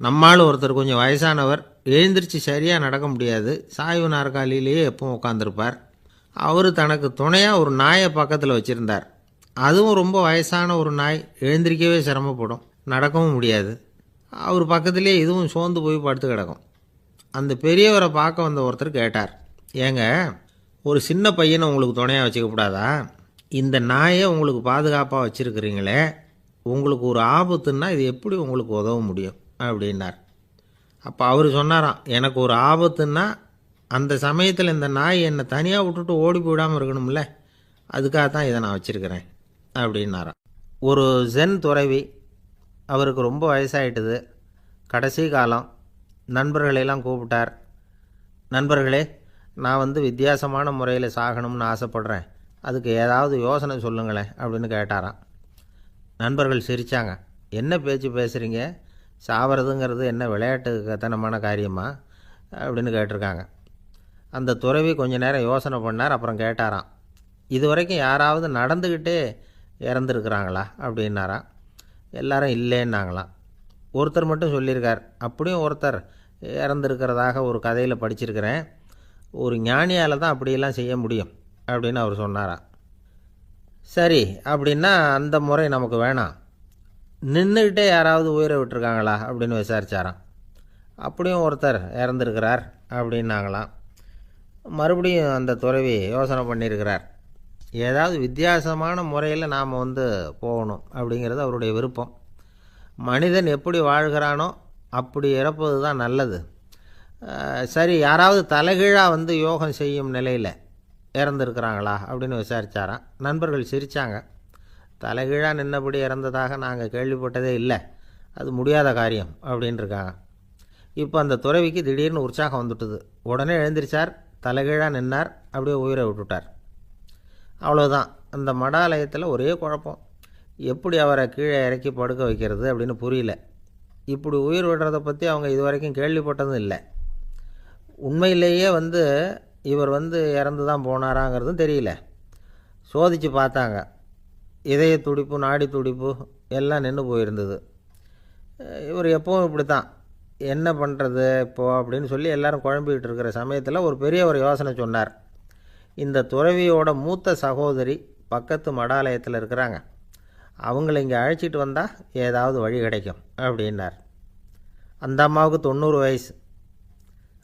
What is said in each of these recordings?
நம்மால் ஒருத்தர் கொஞ்சம் வயசானவர், எழுந்திரிச்சு சரியாக நடக்க முடியாது, சாய்வு நாற்காலியிலேயே எப்பவும் உட்காந்துருப்பார். அவர் தனக்கு துணையாக ஒரு நாயை பக்கத்தில் வச்சுருந்தார். அதுவும் ரொம்ப வயசான ஒரு நாய், எழுந்திரிக்கவே சிரமப்படும், நடக்கவும் முடியாது. அவர் பக்கத்துலேயே இதுவும் சோர்ந்து போய் படுத்து கிடக்கும். அந்த பெரியவரை பார்க்க வந்த ஒருத்தர் கேட்டார், ஏங்க, ஒரு சின்ன பையனை உங்களுக்கு துணையாக வச்சுக்கப்படாதா? இந்த நாயை உங்களுக்கு பாதுகாப்பாக வச்சுருக்கிறீங்களே, உங்களுக்கு ஒரு ஆபத்துன்னா இது எப்படி உங்களுக்கு உதவ முடியும் அப்படின்னார். அப்போ அவர் சொன்னாராம், எனக்கு ஒரு ஆபத்துன்னா அந்த சமயத்தில் இந்த நாய் என்னை தனியாக விட்டுட்டு ஓடி போயிடாமல் இருக்கணும்ல, அதுக்காக தான் இதை நான் வச்சுருக்கிறேன் அப்படின்னாராம். ஒரு ஜென் துறவி, அவருக்கு ரொம்ப வயசாகிட்டுது, கடைசி காலம். நண்பர்களெல்லாம் கூப்பிட்டார். நண்பர்களே, நான் வித்தியாசமான முறையில் சாகணும்னு ஆசைப்படுறேன், அதுக்கு ஏதாவது யோசனை சொல்லுங்களேன் அப்படின்னு கேட்டாராம். நண்பர்கள் சிரித்தாங்க. என்ன பேச்சு பேசுகிறீங்க, சாவறதுங்கிறது என்ன விளையாட்டுத்தனமான காரியமா அப்படின்னு கேட்டிருக்காங்க. அந்த துறவி கொஞ்ச நேரம் யோசனை பண்ணார். அப்புறம் கேட்டாராம், இது வரைக்கும் யாராவது நடந்துக்கிட்டே இறந்துருக்குறாங்களா அப்படின்னாராம். எல்லாரும் இல்லைன்னாங்களாம். ஒருத்தர் மட்டும் சொல்லியிருக்கார், அப்படியும் ஒருத்தர் இறந்துருக்கிறதாக ஒரு கதையில் படிச்சிருக்கிறேன், ஒரு ஞானியால் தான் அப்படியெல்லாம் செய்ய முடியும் அப்படின்னு அவர் சொன்னாராம். சரி, அப்படின்னா அந்த முறை நமக்கு வேணாம், நின்றுக்கிட்டே யாராவது உயிரை விட்டுருக்காங்களா அப்படின்னு விசாரித்தாராம். அப்படியும் ஒருத்தர் இறந்துருக்கிறார் அப்படின்னாங்களாம். மறுபடியும் அந்த துறவி யோசனை பண்ணியிருக்கிறார், ஏதாவது வித்தியாசமான முறையில் நாம் போகணும் அப்படிங்கிறது அவருடைய விருப்பம். மனிதன் எப்படி வாழ்கிறானோ அப்படி இறப்பது தான் நல்லது. சரி, யாராவது தலைகீழாக யோகம் செய்யும் நிலையில் இறந்துருக்கிறாங்களா அப்படின்னு விசாரித்தாராம். நண்பர்கள் சிரித்தாங்க. தலைகீழாக நின்னபடி இறந்ததாக நாங்கள் கேள்விப்பட்டதே இல்லை, அது முடியாத காரியம் அப்படின்ட்டுருக்காங்க. இப்போ அந்த துறவிக்கு திடீர்னு உற்சாகம் வந்துட்டுது. உடனே எழுந்திரிச்சார், தலைகீழாக நின்னார், அப்படியே உயிரை விட்டுட்டார். அவ்வளோதான். அந்த மடாலயத்தில் ஒரே குழப்பம், எப்படி அவரை கீழே இறக்கி படுக்க வைக்கிறது அப்படின்னு புரியல. இப்படி உயிர் விடுறதை பற்றி அவங்க இது வரைக்கும் கேள்விப்பட்டதும் இல்லை. உண்மையிலேயே இவர் இறந்து தான் போனாராங்கிறதும் தெரியல. சோதித்து பார்த்தாங்க, இதய துடிப்பு, நாடி துடிப்பு எல்லாம் நின்று போயிருந்தது. இவர் எப்பவும் இப்படி தான், என்ன பண்ணுறது இப்போது அப்படின்னு சொல்லி எல்லாரும் குழம்பிக்கிட்டு இருக்கிற சமயத்தில் ஒரு பெரிய ஒரு யோசனை சொன்னார். இந்த துறவியோட மூத்த சகோதரி பக்கத்து மடாலயத்தில் இருக்கிறாங்க, அவங்கள இங்கே அழைச்சிட்டு வந்தால் ஏதாவது வழி கிடைக்கும் அப்படின்னார். அந்த அம்மாவுக்கு 90 வயசு.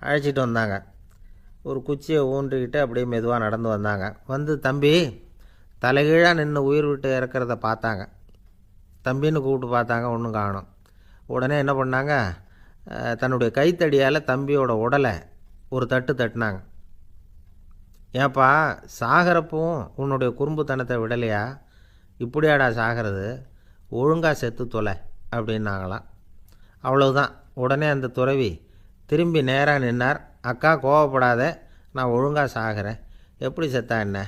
அழைச்சிட்டு வந்தாங்க. ஒரு குச்சியை ஊன்றிக்கிட்டு அப்படியே மெதுவாக நடந்து வந்தாங்க. தம்பி, தலைகீழாக நின்று உயிர் விட்டு இறக்கிறத பார்த்தாங்க. தம்பின்னு கூப்பிட்டு பார்த்தாங்க, ஒன்றும் காணும். உடனே என்ன பண்ணாங்க, தன்னுடைய கைத்தடியால் தம்பியோட உடலை ஒரு தட்டு தட்டினாங்க. ஏப்பா, சாகிறப்பவும் உன்னுடைய குறும்புத்தனத்தை விடலையா, இப்படியாடா சாகிறது, ஒழுங்காக செத்து தொலை அப்படின்னாங்களாம். அவ்வளவுதான். உடனே அந்த துறவி திரும்பி நேராக நின்னார். அக்கா, கோவப்படாத, நான் ஒழுங்காக சாகிறேன், எப்படி செத்தா என்ன,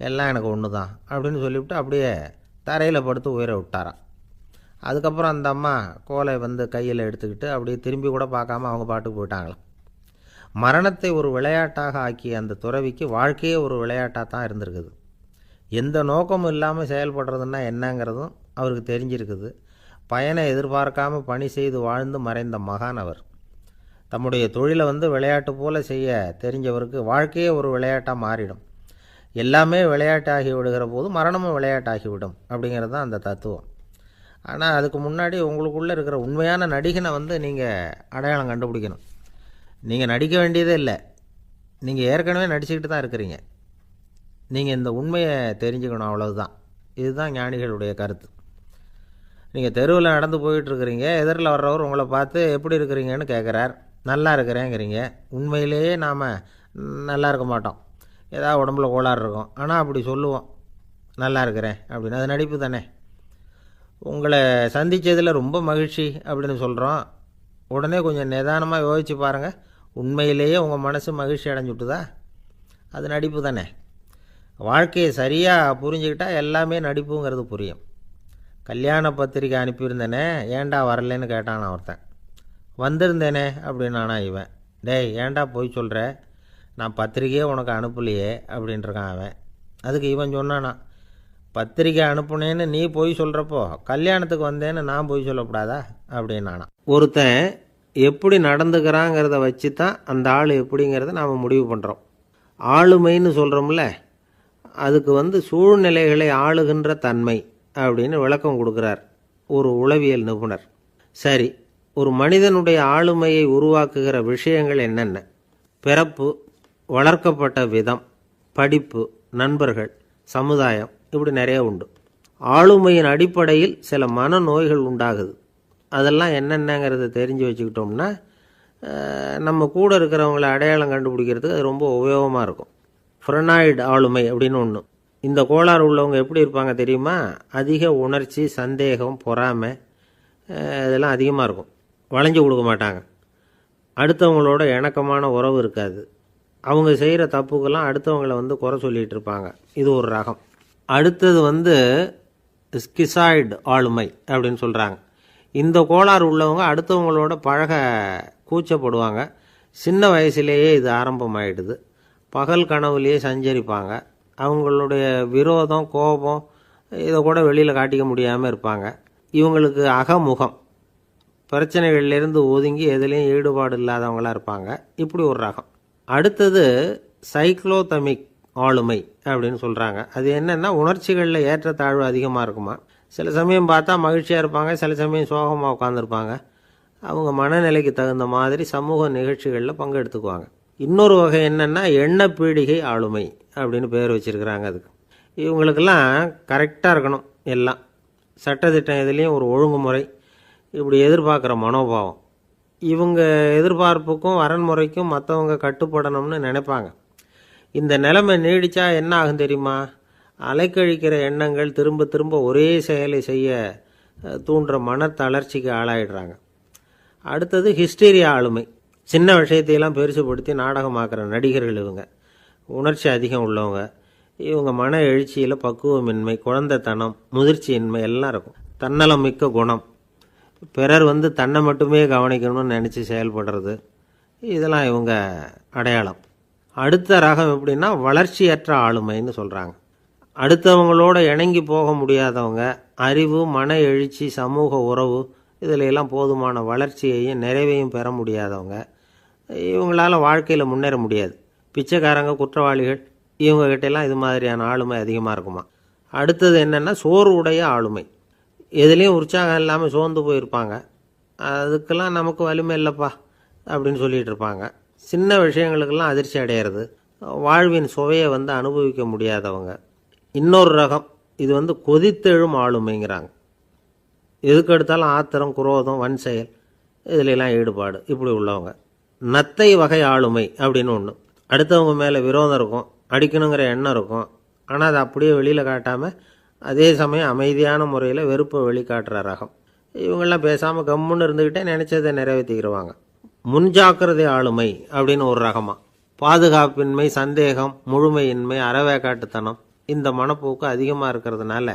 எல்லாம் எனக்கு ஒன்று தான் அப்படின்னு சொல்லிவிட்டு அப்படியே தரையில் படுத்து உயிரை விட்டாராம். அதுக்கப்புறம் அந்த அம்மா கோலை கையில் எடுத்துக்கிட்டு அப்படியே திரும்பி கூட பார்க்காம அவங்க பாட்டுக்கு போயிட்டாங்களாம். மரணத்தை ஒரு விளையாட்டாக ஆக்கிய அந்த துறவிக்கு வாழ்க்கையே ஒரு விளையாட்டாக தான் இருந்திருக்குது. எந்த நோக்கமும் இல்லாமல் செயல்படுறதுன்னா என்னங்கிறதும் அவருக்கு தெரிஞ்சிருக்குது. பயனை எதிர்பார்க்காமல் பணி செய்து வாழ்ந்து மறைந்த மகான் அவர். தம்முடைய தொழிலை விளையாட்டு போல் செய்ய தெரிஞ்சவருக்கு வாழ்க்கையே ஒரு விளையாட்டாக மாறிடும். எல்லாமே விளையாட்டாகி விடுகிற போது மரணமும் விளையாட்டாகிவிடும் அப்படிங்கிறது தான் அந்த தத்துவம். ஆனால் அதுக்கு முன்னாடி உங்களுக்குள்ளே இருக்கிற உண்மையான நடிகனை நீங்கள் அடையாளம் கண்டுபிடிக்கணும். நீங்கள் நடிக்க வேண்டியதே இல்லை, நீங்கள் ஏற்கனவே நடிச்சுக்கிட்டு தான் இருக்கிறீங்க. நீங்கள் இந்த உண்மையை தெரிஞ்சுக்கணும், அவ்வளவுதான். இதுதான் ஞானிகளுடைய கருத்து. நீங்கள் தெருவில் நடந்து போயிட்டுருக்கிறீங்க, எதிரில் வர்றவர் உங்களை பார்த்து எப்படி இருக்கிறீங்கன்னு கேட்குறார். நல்லா இருக்கிறேங்கிறீங்க. உண்மையிலேயே நாம் நல்லா இருக்க மாட்டோம், ஏதாவது உடம்புல கோளாறு இருக்கும். ஆனால் அப்படி சொல்லுவோம், நல்லா இருக்கிறேன் அப்படின்னு. அது நடிப்பு தானே. உங்களை சந்தித்ததில் ரொம்ப மகிழ்ச்சி அப்படின்னு சொல்கிறோம். உடனே கொஞ்சம் நிதானமாக யோசித்து பாருங்கள், உண்மையிலேயே உங்கள் மனசு மகிழ்ச்சி அடைஞ்சுட்டுதா? அது நடிப்பு தானே. வாழ்க்கையை சரியாக புரிஞ்சுக்கிட்டால் எல்லாமே நடிப்புங்கிறது புரியும். கல்யாண பத்திரிக்கை அனுப்பியிருந்தேனே, ஏன்டா வரலன்னு கேட்டானா ஒருத்தன். வந்திருந்தேனே அப்படின்னானா இவன். டேய், ஏன்டா போய் சொல்கிற, நான் பத்திரிக்கையே உனக்கு அனுப்பலையே அப்படின்ட்டுருக்கான் அவன். அதுக்கு இவன் சொன்னானா, பத்திரிக்கை அனுப்புனேன்னு நீ போய் சொல்கிறப்போ கல்யாணத்துக்கு வந்தேன்னு நான் போய் சொல்லக்கூடாதா அப்படின்னானா. ஒருத்தன் எப்படி நடந்துக்கிறாங்கிறத வச்சு தான் அந்த ஆள் எப்படிங்கிறத நாம் முடிவு பண்ணுறோம். ஆளுமைன்னு சொல்கிறோம்ல, அதுக்கு சூழ்நிலைகளை ஆளுகின்ற தன்மை அப்படின்னு விளக்கம் கொடுக்குறார் ஒரு உளவியல் நிபுணர். சரி, ஒரு மனிதனுடைய ஆளுமையை உருவாக்குகிற விஷயங்கள் என்னென்ன? பிறப்பு, வளர்க்கப்பட்ட விதம், படிப்பு, நண்பர்கள், சமுதாயம், இப்படி நிறைய உண்டு. ஆளுமையின் அடிப்படையில் சில மனநோய்கள் உண்டாகுது. அதெல்லாம் என்னென்னங்கிறத தெரிஞ்சு வச்சுக்கிட்டோம்னா நம்ம கூட இருக்கிறவங்கள அடையாளம் கண்டுபிடிக்கிறதுக்கு அது ரொம்ப உபயோகமாக இருக்கும். ஃப்ரெனாய்டு ஆளுமை அப்படின்னு ஒன்று. இந்த கோளாறு உள்ளவங்க எப்படி இருப்பாங்க தெரியுமா? அதிக உணர்ச்சி, சந்தேகம், பொறாமை இதெல்லாம் அதிகமாக இருக்கும். வளைஞ்சு கொடுக்க மாட்டாங்க. அடுத்தவங்களோட இணக்கமான உறவு இருக்காது. அவங்க செய்கிற தப்புக்கெல்லாம் அடுத்தவங்களை குறை சொல்லிகிட்டு இருப்பாங்க. இது ஒரு ரகம். அடுத்தது ஸ்கிசாய்டு ஆளுமை அப்படின்னு சொல்கிறாங்க. இந்த கோளாறு உள்ளவங்க அடுத்தவங்களோட பழக கூச்சப்படுவாங்க. சின்ன வயசுலேயே இது ஆரம்பமாயிடுது. பகல் கனவுலேயே சஞ்சரிப்பாங்க. அவங்களுடைய விரோதம், கோபம் இதை கூட வெளியில் காட்டிக்க முடியாமல் இருப்பாங்க. இவங்களுக்கு அகமுகம், பிரச்சனைகள்லேருந்து ஒதுங்கி எதுலேயும் ஈடுபாடு இல்லாதவங்களாக இருப்பாங்க. இப்படி ஒரு ரகம். அடுத்தது சைக்ளோதமிக் ஆளுமை அப்படின்னு சொல்கிறாங்க. அது என்னென்னா, உணர்ச்சிகளில் ஏற்றத்தாழ்வு அதிகமாக இருக்குமா. சில சமயம் பார்த்தா மகிழ்ச்சியாக இருப்பாங்க, சில சமயம் சோகமாக உட்காந்துருப்பாங்க. அவங்க மனநிலைக்கு தகுந்த மாதிரி சமூக நிகழ்ச்சிகளில் பங்கெடுத்துக்குவாங்க. இன்னொரு வகை என்னென்னா எண்ணப்பீடிகை ஆளுமை அப்படின்னு பேர் வச்சுருக்கிறாங்க. அதுக்கு இவங்களுக்கெல்லாம் கரெக்டாக இருக்கணும். எல்லாம் சட்டத்திட்டம் எதுலேயும் ஒரு ஒழுங்குமுறை, இப்படி எதிர்பார்க்குற மனோபாவம். இவங்க எதிர்பார்ப்புக்கும் வரன்முறைக்கும் மற்றவங்க கட்டுப்படணும்னு நினைப்பாங்க. இந்த நிலைமை நீடித்தா என்ன ஆகும் தெரியுமா? அலைக்கழிக்கிற எண்ணங்கள் திரும்ப திரும்ப ஒரே செயலை செய்ய தூண்டுற மன தளர்ச்சிக்கு ஆளாயிடுறாங்க. அடுத்தது ஹிஸ்டீரியா ஆளுமை. சின்ன விஷயத்தையெல்லாம் பெருசுப்படுத்தி நாடகமாக்குற நடிகர்கள் இவங்க. உணர்ச்சி அதிகம் உள்ளவங்க. இவங்க மன எழுச்சியில் பக்குவமின்மை, குழந்தைத்தனம், முதிர்ச்சியின்மை எல்லாம் இருக்கும். தன்னலம் மிக்க குணம். பிறர் தன்னை மட்டுமே கவனிக்கணும்னு நினச்சி செயல்படுறது, இதெல்லாம் இவங்க அடையாளம். அடுத்த ரகம் எப்படின்னா வளர்ச்சியற்ற ஆளுமைன்னு சொல்கிறாங்க. அடுத்தவங்களோட இணங்கி போக முடியாதவங்க. அறிவு, மன எழுச்சி, சமூக உறவு இதில் எல்லாம் போதுமான வளர்ச்சியையும் நிறைவையும் பெற முடியாதவங்க. இவங்களால் வாழ்க்கையில் முன்னேற முடியாது. பிச்சைக்காரங்க, குற்றவாளிகள், இவங்ககிட்டெல்லாம் இது மாதிரியான ஆளுமை அதிகமாக இருக்குமா. அடுத்தது என்னென்னா சோர்வுடைய ஆளுமை. எதுலேயும் உற்சாகம் இல்லாமல் சோர்ந்து போயிருப்பாங்க. அதுக்கெல்லாம் நமக்கு வலிமை இல்லைப்பா அப்படின்னு சொல்லிகிட்டு இருப்பாங்க. சின்ன விஷயங்களுக்கெல்லாம் அதிர்ச்சி அடையிறது. வாழ்வின் சுவையை அனுபவிக்க முடியாதவங்க. இன்னொரு ரகம் இது கொதித்தெழும் ஆளுமைங்கிறாங்க. எதுக்கு எடுத்தாலும் ஆத்திரம், குரோதம், வன் செயல் இதிலெல்லாம் ஈடுபாடு, இப்படி உள்ளவங்க. நத்தை வகை ஆளுமை அப்படின்னு ஒன்று. அடுத்தவங்க மேலே விரோதம் இருக்கும், அடிக்கணுங்கிற எண்ணம் இருக்கும். ஆனால் அதை அப்படியே வெளியில் காட்டாமல் அதே சமயம் அமைதியான முறையில் வெறுப்பை வெளிக்காட்டுற ரகம். இவங்கெல்லாம் பேசாமல் கம்முன்னு இருந்துக்கிட்டே நினச்சதை நிறைவேற்றிக்கிடுவாங்க. முன்ஜாக்கிரதை ஆளுமை அப்படின்னு ஒரு ரகமாக. பாதுகாப்பின்மை, சந்தேகம், முழுமையின்மை, அறவேக்காட்டுத்தனம் இந்த மனப்போக்கு அதிகமாக இருக்கிறதுனால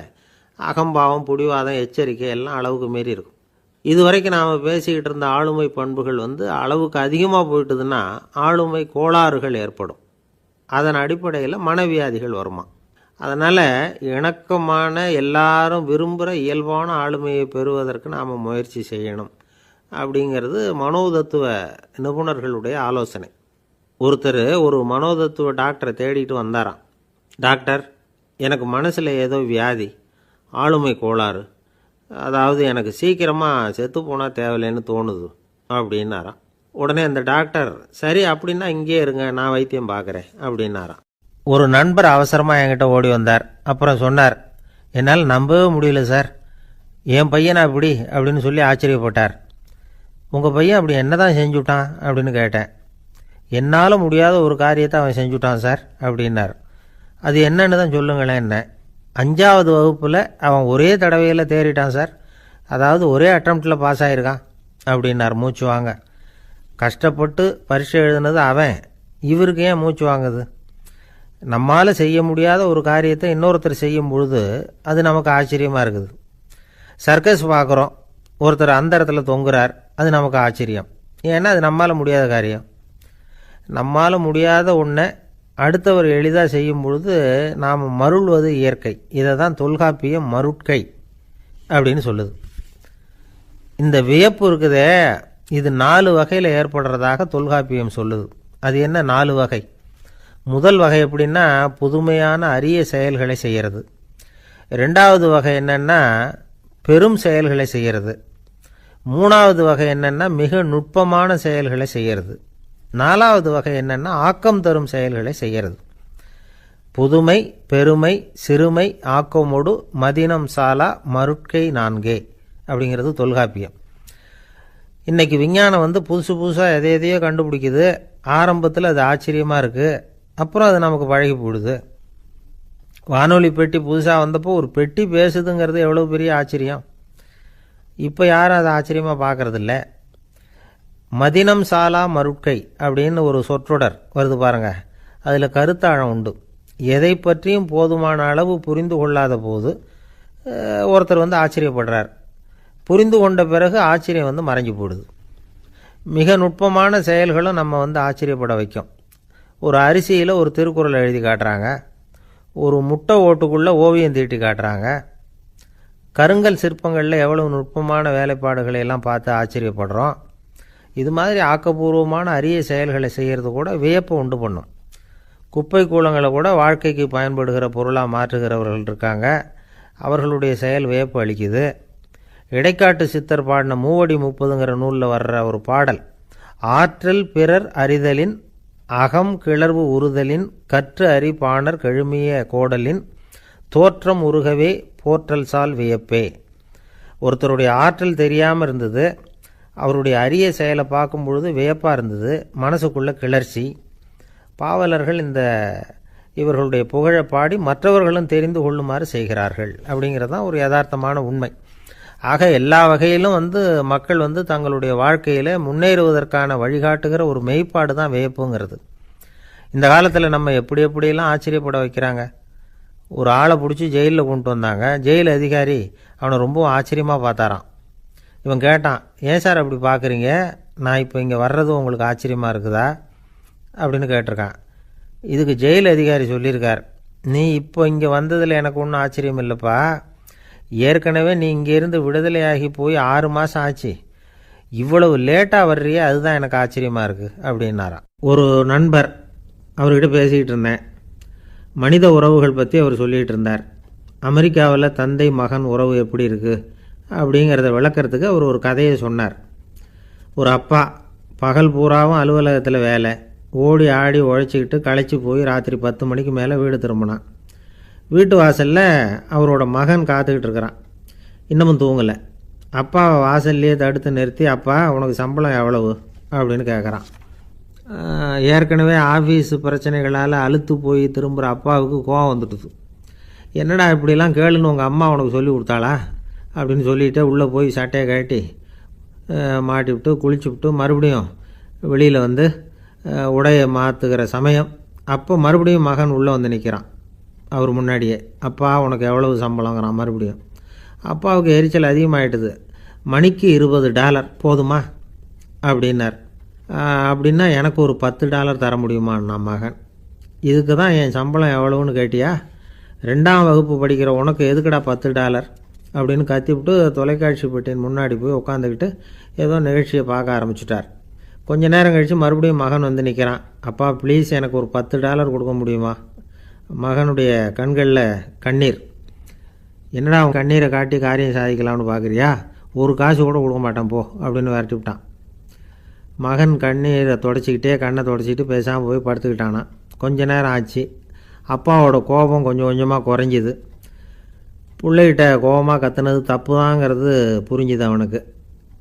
அகம்பாவம், புடிவாதம், எச்சரிக்கை எல்லாம் அளவுக்கு மீறி இருக்கும். இதுவரைக்கும் நாம் பேசிக்கிட்டு இருந்த ஆளுமை பண்புகள் அளவுக்கு அதிகமாக போயிட்டுதுன்னா ஆளுமை கோளாறுகள் ஏற்படும். அதன் அடிப்படையில் மனவியாதிகள் வருமா. அதனால் இணக்கமான, எல்லாரும் விரும்புகிற இயல்பான ஆளுமையை பெறுவதற்கு நாம் முயற்சி செய்யணும் அப்படிங்கிறது மனோதத்துவ நிபுணர்களுடைய ஆலோசனை. ஒருத்தர் ஒரு மனோதத்துவ டாக்டரை தேடிட்டு வந்தாராம். டாக்டர், எனக்கு மனசில் ஏதோ வியாதி, ஆளுமை கோளாறு, அதாவது எனக்கு சீக்கிரமாக செத்து போனால் தேவையில்லைன்னு தோணுது அப்படின்னாராம். உடனே அந்த டாக்டர், சரி அப்படின்னா இங்கே இருங்க, நான் வைத்தியம் பார்க்குறேன் அப்படின்னாராம். ஒரு நண்பர் அவசரமாக என்கிட்ட ஓடி வந்தார். அப்புறம் சொன்னார், என்னால் நம்பவே முடியல சார், என் பையனா இப்படி அப்படின்னு சொல்லி ஆச்சரியப்பட்டார். உங்கள் பையன் அப்படி என்ன தான் செஞ்சுட்டான் அப்படின்னு கேட்டேன். என்னால் முடியாத ஒரு காரியத்தை அவன் செஞ்சுட்டான் சார் அப்படின்னார். அது என்னன்னு தான் சொல்லுங்களேன். என்ன, 5வது வகுப்பில் அவன் ஒரே தடவையில் தேறிட்டான் சார், அதாவது ஒரே அட்டம்ப்டில் பாஸ் ஆகிருக்கான் அப்படின்னார் மூச்சு வாங்க. கஷ்டப்பட்டு பரீட்சை எழுதுனது அவன், இவருக்கு ஏன் மூச்சு வாங்குது? நம்மால் செய்ய முடியாத ஒரு காரியத்தை இன்னொருத்தர் செய்யும் பொழுது அது நமக்கு ஆச்சரியமாக இருக்குது. சர்க்கஸ் பார்க்குறோம், ஒருத்தர் அந்த இடத்துல தொங்குறார், அது நமக்கு ஆச்சரியம். ஏன்னா அது நம்மால் முடியாத காரியம். நம்மால் முடியாத ஒன்றை அடுத்தவர் எளிதாக செய்யும் பொழுது நாம் மருள்வது இயற்கை. இதை தான் தொல்காப்பியம் மருட்கை அப்படின்னு சொல்லுது. இந்த வியப்பு இருக்குதே, இது 4 வகையில் ஏற்படுறதாக தொல்காப்பியம் சொல்லுது. அது என்ன 4 வகை? முதல் வகை எப்படின்னா புதுமையான அரிய செயல்களை செய்கிறது. 2வது வகை என்னென்னா பெரும் செயல்களை செய்கிறது. 3வது வகை என்னென்னா மிக நுட்பமான செயல்களை செய்கிறது. 4வது வகை என்னென்னா ஆக்கம் தரும் செயல்களை செய்கிறது. புதுமை, பெருமை, சிறுமை, ஆக்கமோடு மதினம் சாலா மருட்கை நான்கே அப்படிங்கிறது தொல்காப்பியம். இன்றைக்கி விஞ்ஞானம் புதுசு புதுசாக எதையோ கண்டுபிடிக்குது. ஆரம்பத்தில் அது ஆச்சரியமாக இருக்குது, அப்புறம் அது நமக்கு பழகி போடுது. வானொலி பெட்டி புதுசாக வந்தப்போ ஒரு பெட்டி பேசுதுங்கிறது எவ்வளோ பெரிய ஆச்சரியம். இப்போ யாரும் அதை ஆச்சரியமாக பார்க்குறதில்ல. மதினம் சாலா மருட்கை அப்படின்னு ஒரு சொற்றொடர் வருது பாருங்கள். அதில் கருத்தாழம் உண்டு. எதை பற்றியும் போதுமான அளவு புரிந்து கொள்ளாத போது ஒருத்தர் ஆச்சரியப்படுறார். புரிந்து கொண்ட பிறகு ஆச்சரியம் மறைஞ்சு போடுது. மிக நுட்பமான செயல்களும் நம்ம ஆச்சரியப்பட வைக்கும். ஒரு அரிசியில் ஒரு திருக்குறள் எழுதி காட்டுறாங்க, ஒரு முட்டை ஓட்டுக்குள்ளே ஓவியம் தீட்டி காட்டுறாங்க. கருங்கல் சிற்பங்களில் எவ்வளவு நுட்பமான வேலைப்பாடுகளை எல்லாம் பார்த்து ஆச்சரியப்படுறோம். இது மாதிரி ஆக்கப்பூர்வமான அரிய செயல்களை செய்கிறது கூட வியப்பை உண்டு பண்ணும். குப்பை கூலங்களை கூட வாழ்க்கைக்கு பயன்படுகிற பொருளாக மாற்றுகிறவர்கள் இருக்காங்க. அவர்களுடைய செயல் வியப்பு அளிக்குது. இடைக்காட்டு சித்தர் பாடின மூவடி 30ங்கிற நூலில் வர்ற ஒரு பாடல், ஆற்றல் பிறர் அறிதலின் அகம் கிளர்வு உறுதலின் கற்று அறி பாணர் கெழுமிய கோடலின் தோற்றம் உருகவே போற்றல் சால் வியப்பே. ஒருத்தருடைய ஆற்றல் தெரியாமல் இருந்தது, அவருடைய அரிய செயலை பார்க்கும் பொழுது வியப்பாக இருந்தது, மனசுக்குள்ள கிளர்ச்சி. பாவலர்கள் இவர்களுடைய புகழை பாடி மற்றவர்களும் தெரிந்து கொள்ளுமாறு செய்கிறார்கள் அப்படிங்கிறது தான் ஒரு யதார்த்தமான உண்மை. ஆக எல்லா வகையிலும் மக்கள் தங்களுடைய வாழ்க்கையில் முன்னேறுவதற்கான வழிகாட்டுகிற ஒரு மெய்ப்பாடு தான் வியப்புங்கிறது. இந்த காலத்தில் நம்ம எப்படியெல்லாம் ஆச்சரியப்பட வைக்கிறாங்க. ஒரு ஆளை பிடிச்சி ஜெயிலில் கொண்டு வந்தாங்க. ஜெயில் அதிகாரி அவனை ரொம்ப ஆச்சரியமாக பார்த்தாரான். இவன் கேட்டான், ஏன் சார் அப்படி பார்க்குறீங்க, நான் இப்போ இங்கே வர்றது உங்களுக்கு ஆச்சரியமாக இருக்குதா அப்படின்னு கேட்டிருக்கான். இதுக்கு ஜெயில் அதிகாரி சொல்லியிருக்கார், நீ இப்போ இங்கே வந்ததில் எனக்கு ஒன்றும் ஆச்சரியம் இல்லைப்பா, ஏற்கனவே நீ இங்கேருந்து விடுதலையாகி போய் 6 மாதம் ஆச்சு, இவ்வளவு லேட்டாக வர்றியே அதுதான் எனக்கு ஆச்சரியமாக இருக்குது அப்படின்னாராம். ஒரு நண்பர், அவர்கிட்ட பேசிக்கிட்டு இருந்தேன். மனித உறவுகள் பற்றி அவர் சொல்லிகிட்டு இருந்தார். அமெரிக்காவில் தந்தை மகன் உறவு எப்படி இருக்குது அப்படிங்கிறத விளக்கிறதுக்கு அவர் ஒரு கதையை சொன்னார். ஒரு அப்பா பகல் பூராவும் அலுவலகத்தில் வேலை, ஓடி ஆடி உழைச்சிக்கிட்டு களைச்சி போய் ராத்திரி 10 மணிக்கு மேலே வீடு திரும்பினான். வீட்டு வாசலில் அவரோட மகன் காத்துக்கிட்டு இருக்கிறான். இன்னமும் தூங்கலை. அப்பா வாசல்லையே தடுத்து நிறுத்தி, அப்பா உனக்கு சம்பளம் எவ்வளவு அப்படின்னு கேட்குறான். ஏற்கனவே ஆஃபீஸு பிரச்சனைகளால் அழுத்து போய் திரும்புகிற அப்பாவுக்கு கோவம் வந்துட்டுது. என்னடா இப்படிலாம் கேளுன்னு உங்கள் அம்மா உனக்கு சொல்லி கொடுத்தாளா அப்படின்னு சொல்லிவிட்டு உள்ளே போய் சட்டையை கட்டி மாட்டிவிட்டு குளிச்சுவிட்டு மறுபடியும் வெளியில் உடையை மாற்றுகிற சமயம் அப்போ மறுபடியும் மகன் உள்ளே நிற்கிறான் அவர் முன்னாடியே. அப்பா உனக்கு எவ்வளவு சம்பளங்கிறான் மறுபடியும். அப்பாவுக்கு எரிச்சல் அதிகமாகிட்டுது. மணிக்கு $20 போதுமா அப்படின்னார். அப்படின்னா எனக்கு ஒரு $10 தர முடியுமான்னா மகன். இதுக்கு தான் என் சம்பளம் எவ்வளவுன்னு கேட்டியா, 2ஆம் வகுப்பு படிக்கிற உனக்கு எதுக்குடா $10 அப்படின்னு கத்திவிட்டு தொலைக்காட்சி பெட்டியின் முன்னாடி போய் உட்காந்துக்கிட்டு ஏதோ நிகழ்ச்சியை பார்க்க ஆரம்பிச்சிட்டார். கொஞ்ச நேரம் கழித்து மறுபடியும் மகன் நிற்கிறான். அப்பா ப்ளீஸ் எனக்கு ஒரு $10 கொடுக்க முடியுமா? மகனுடைய கண்களில் கண்ணீர். என்னடா அவன் கண்ணீரை காட்டி காரியம் சாதிக்கலாம்னு பார்க்குறியா, ஒரு காசு கூட கொடுக்க மாட்டான் போ அப்படின்னு விரட்டி விட்டான். மகன் கண்ணீரை தொடச்சிக்கிட்டே கண்ணை தொடச்சிக்கிட்டு பேசாமல் போய் படுத்துக்கிட்டானான். கொஞ்ச நேரம் ஆச்சு. அப்பாவோட கோபம் கொஞ்சம் கொஞ்சமாக குறைஞ்சிது. பிள்ளைகிட்ட கோபமாக கத்துனது தப்பு தாங்கிறது புரிஞ்சுது அவனுக்கு.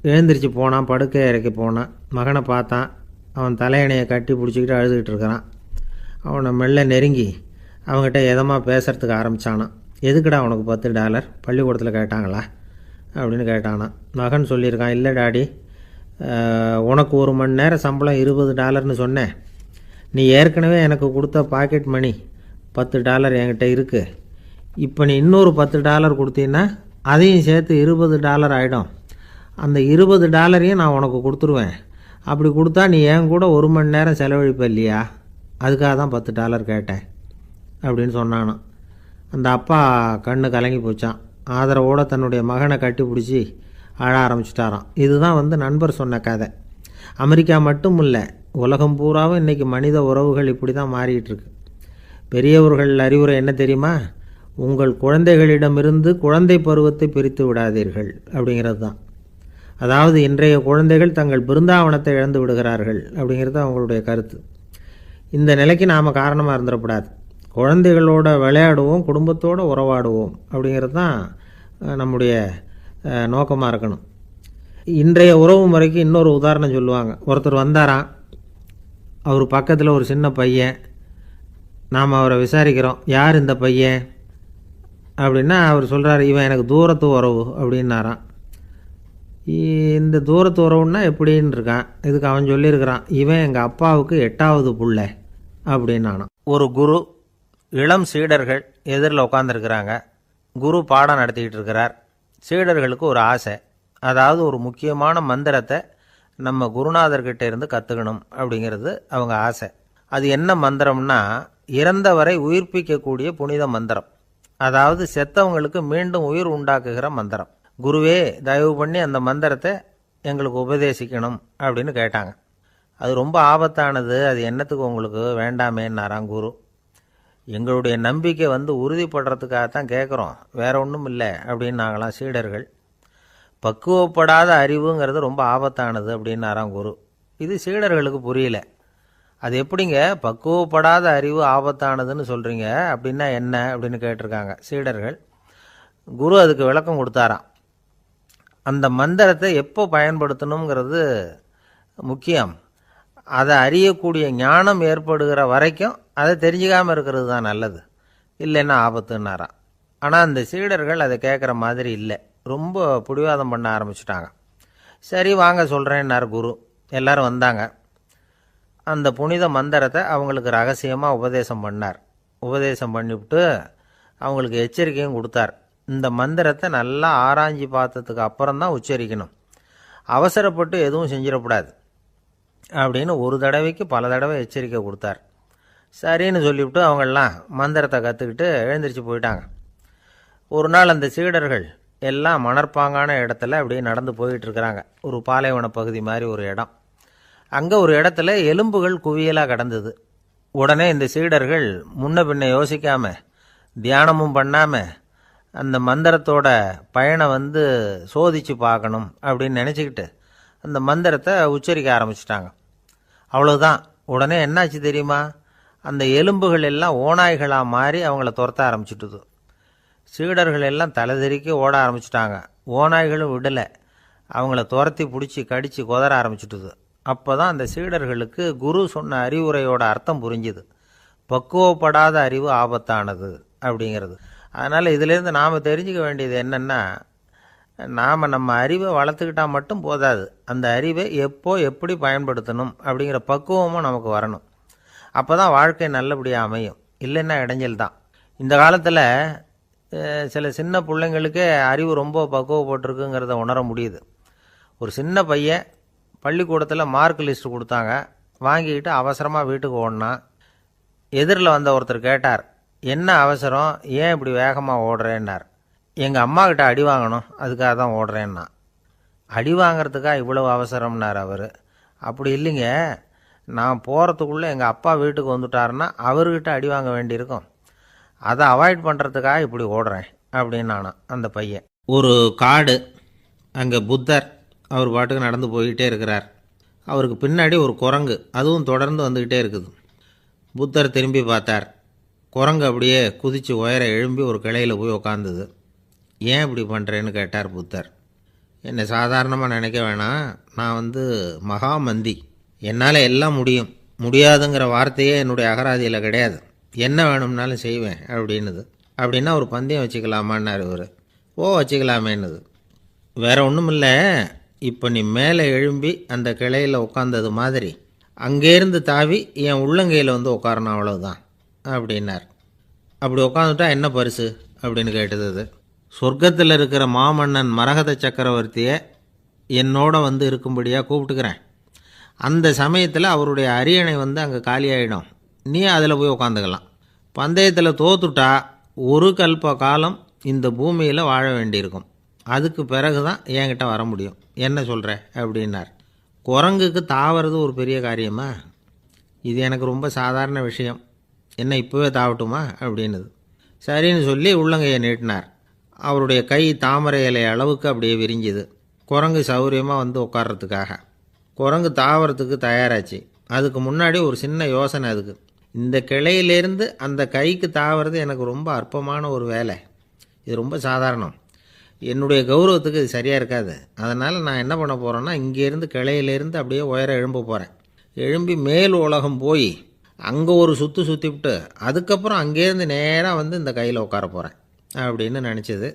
எழுந்திரிச்சு போனான், படுக்கை இறக்கி போனான். மகனை பார்த்தான். அவன் தலையணையை கட்டி பிடிச்சிக்கிட்டு அழுதுகிட்டு இருக்கிறான். அவனை மெல்ல நெருங்கி அவங்ககிட்ட எதமாக பேசுகிறதுக்கு ஆரம்பித்தானான். எதுக்குடா உனக்கு $10 பள்ளிக்கூடத்தில் கேட்டாங்களா அப்படின்னு கேட்டானான். மகன் சொல்லியிருக்கான், இல்லை டாடி, உனக்கு 1 மணி நேரம் சம்பளம் $20ன்னு சொன்னேன். நீ ஏற்கனவே எனக்கு கொடுத்த பாக்கெட் மணி $10 என்கிட்ட இருக்குது. இப்போ நீ இன்னொரு $10 கொடுத்தீங்கன்னா அதையும் சேர்த்து $20 ஆகிடும். அந்த $20 நான் உனக்கு கொடுத்துருவேன். அப்படி கொடுத்தா நீ என் கூட 1 மணி நேரம் செலவழிப்ப இல்லையா, அதுக்காக தான் $10 கேட்டேன் அப்படின்னு சொன்னானான். அந்த அப்பா கண்ணு கலங்கி போச்சான். ஆதரவோடு தன்னுடைய மகனை கட்டி பிடிச்சி அழ ஆரம்பிச்சிட்டாராம். இதுதான் நண்பர் சொன்ன கதை. அமெரிக்கா மட்டும் இல்லை, உலகம் பூராவும் இன்றைக்கி மனித உறவுகள் இப்படி தான் மாறிட்டு இருக்கு. பெரியவர்கள் அறிவுரை என்ன தெரியுமா? உங்கள் குழந்தைகளிடமிருந்து குழந்தை பருவத்தை பிரித்து விடாதீர்கள் அப்படிங்கிறது தான். அதாவது இன்றைய குழந்தைகள் தங்கள் பிருந்தாவனத்தை இழந்து விடுகிறார்கள் அப்படிங்கிறது அவங்களுடைய கருத்து. இந்த நிலைக்கு நாம் காரணமாக இருந்துடக்கூடாது. குழந்தைகளோட விளையாடுவோம், குடும்பத்தோடு உறவாடுவோம் அப்படிங்கிறது தான் நம்முடைய நோக்கமாக இருக்கணும். இன்றைய உறவு முறைக்கு இன்னொரு உதாரணம் சொல்லுவாங்க. ஒருத்தர் வந்தாராம், அவர் பக்கத்தில் ஒரு சின்ன பையன். நாம் அவரை விசாரிக்கிறோம், யார் இந்த பையன் அப்படின்னா அவர் சொல்கிறார், இவன் எனக்கு தூரத்து உறவு அப்படின்னாராம். இந்த தூரத்து உறவுன்னா எப்படின்னு இருக்கான். இதுக்கு அவன் சொல்லியிருக்கிறான், இவன் எங்கள் அப்பாவுக்கு 8வது புள்ள அப்படின்னானான். ஒரு குரு, இளம் சீடர்கள் எதிரில் உட்காந்துருக்கிறாங்க. குரு பாடம் நடத்திக்கிட்டு இருக்கிறார். சீடர்களுக்கு ஒரு ஆசை, அதாவது ஒரு முக்கியமான மந்திரத்தை நம்ம குருநாதர்கிட்ட இருந்து கற்றுக்கணும் அப்படிங்கிறது அவங்க ஆசை. அது என்ன மந்திரம்னா, இறந்தவரை உயிர்ப்பிக்கக்கூடிய புனித மந்திரம். அதாவது செத்தவங்களுக்கு மீண்டும் உயிர் உண்டாக்குகிற மந்திரம். குருவே, தயவு பண்ணி அந்த மந்திரத்தை எங்களுக்கு உபதேசிக்கணும் அப்படின்னு கேட்டாங்க. அது ரொம்ப ஆபத்தானது, அது என்னத்துக்கு உங்களுக்கு வேண்டாமேன்னாராம் குரு. எங்களுடைய நம்பிக்கை உறுதிப்படுறதுக்காகத்தான் கேட்குறோம், வேற ஒன்றும் இல்லை அப்படின்னாங்களாம் சீடர்கள். பக்குவப்படாத அறிவுங்கிறது ரொம்ப ஆபத்தானது அப்படின்னாராம் குரு. இது சீடர்களுக்கு புரியல. அது எப்படிங்க பக்குவப்படாத அறிவு ஆபத்தானதுன்னு சொல்கிறீங்க, அப்படின்னா என்ன அப்படின்னு கேட்டிருக்காங்க சீடர்கள். குரு அதுக்கு விளக்கம் கொடுத்தாராம். அந்த மந்திரத்தை எப்போ பயன்படுத்தணுங்கிறது முக்கியம். அதை அறியக்கூடிய ஞானம் ஏற்படுகிற வரைக்கும் அதை தெரிஞ்சுக்காமல் இருக்கிறது தான் நல்லது, இல்லைன்னா ஆபத்துன்னாராம். ஆனால் அந்த சீடர்கள் அதை கேட்குற மாதிரி இல்லை, ரொம்ப பிடிவாதம் பண்ண ஆரம்பிச்சிட்டாங்க. சரி வாங்க சொல்கிறேன்னார் குரு. எல்லாரும் வந்தாங்க. அந்த புனித மந்திரத்தை அவங்களுக்கு ரகசியமாக உபதேசம் பண்ணார். உபதேசம் பண்ணிவிட்டு அவங்களுக்கு எச்சரிக்கையும் கொடுத்தார். இந்த மந்திரத்தை நல்லா ஆராய்ச்சி பார்த்ததுக்கு அப்புறம்தான் உச்சரிக்கணும், அவசரப்பட்டு எதுவும் செஞ்சிடக்கூடாது அப்படின்னு ஒரு தடவைக்கு பல தடவை எச்சரிக்கை கொடுத்தார். சரின்னு சொல்லிவிட்டு அவங்கெல்லாம் மந்திரத்தை கற்றுக்கிட்டு எழுந்திரிச்சு போயிட்டாங்க. ஒரு நாள் அந்த சீடர்கள் எல்லாம் மணற்பாங்கான இடத்துல அப்படியே நடந்து போயிட்டுருக்கிறாங்க. ஒரு பாலைவன பகுதி மாதிரி ஒரு இடம். அங்கே ஒரு இடத்துல எலும்புகள் குவியலாக கிடந்தது. உடனே இந்த சீடர்கள் முன்ன பின்ன யோசிக்காமல், தியானமும் பண்ணாமல், அந்த மந்திரத்தோட பயனை சோதித்து பார்க்கணும் அப்படின்னு நினச்சிக்கிட்டு அந்த மந்திரத்தை உச்சரிக்க ஆரம்பிச்சிட்டாங்க. அவ்வளோதான். உடனே என்னாச்சு தெரியுமா? அந்த எலும்புகள் எல்லாம் ஓநாய்களாக மாறி அவங்கள துரத்த ஆரம்பிச்சுட்டுது. சீடர்கள் எல்லாம் தலைதெறிக்க ஓட ஆரம்பிச்சிட்டாங்க. ஓநாய்களும் விடலை, அவங்கள துரத்தி பிடிச்சி கடித்து கொதற ஆரம்பிச்சுட்டுது. அப்போ தான் அந்த சீடர்களுக்கு குரு சொன்ன அறிவுரையோட அர்த்தம் புரிஞ்சுது. பக்குவப்படாத அறிவு ஆபத்தானது அப்படிங்கிறது. அதனால் இதிலேருந்து நாம் தெரிஞ்சுக்க வேண்டியது என்னென்னா, நாம் நம்ம அறிவை வளர்த்துக்கிட்டால் மட்டும் போதாது, அந்த அறிவை எப்போ எப்படி பயன்படுத்தணும் அப்படிங்கிற பக்குவமும் நமக்கு வரணும். அப்போ தான் வாழ்க்கை நல்லபடியாக அமையும், இல்லைன்னா இடைஞ்சல் தான். இந்த காலத்தில் சில சின்ன பிள்ளைங்களுக்கே அறிவு ரொம்ப பக்குவப்பட்டிருக்குங்கிறத உணர முடியுது. ஒரு சின்ன பையன் பள்ளிக்கூடத்தில் மார்க் லிஸ்ட் கொடுத்தாங்க, வாங்கிக்கிட்டு அவசரமாக வீட்டுக்கு ஓடினான். எதிரில் வந்த ஒருத்தர் கேட்டார், என்ன அவசரம், ஏன் இப்படி வேகமாக ஓடுறேன்னார். எங்கள் அம்மாக்கிட்ட அடி வாங்கணும், அதுக்காக தான் ஓடுறேன்னா. அடி வாங்கிறதுக்காக இவ்வளவு அவசரம்னார் அவர். அப்படி இல்லைங்க, நான் போகிறதுக்குள்ளே எங்கள் அப்பா வீட்டுக்கு வந்துட்டாருன்னா அவர்கிட்ட அடி வாங்க வேண்டியிருக்கும், அதை அவாய்ட் பண்ணுறதுக்காக இப்படி ஓடுறேன் அப்படின்னு நானா அந்த பையன். ஒரு காடு, அங்கே புத்தர் அவர் பாட்டுக்கு நடந்து போய்கிட்டே இருக்கிறார். அவருக்கு பின்னாடி ஒரு குரங்கு, அதுவும் தொடர்ந்து வந்துக்கிட்டே இருக்குது. புத்தர் திரும்பி பார்த்தார். குரங்கு அப்படியே குதித்து உயர எழும்பி ஒரு கிளையில் போய் உக்காந்துது. ஏன் இப்படி பண்ணுறேன்னு கேட்டார் புத்தர். என்னை சாதாரணமாக நினைக்க வேணாம், நான் மகாமந்தி, என்னால் எல்லாம் முடியும், முடியாதுங்கிற வார்த்தையே என்னுடைய அகராதியில் கிடையாது, என்ன வேணும்னாலும் செய்வேன் அப்படின்னுது. அப்படின்னா ஒரு பந்தயம் வச்சுக்கலாமான்னார் இவர். ஓ வச்சுக்கலாமேன்னுது. வேற ஒன்றும் இல்லை, இப்போ நீ மேலே எழும்பி அந்த கிளையில் உட்காந்தது மாதிரி அங்கேருந்து தாவி என் உள்ளங்கையில் உட்காரணும், அவ்வளவுதான் அப்படின்னார். அப்படி உட்காந்துட்டா என்ன பரிசு அப்படின்னு கேட்டது அது. சொர்க்கத்தில் இருக்கிற மாமன்னன் மரகத சக்கரவர்த்தியை என்னோட இருக்கும்படியாக கூப்பிட்டுக்கிறேன். அந்த சமயத்தில் அவருடைய அரியணை அங்கே காலியாகிடும், நீ அதில் போய் உட்காந்துக்கலாம். பந்தயத்தில் தோத்துட்டா ஒரு கல்ப காலம் இந்த பூமியில் வாழ வேண்டியிருக்கும். அதுக்கு பிறகு தான் என்கிட்ட வர முடியும். என்ன சொல்கிற அப்படின்னார். குரங்குக்கு தாவறது ஒரு பெரிய காரியமா? இது எனக்கு ரொம்ப சாதாரண விஷயம். என்ன இப்போவே தாவட்டுமா அப்படின்னுது. சரின்னு சொல்லி உள்ளங்கையை நீட்டினார். அவருடைய கை தாமரை இலை அளவுக்கு அப்படியே விரிஞ்சுது. குரங்கு சௌகரியமாக வந்து உட்கார்றதுக்காக. குரங்கு தாவறதுக்கு தயாராச்சு. அதுக்கு முன்னாடி ஒரு சின்ன யோசனை அதுக்கு. இந்த கிளையிலேருந்து அந்த கைக்கு தாவறது எனக்கு ரொம்ப அற்பமான ஒரு வேலை. இது ரொம்ப சாதாரணம். என்னுடைய கௌரவத்துக்கு இது சரியாக இருக்காது. அதனால் நான் என்ன பண்ண போகிறேன்னா, இங்கேருந்து கிளையிலேருந்து அப்படியே உயர எழும்ப போகிறேன். எழும்பி மேல் உலகம் போய் அங்கே ஒரு சுற்றிவிட்டு அதுக்கப்புறம் அங்கேருந்து நேராக வந்து இந்த கையில் உட்கார போகிறேன் அப்படின்னு நினச்சிது.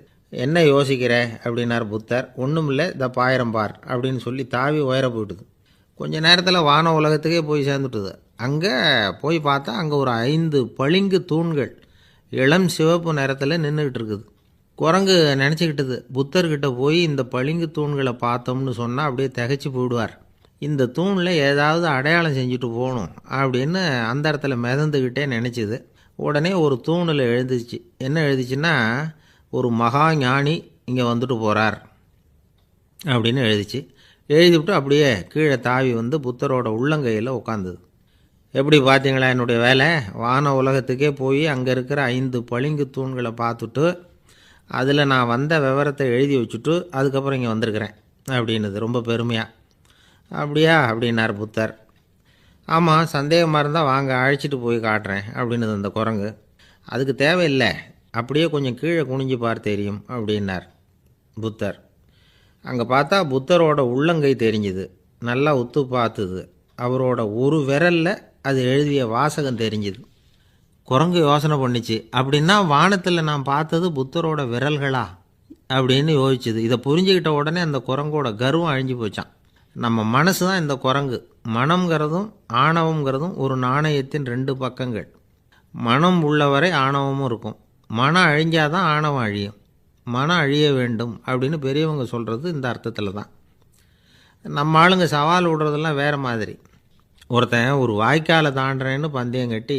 என்ன யோசிக்கிற அப்படின்னார் புத்தர். ஒன்றும் இல்லை, இந்த பாயிரம் பார் அப்படின்னு சொல்லி தாவி உயர போயிட்டுது. கொஞ்ச நேரத்தில் வான உலகத்துக்கே போய் சேர்ந்துட்டுது. அங்கே போய் பார்த்தா அங்கே ஒரு 5 பளிங்கு தூண்கள் இளம் சிவப்பு நிறத்தில் நின்றுக்கிட்டு இருக்குது. குரங்கு நினச்சிக்கிட்டது, புத்தர்கிட்ட போய் இந்த பளிங்கு தூண்களை பார்த்தோம்னு சொன்னால் அப்படியே திகைச்சு போயிடுவார். இந்த தூணில் ஏதாவது அடையாளம் செஞ்சுட்டு போகணும் அப்படின்னு அந்த இடத்துல மிதந்துக்கிட்டே நினச்சிது. உடனே ஒரு தூணில் எழுதிச்சு. என்ன எழுதிச்சுன்னா, ஒரு மகா ஞானி இங்கே வந்துட்டு போகிறார் அப்படின்னு எழுதிச்சு. எழுதிவிட்டு அப்படியே கீழே தாவி வந்து புத்தரோட உள்ளங்கையில் உட்காந்துது. எப்படி பார்த்தீங்களா என்னுடைய வேலை? வான உலகத்துக்கே போய் அங்கே இருக்கிற 5 பளிங்கு தூண்களை பார்த்துட்டு அதில் நான் வந்த விவரத்தை எழுதி வச்சுட்டு அதுக்கப்புறம் இங்கே வந்திருக்கிறேன் அப்படின்னுது ரொம்ப பெருமையாக. அப்படியா அப்படின்னார் புத்தர். ஆமாம், சந்தேகமாக இருந்தால் வாங்க, அழைச்சிட்டு போய் காட்டுறேன் அப்படின்னுது அந்த குரங்கு. அதுக்கு தேவையில்லை, அப்படியே கொஞ்சம் கீழே குனிஞ்சு பார்த்து தெரியும் அப்படின்னார் புத்தர். அங்கே பார்த்தா புத்தரோட உள்ளங்கை தெரிஞ்சுது. நல்லா உத்து பார்த்துது. அவரோட ஒரு விரலில் அது எழுதிய வாசகம் தெரிஞ்சுது. குரங்கு யோசனை பண்ணிச்சு, அப்படின்னா வானத்தில் நான் பார்த்தது புத்தரோட விரல்களா அப்படின்னு யோசிச்சுது. இதை புரிஞ்சுக்கிட்ட உடனே அந்த குரங்கோட கர்வம் அழிஞ்சு போச்சான். நம்ம மனசு தான் இந்த குரங்கு. மனம்ங்கிறதும் ஆணவங்கிறதும் ஒரு நாணயத்தின் 2 பக்கங்கள். மனம் உள்ளவரை ஆணவமும் இருக்கும். மனம் அழிஞ்சாதான் ஆணவம் அழியும். மனம் அழிய வேண்டும் அப்படின்னு பெரியவங்க சொல்கிறது இந்த அர்த்தத்தில் தான். நம்ம ஆளுங்க சவால் விடுறதெல்லாம் வேறு மாதிரி. ஒருத்தன் ஒரு வாய்க்காலை தாண்டுறேன்னு பந்தயம் கட்டி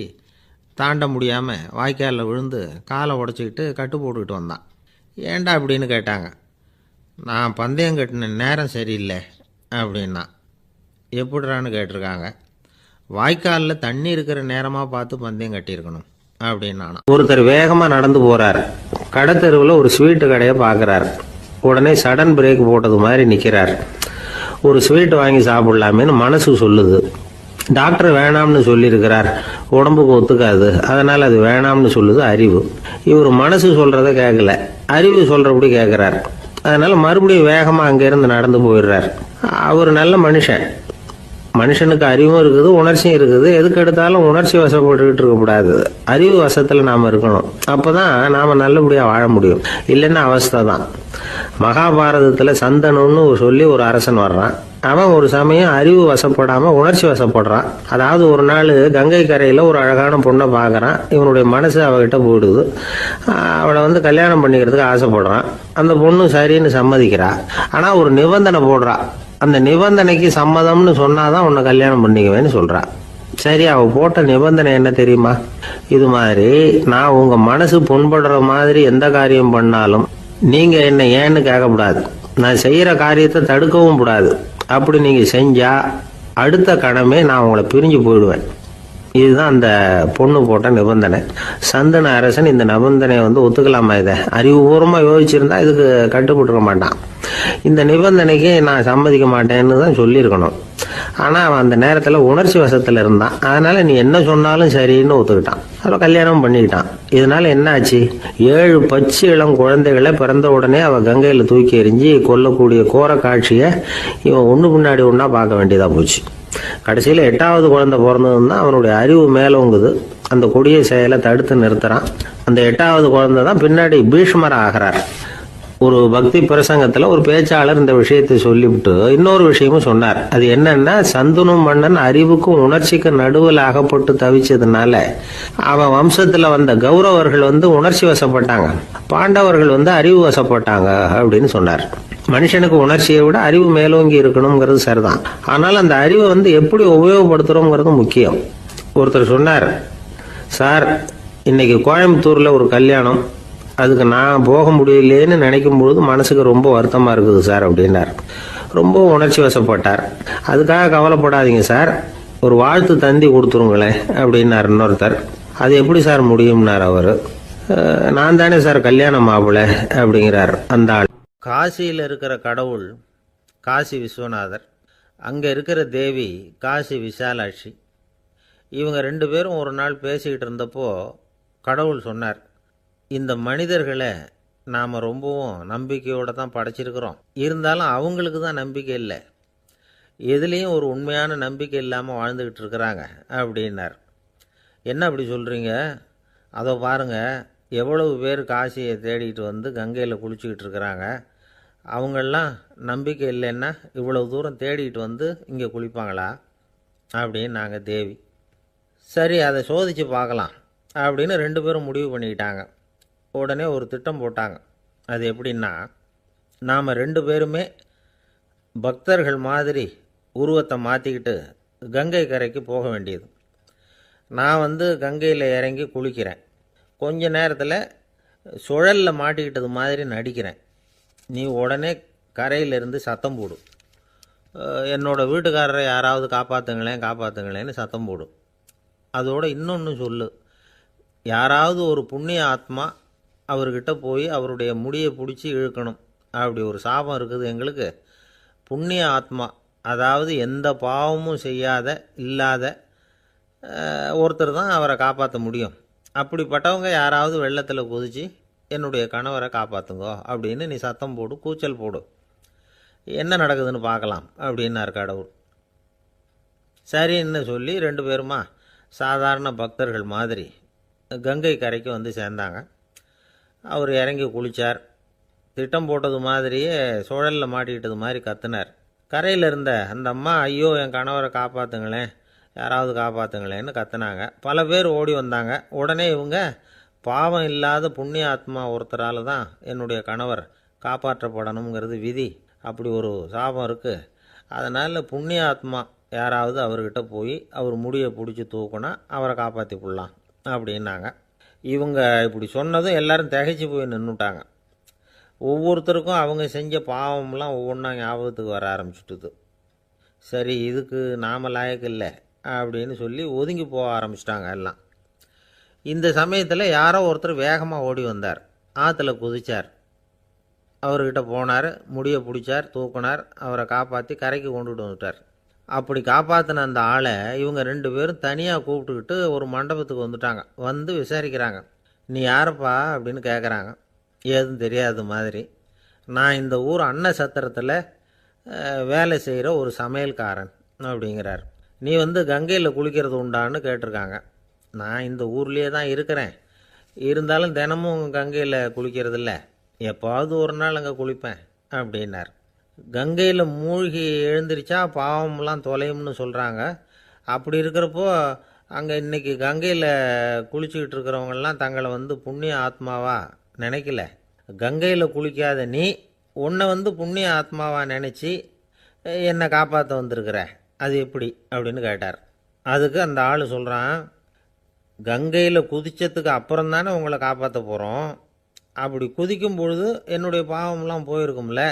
தாண்ட முடியாமல் வாய்க்காலில் விழுந்து காலை உடச்சிக்கிட்டு கட்டு போட்டுக்கிட்டு வந்தான். ஏன்டா அப்படின்னு கேட்டாங்க. நான் பந்தயம் கட்டின நேரம் சரியில்லை அப்படின்னா. எப்படிறான்னு கேட்டிருக்காங்க. வாய்க்காலில் தண்ணி இருக்கிற நேரமாக பார்த்து பந்தயம் கட்டியிருக்கணும் அப்படின்னா. ஒருத்தர் வேகமாக நடந்து போகிறார். கடத்தெருவில் ஒரு ஸ்வீட்டு கடையை பார்க்குறார். உடனே சடன் பிரேக் போட்டது மாதிரி நிற்கிறார். ஒரு ஸ்வீட் வாங்கி சாப்பிட்லாமேன்னு மனசு சொல்லுது. டாக்டர் வேணாம்னு சொல்லியிருக்கிறார், உடம்புக்கு ஒத்துக்காது, அதனால் அது வேணாம்னு சொல்லுது அறிவு. இவர் மனசு சொல்கிறத கேட்கல, அறிவு சொல்கிறபடி கேட்குறார். அதனால் மறுபடியும் வேகமாக அங்கேருந்து நடந்து போயிடுறார். அவர் நல்ல மனுஷன். மனுஷனுக்கு அறிவும் இருக்குது, உணர்ச்சியும் இருக்குது. எதுக்கு எடுத்தாலும் உணர்ச்சி வசப்பட்டுக்கிட்டு இருக்கக்கூடாது. அறிவு வசத்தில் நாம் இருக்கணும். அப்போ தான் நாம் நல்லபடியாக வாழ முடியும். இல்லைன்னா அவஸ்தை தான். மகாபாரதத்தில் சந்தனுன்னு சொல்லி ஒரு அரசன் வர்றான். அவன் ஒரு சமயம் அறிவு வசப்படாமல் உணர்ச்சி வசப்படுறான். அதாவது ஒரு நாள் கங்கை கரையில் ஒரு அழகான பொண்ணை பார்க்குறான். இவனுடைய மனசு அவகிட்ட போயிடுது. அவளை வந்து கல்யாணம் பண்ணிக்கிறதுக்கு ஆசைப்படுறான். அந்த பொண்ணு சரின்னு சம்மதிக்கிறா. ஆனால் ஒரு நிபந்தனை போடுறா. அந்த நிபந்தனைக்கு சம்மதம்னு சொன்னாதான் உன்னை கல்யாணம் பண்ணிக்குவேன்னு சொல்றா. சரி, அவ போட்ட நிபந்தனை என்ன தெரியுமா? இது மாதிரி நான் உங்க மனசு புண்படுற மாதிரி எந்த காரியம் பண்ணாலும் நீங்க என்ன ஏன்னு கேட்கக்கூடாது. நான் செய்யற காரியத்தை தடுக்கவும் கூடாது. அப்படி நீங்க செஞ்சா அடுத்த கணமே நான் உங்களை பிரிஞ்சு போயிடுவேன். இதுதான் அந்த பொண்ணு போட்ட நிபந்தனை. சந்தன அரசன் இந்த நிபந்தனையை வந்து ஒத்துக்கலாமா? இதை அறிவுபூர்வமா யோசிச்சிருந்தா இதுக்கு கட்டுப்பட்டுக்க மாட்டான். இந்த நிபந்தனைக்கு நான் சம்மதிக்க மாட்டேன்னு தான் சொல்லியிருக்கணும். ஆனால் அவன் அந்த நேரத்தில் உணர்ச்சி வசத்தில் இருந்தான். அதனால நீ என்ன சொன்னாலும் சரின்னு ஒத்துக்கிட்டான். அப்புறம் கல்யாணம் பண்ணிக்கிட்டான். இதனால என்ன ஆச்சு? 7 பச்சை இளம் குழந்தைகளை பிறந்த உடனே அவன் கங்கையில் தூக்கி எறிஞ்சி கொல்லக்கூடிய கோர காட்சியை இவன் ஒன்று பின்னாடி ஒன்றா பார்க்க வேண்டியதாக போச்சு. கடைசியில் 8வது குழந்தை பிறந்ததுன்னா அவனுடைய அறிவு மேலோங்குது. அந்த கொடிய செயலை தடுத்து நிறுத்துறான். அந்த 8வது குழந்தை தான் பின்னாடி பீஷ்மர் ஆகிறார். ஒரு பக்தி பிரசங்கத்தில் ஒரு பேச்சாளர் இந்த விஷயத்தை சொல்லிவிட்டு இன்னொரு விஷயமும் சொன்னார். அது என்னன்னா, சந்தனும் மன்னன் அறிவுக்கும் உணர்ச்சிக்கும் நடுவில் அகப்பட்டு தவிச்சதுனால அவன் வம்சத்தில் வந்த கௌரவர்கள் வந்து உணர்ச்சி வசப்பட்டாங்க, பாண்டவர்கள் வந்து அறிவு வசப்பட்டாங்க அப்படின்னு சொன்னார். மனுஷனுக்கு உணர்ச்சியை விட அறிவு மேலோங்கி இருக்கணுங்கிறது சரிதான். ஆனால் அந்த அறிவை வந்து எப்படி உபயோகப்படுத்துறோங்கிறது முக்கியம். ஒருத்தர் சொன்னார், சார் இன்னைக்கு கோயம்புத்தூர்ல ஒரு கல்யாணம், அதுக்கு நான் போக முடியலேன்னு நினைக்கும் பொழுது மனசுக்கு ரொம்ப வருத்தமாக இருக்குது சார் அப்படின்னார். ரொம்ப உணர்ச்சி வசப்பட்டார். அதுக்காக கவலைப்படாதீங்க சார், ஒரு வாழ்த்து தந்தி கொடுத்துருங்களேன் அப்படின்னார் இன்னொருத்தர். அது எப்படி சார் முடியும்னார் அவர். நான் தானே சார் கல்யாண மாப்பிள்ளை அப்படிங்கிறார் அந்த ஆள். காசியில் இருக்கிற கடவுள் காசி விஸ்வநாதர், அங்கே இருக்கிற தேவி காசி விசாலாட்சி. இவங்க ரெண்டு பேரும் ஒரு நாள் பேசிக்கிட்டு இருந்தப்போ கடவுள் சொன்னார், இந்த மனிதர்களை நாம் ரொம்பவும் நம்பிக்கையோடு தான் படைச்சிருக்கிறோம், இருந்தாலும் அவங்களுக்கு தான் நம்பிக்கை இல்லை, எதுலேயும் ஒரு உண்மையான நம்பிக்கை இல்லாமல் வாழ்ந்துக்கிட்டு இருக்கிறாங்க அப்படின்னார். என்ன அப்படி சொல்கிறீங்க? அதோ பாருங்கள், எவ்வளவு பேர் காசியை தேடிட்டு வந்து கங்கையில் குளிச்சுக்கிட்டு இருக்கிறாங்க, அவங்களெலாம் நம்பிக்கை இல்லைன்னா இவ்வளவு தூரம் தேடிட்டு வந்து இங்கே குளிப்பாங்களா அப்படின்னு நாங்கள் தேவி. சரி, அதை சோதித்து பார்க்கலாம் அப்படின்னு ரெண்டு பேரும் முடிவு பண்ணிக்கிட்டாங்க. உடனே ஒரு திட்டம் போட்டாங்க. அது எப்படின்னா, நாம் ரெண்டு பேருமே பக்தர்கள் மாதிரி உருவத்தை மாற்றிக்கிட்டு கங்கை கரைக்கு போக வேண்டியது. நான் வந்து கங்கையில் இறங்கி குளிக்கிறேன், கொஞ்ச நேரத்தில் சுழலில் மாட்டிக்கிட்டது மாதிரி நடிக்கிறேன். நீ உடனே கரையிலிருந்து சத்தம் போடும், என்னோடய வீட்டுக்காரரை யாராவது காப்பாற்றுங்களேன்னு சத்தம் போடும். அதோடு இன்னொன்று சொல்லு, யாராவது ஒரு புண்ணிய ஆத்மா அவர்கிட்ட போய் அவருடைய முடியை பிடிச்சி இழுக்கணும், அப்படி ஒரு சாபம் இருக்குது எங்களுக்கு. புண்ணிய ஆத்மா, அதாவது எந்த பாவமும் செய்யாத இல்லாத ஒருத்தர் தான் அவரை காப்பாற்ற முடியும். அப்படிப்பட்டவங்க யாராவது வெள்ளத்தில் குதித்து என்னுடைய கணவரை காப்பாற்றுங்கோ அப்படின்னு நீ சத்தம் போடு, கூச்சல் போடு, என்ன நடக்குதுன்னு பார்க்கலாம் அப்படின்னார் கடவுள். சரின்னு சொல்லி ரெண்டு பேருமா சாதாரண பக்தர்கள் மாதிரி கங்கை கரைக்கு வந்து சேர்ந்தாங்க. அவர் இறங்கி குளித்தார். திட்டம் போட்டது மாதிரியே சுழலில் மாட்டிக்கிட்டது மாதிரி கத்துனார். கரையில் இருந்த அந்த அம்மா, ஐயோ என் கணவரை காப்பாற்றுங்களேன், யாராவது காப்பாற்றுங்களேன்னு கத்துனாங்க. பல பேர் ஓடி வந்தாங்க. உடனே இவங்க, பாவம் இல்லாத புண்ணிய ஆத்மா ஒருத்தரால் தான் என்னுடைய கணவர் காப்பாற்றப்படணுங்கிறது விதி, அப்படி ஒரு சாபம் இருக்குது, அதனால் புண்ணிய ஆத்மா யாராவது அவர்கிட்ட போய் அவர் முடியை பிடிச்சி தூக்குனா அவரை காப்பாற்றி கொள்ளலாம் அப்படின்னாங்க. இவங்க இப்படி சொன்னதும் எல்லாரும் திகைச்சு போய் நின்றுட்டாங்க. ஒவ்வொருத்தருக்கும் அவங்க செஞ்ச பாவம்லாம் ஒவ்வொன்றா ஞாபகத்துக்கு வர ஆரம்பிச்சுட்டுது. சரி, இதுக்கு நாம் லாயக்கு இல்லை அப்படின்னு சொல்லி ஒதுங்கி போக ஆரம்பிச்சிட்டாங்க எல்லாம். இந்த சமயத்தில் யாரோ ஒருத்தர் வேகமாக ஓடி வந்தார், ஆற்றுல குதித்தார். அவர்கிட்ட போனார், முடியை பிடிச்சார், தூக்குனார், அவரை காப்பாற்றி கரைக்கு கொண்டுட்டு வந்துட்டார். அப்படி காப்பாற்றின அந்த ஆளை இவங்க ரெண்டு பேரும் தனியாக கூப்பிட்டுக்கிட்டு ஒரு மண்டபத்துக்கு வந்துட்டாங்க. வந்து விசாரிக்கிறாங்க. நீ யாரப்பா அப்படின்னு கேட்குறாங்க. ஏதும் தெரியாத மாதிரி. நான் இந்த ஊர் அன்ன சத்திரத்தில் வேலை செய்கிற ஒரு சமையல்காரன் அப்படிங்கிறார். நீ வந்து கங்கையில் குளிக்கிறது உண்டான்னு கேட்டிருக்காங்க. நான் இந்த ஊர்லேயே தான் இருக்கிறேன், இருந்தாலும் தினமும் கங்கையில் குளிக்கிறதில்ல, எப்போவாவது ஒரு நாள் அங்கே குளிப்பேன் அப்படின்னார். கங்கையில் மூழ்கி எழுந்திரிச்சா பாவம்லாம் தொலையும்னு சொல்கிறாங்க. அப்படி இருக்கிறப்போ அங்கே இன்றைக்கி கங்கையில் குளிச்சுக்கிட்டு இருக்கிறவங்கெல்லாம் தங்களை வந்து புண்ணிய ஆத்மாவா நினைக்கல. கங்கையில் குளிக்காத நீ உன்னை வந்து புண்ணிய ஆத்மாவா நினச்சி என்னை காப்பாற்ற வந்திருக்கிற, அது எப்படி அப்படின்னு கேட்டார். அதுக்கு அந்த ஆள் சொல்கிறான், கங்கையில் குதித்ததுக்கு அப்புறம் தானே உங்களை காப்பாற்ற போகிறோம், அப்படி குதிக்கும் பொழுது என்னுடைய பாவம்லாம் போயிருக்கும்ல,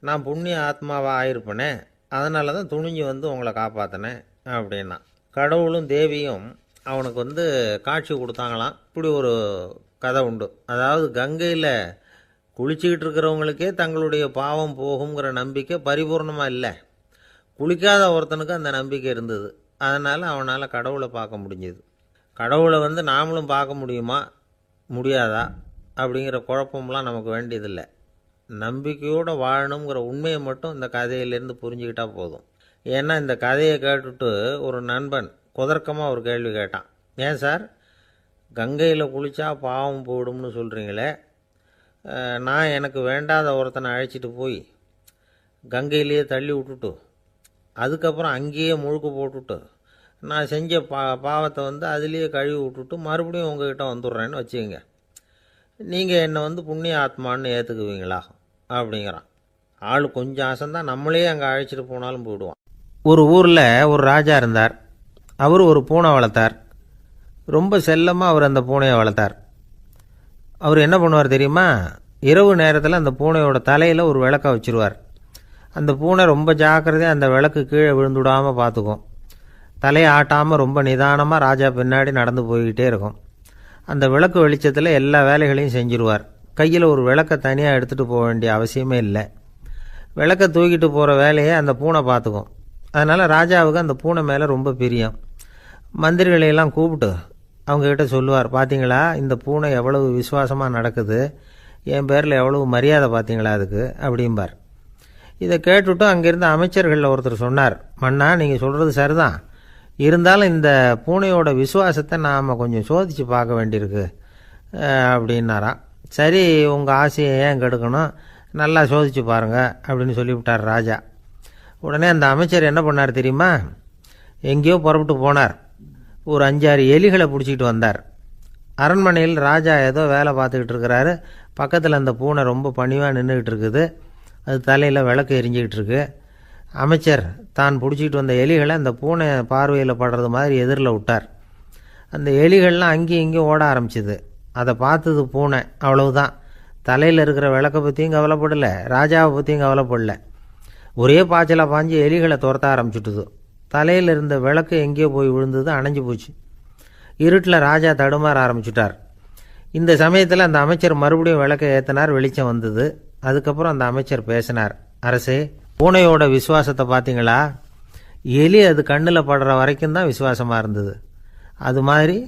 நான் புண்ணிய ஆத்மாவாக ஆயிருப்பேனே, அதனால தான் துணிஞ்சு வந்து உங்களை காப்பாற்றினேன் அப்படின்னா. கடவுளும் தேவியும் அவனுக்கு வந்து காட்சி கொடுத்தாங்களாம். இப்படி ஒரு கதை உண்டு. அதாவது கங்கையில் குளிச்சுக்கிட்டு இருக்கிறவங்களுக்கே தங்களுடைய பாவம் போகுங்கிற நம்பிக்கை பரிபூர்ணமாக இல்லை, குளிக்காத ஒருத்தனுக்கு அந்த நம்பிக்கை இருந்தது. அதனால் அவனால் கடவுளை பார்க்க முடிஞ்சது. கடவுளை வந்து நாமளும் பார்க்க முடியுமா முடியாதா அப்படிங்கிற குழப்பம்லாம் நமக்கு வேண்டியதில்லை. நம்பிக்கையோடு வாழணுங்கிற உண்மையை மட்டும் இந்த கதையிலேருந்து புரிஞ்சுக்கிட்டால் போதும். ஏன்னா இந்த கதையை கேட்டுட்டு ஒரு நண்பன் குதர்க்கமாக ஒரு கேள்வி கேட்டான். ஏன் சார், கங்கையில் குளித்தா பாவம் போயிடும்னு சொல்கிறீங்களே, நான் எனக்கு வேண்டாத ஒருத்தனை அழைச்சிட்டு போய் கங்கையிலேயே தள்ளி விட்டுட்டு அதுக்கப்புறம் அங்கேயே முழுக்க போட்டுட்டு நான் செஞ்ச பாவத்தை வந்து அதுலேயே கழுவி விட்டுட்டு மறுபடியும் உங்ககிட்ட வந்துடுறேன்னு வச்சுக்கோங்க, நீங்கள் என்னை வந்து புண்ணிய ஆத்மான்னு ஏற்றுக்குவீங்களா அப்படிங்கிறான். ஆள் கொஞ்சம் ஆசைந்தான், நம்மளே அங்கே அழைச்சிட்டு போனாலும் போயிடுவான். ஒரு ஊரில் ஒரு ராஜா இருந்தார். அவர் ஒரு பூனை வளர்த்தார். ரொம்ப செல்லமாக அவர் அந்த பூனையை வளர்த்தார். அவர் என்ன பண்ணுவார் தெரியுமா? இரவு நேரத்தில் அந்த பூனையோட தலையில் ஒரு விளக்கை வச்சுருவார். அந்த பூனை ரொம்ப ஜாக்கிரதையாக அந்த விளக்கு கீழே விழுந்துடாமல் பார்த்துக்கும். தலையை ஆட்டாமல் ரொம்ப நிதானமாக ராஜா பின்னாடி நடந்து போய்கிட்டே இருக்கும். அந்த விளக்கு வெளிச்சத்தில் எல்லா வேலைகளையும் செஞ்சுருவார். கையில் ஒரு விளக்கை தனியாக எடுத்துகிட்டு போக வேண்டிய அவசியமே இல்லை. விளக்கை தூக்கிட்டு போகிற வேலையை அந்த பூனை பார்த்துக்கும். அதனால் ராஜாவுக்கு அந்த பூனை மேலே ரொம்ப பிரியம். மந்திரிகளையெல்லாம் கூப்பிட்டு அவங்கக்கிட்ட சொல்லுவார், பார்த்தீங்களா இந்த பூனை எவ்வளவு விசுவாசமாக நடக்குது, என் பேரில் எவ்வளவு மரியாதை பார்த்தீங்களா அதுக்கு அப்படிம்பார். இதை கேட்டுவிட்டு அங்கேருந்து அமைச்சர்களில் ஒருத்தர் சொன்னார், மன்னா நீங்கள் சொல்கிறது சரிதான், இருந்தாலும் இந்த பூனையோட விசுவாசத்தை நாம் கொஞ்சம் சோதித்து பார்க்க வேண்டியிருக்கு அப்படின்னாராம். சரி, உங்கள் ஆசையை ஏன் கெடுக்கணும், நல்லா சோதித்து பாருங்கள் அப்படின்னு சொல்லிவிட்டார் ராஜா. உடனே அந்த அமைச்சர் என்ன பண்ணார் தெரியுமா? எங்கேயோ புறப்பட்டு போனார். ஒரு 5-6 எலிகளை பிடிச்சிக்கிட்டு வந்தார். அரண்மனையில் ராஜா ஏதோ வேலை பார்த்துக்கிட்டு இருக்கிறாரு. பக்கத்தில் அந்த பூனை ரொம்ப பணிவாக நின்றுக்கிட்டு இருக்குது. அது தலையில் விளக்கு எரிஞ்சிக்கிட்டு இருக்கு. அமைச்சர் தான் பிடிச்சிக்கிட்டு வந்த எலிகளை அந்த பூனை பார்வையில் படுறது மாதிரி எதிரில் விட்டார். அந்த எலிகள்லாம் அங்கேயும் இங்கேயும் ஓட ஆரம்பிச்சிது. அதை பார்த்தது பூனை, அவ்வளவுதான். தலையில் இருக்கிற விளக்கை பற்றியும் கவலைப்படலை, ராஜாவை பற்றியும் கவலைப்படலை. ஒரே பாய்ச்சலாக பாஞ்சு எலிகளை துரத்த ஆரம்பிச்சுட்டுது. தலையில் இருந்த விளக்கு எங்கேயோ போய் விழுந்தது, அணைஞ்சு போச்சு. இருட்டில் ராஜா தடுமாற ஆரம்பிச்சுட்டார். இந்த சமயத்தில் அந்த அமைச்சர் மறுபடியும் விளக்கை ஏற்றினார். வெளிச்சம் வந்தது. அதுக்கப்புறம் அந்த அமைச்சர் பேசினார், அரசே, பூனையோட விசுவாசத்தை பார்த்தீங்களா? எலி அது கண்ணில் படுற வரைக்கும் தான் விசுவாசமாக இருந்தது. அது மாதிரி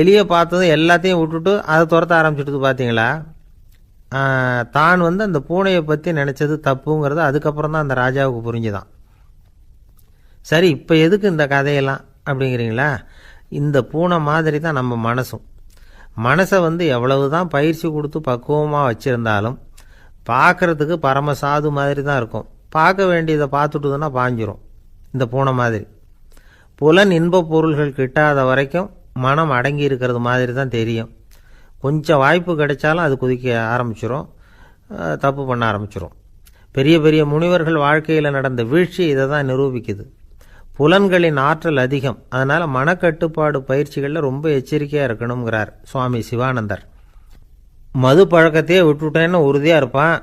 எலியை பார்த்ததும் எல்லாத்தையும் விட்டுட்டு அதை துரத்த ஆரம்பிச்சுட்டு பார்த்தீங்களா? தான் அந்த பூனையை பற்றி நினச்சது தப்புங்கிறது அதுக்கப்புறம் தான் அந்த ராஜாவுக்கு புரிஞ்சுதான். சரி, இப்போ எதுக்கு இந்த கதையெல்லாம் அப்படிங்கிறீங்களா? இந்த பூனை மாதிரி தான் நம்ம மனசும். மனசை எவ்வளவு தான் பயிற்சி கொடுத்து பக்குவமாக வச்சுருந்தாலும் பார்க்குறதுக்கு பரமசாது மாதிரி தான் இருக்கும். பார்க்க வேண்டியதை பார்த்துட்டுதுன்னா பாஞ்சிரும். இந்த பூனை மாதிரி புலன் இன்பப் பொருள்கள் கிட்டாத வரைக்கும் மனம் அடங்கி இருக்கிறது மாதிரி தான் தெரியும். கொஞ்சம் வாய்ப்பு கிடைச்சாலும் அது குதிக்க ஆரம்பிச்சிரும், தப்பு பண்ண ஆரம்பிச்சிரும். பெரிய பெரிய முனிவர்கள் வாழ்க்கையில் நடந்த வீழ்ச்சி இதை தான் நிரூபிக்குது. புலன்களின் ஆற்றல் அதிகம். அதனால் மனக்கட்டுப்பாடு பயிற்சிகளில் ரொம்ப எச்சரிக்கையாக இருக்கணுங்கிறார் சுவாமி சிவானந்தர். மது பழக்கத்தையே விட்டுவிட்டேன்னு உறுதியாக இருப்பான்.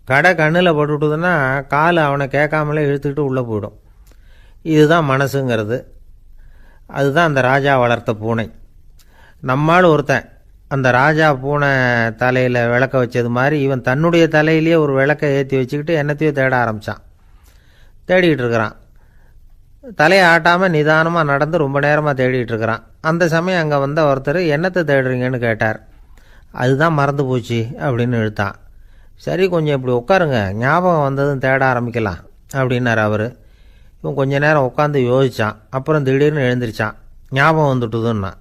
கடை கண்ணில் பட்டுவிட்டுதுன்னா கால் அவனை கேட்காமலே இழுத்துக்கிட்டு உள்ளே போயிடும். இதுதான் மனசுங்கிறது. அதுதான் அந்த ராஜா வளர்த்த பூனை. நம்மால் ஒருத்தன் அந்த ராஜா பூனை தலையில் விளக்க வச்சது மாதிரி இவன் தன்னுடைய தலையிலேயே ஒரு விளக்கை ஏற்றி வச்சுக்கிட்டு என்னத்தையோ தேட ஆரம்பித்தான். தேடிக்கிட்டு இருக்கிறான். தலையை ஆட்டாமல் நிதானமாக நடந்து ரொம்ப நேரமாக தேடிகிட்டு இருக்கிறான். அந்த சமயம் அங்கே வந்த ஒருத்தர், என்னத்தை தேடுறீங்கன்னு கேட்டார். அதுதான் மறந்து போச்சு அப்படின்னு இழுத்தான். சரி, கொஞ்சம் இப்படி உட்காருங்க, ஞாபகம் வந்ததும் தேட ஆரம்பிக்கலாம் அப்படின்னார் அவர். இவன் கொஞ்ச நேரம் உட்காந்து யோசித்தான். அப்புறம் திடீர்னு எழுந்திரிச்சான். ஞாபகம் வந்துட்டுதுன்னா.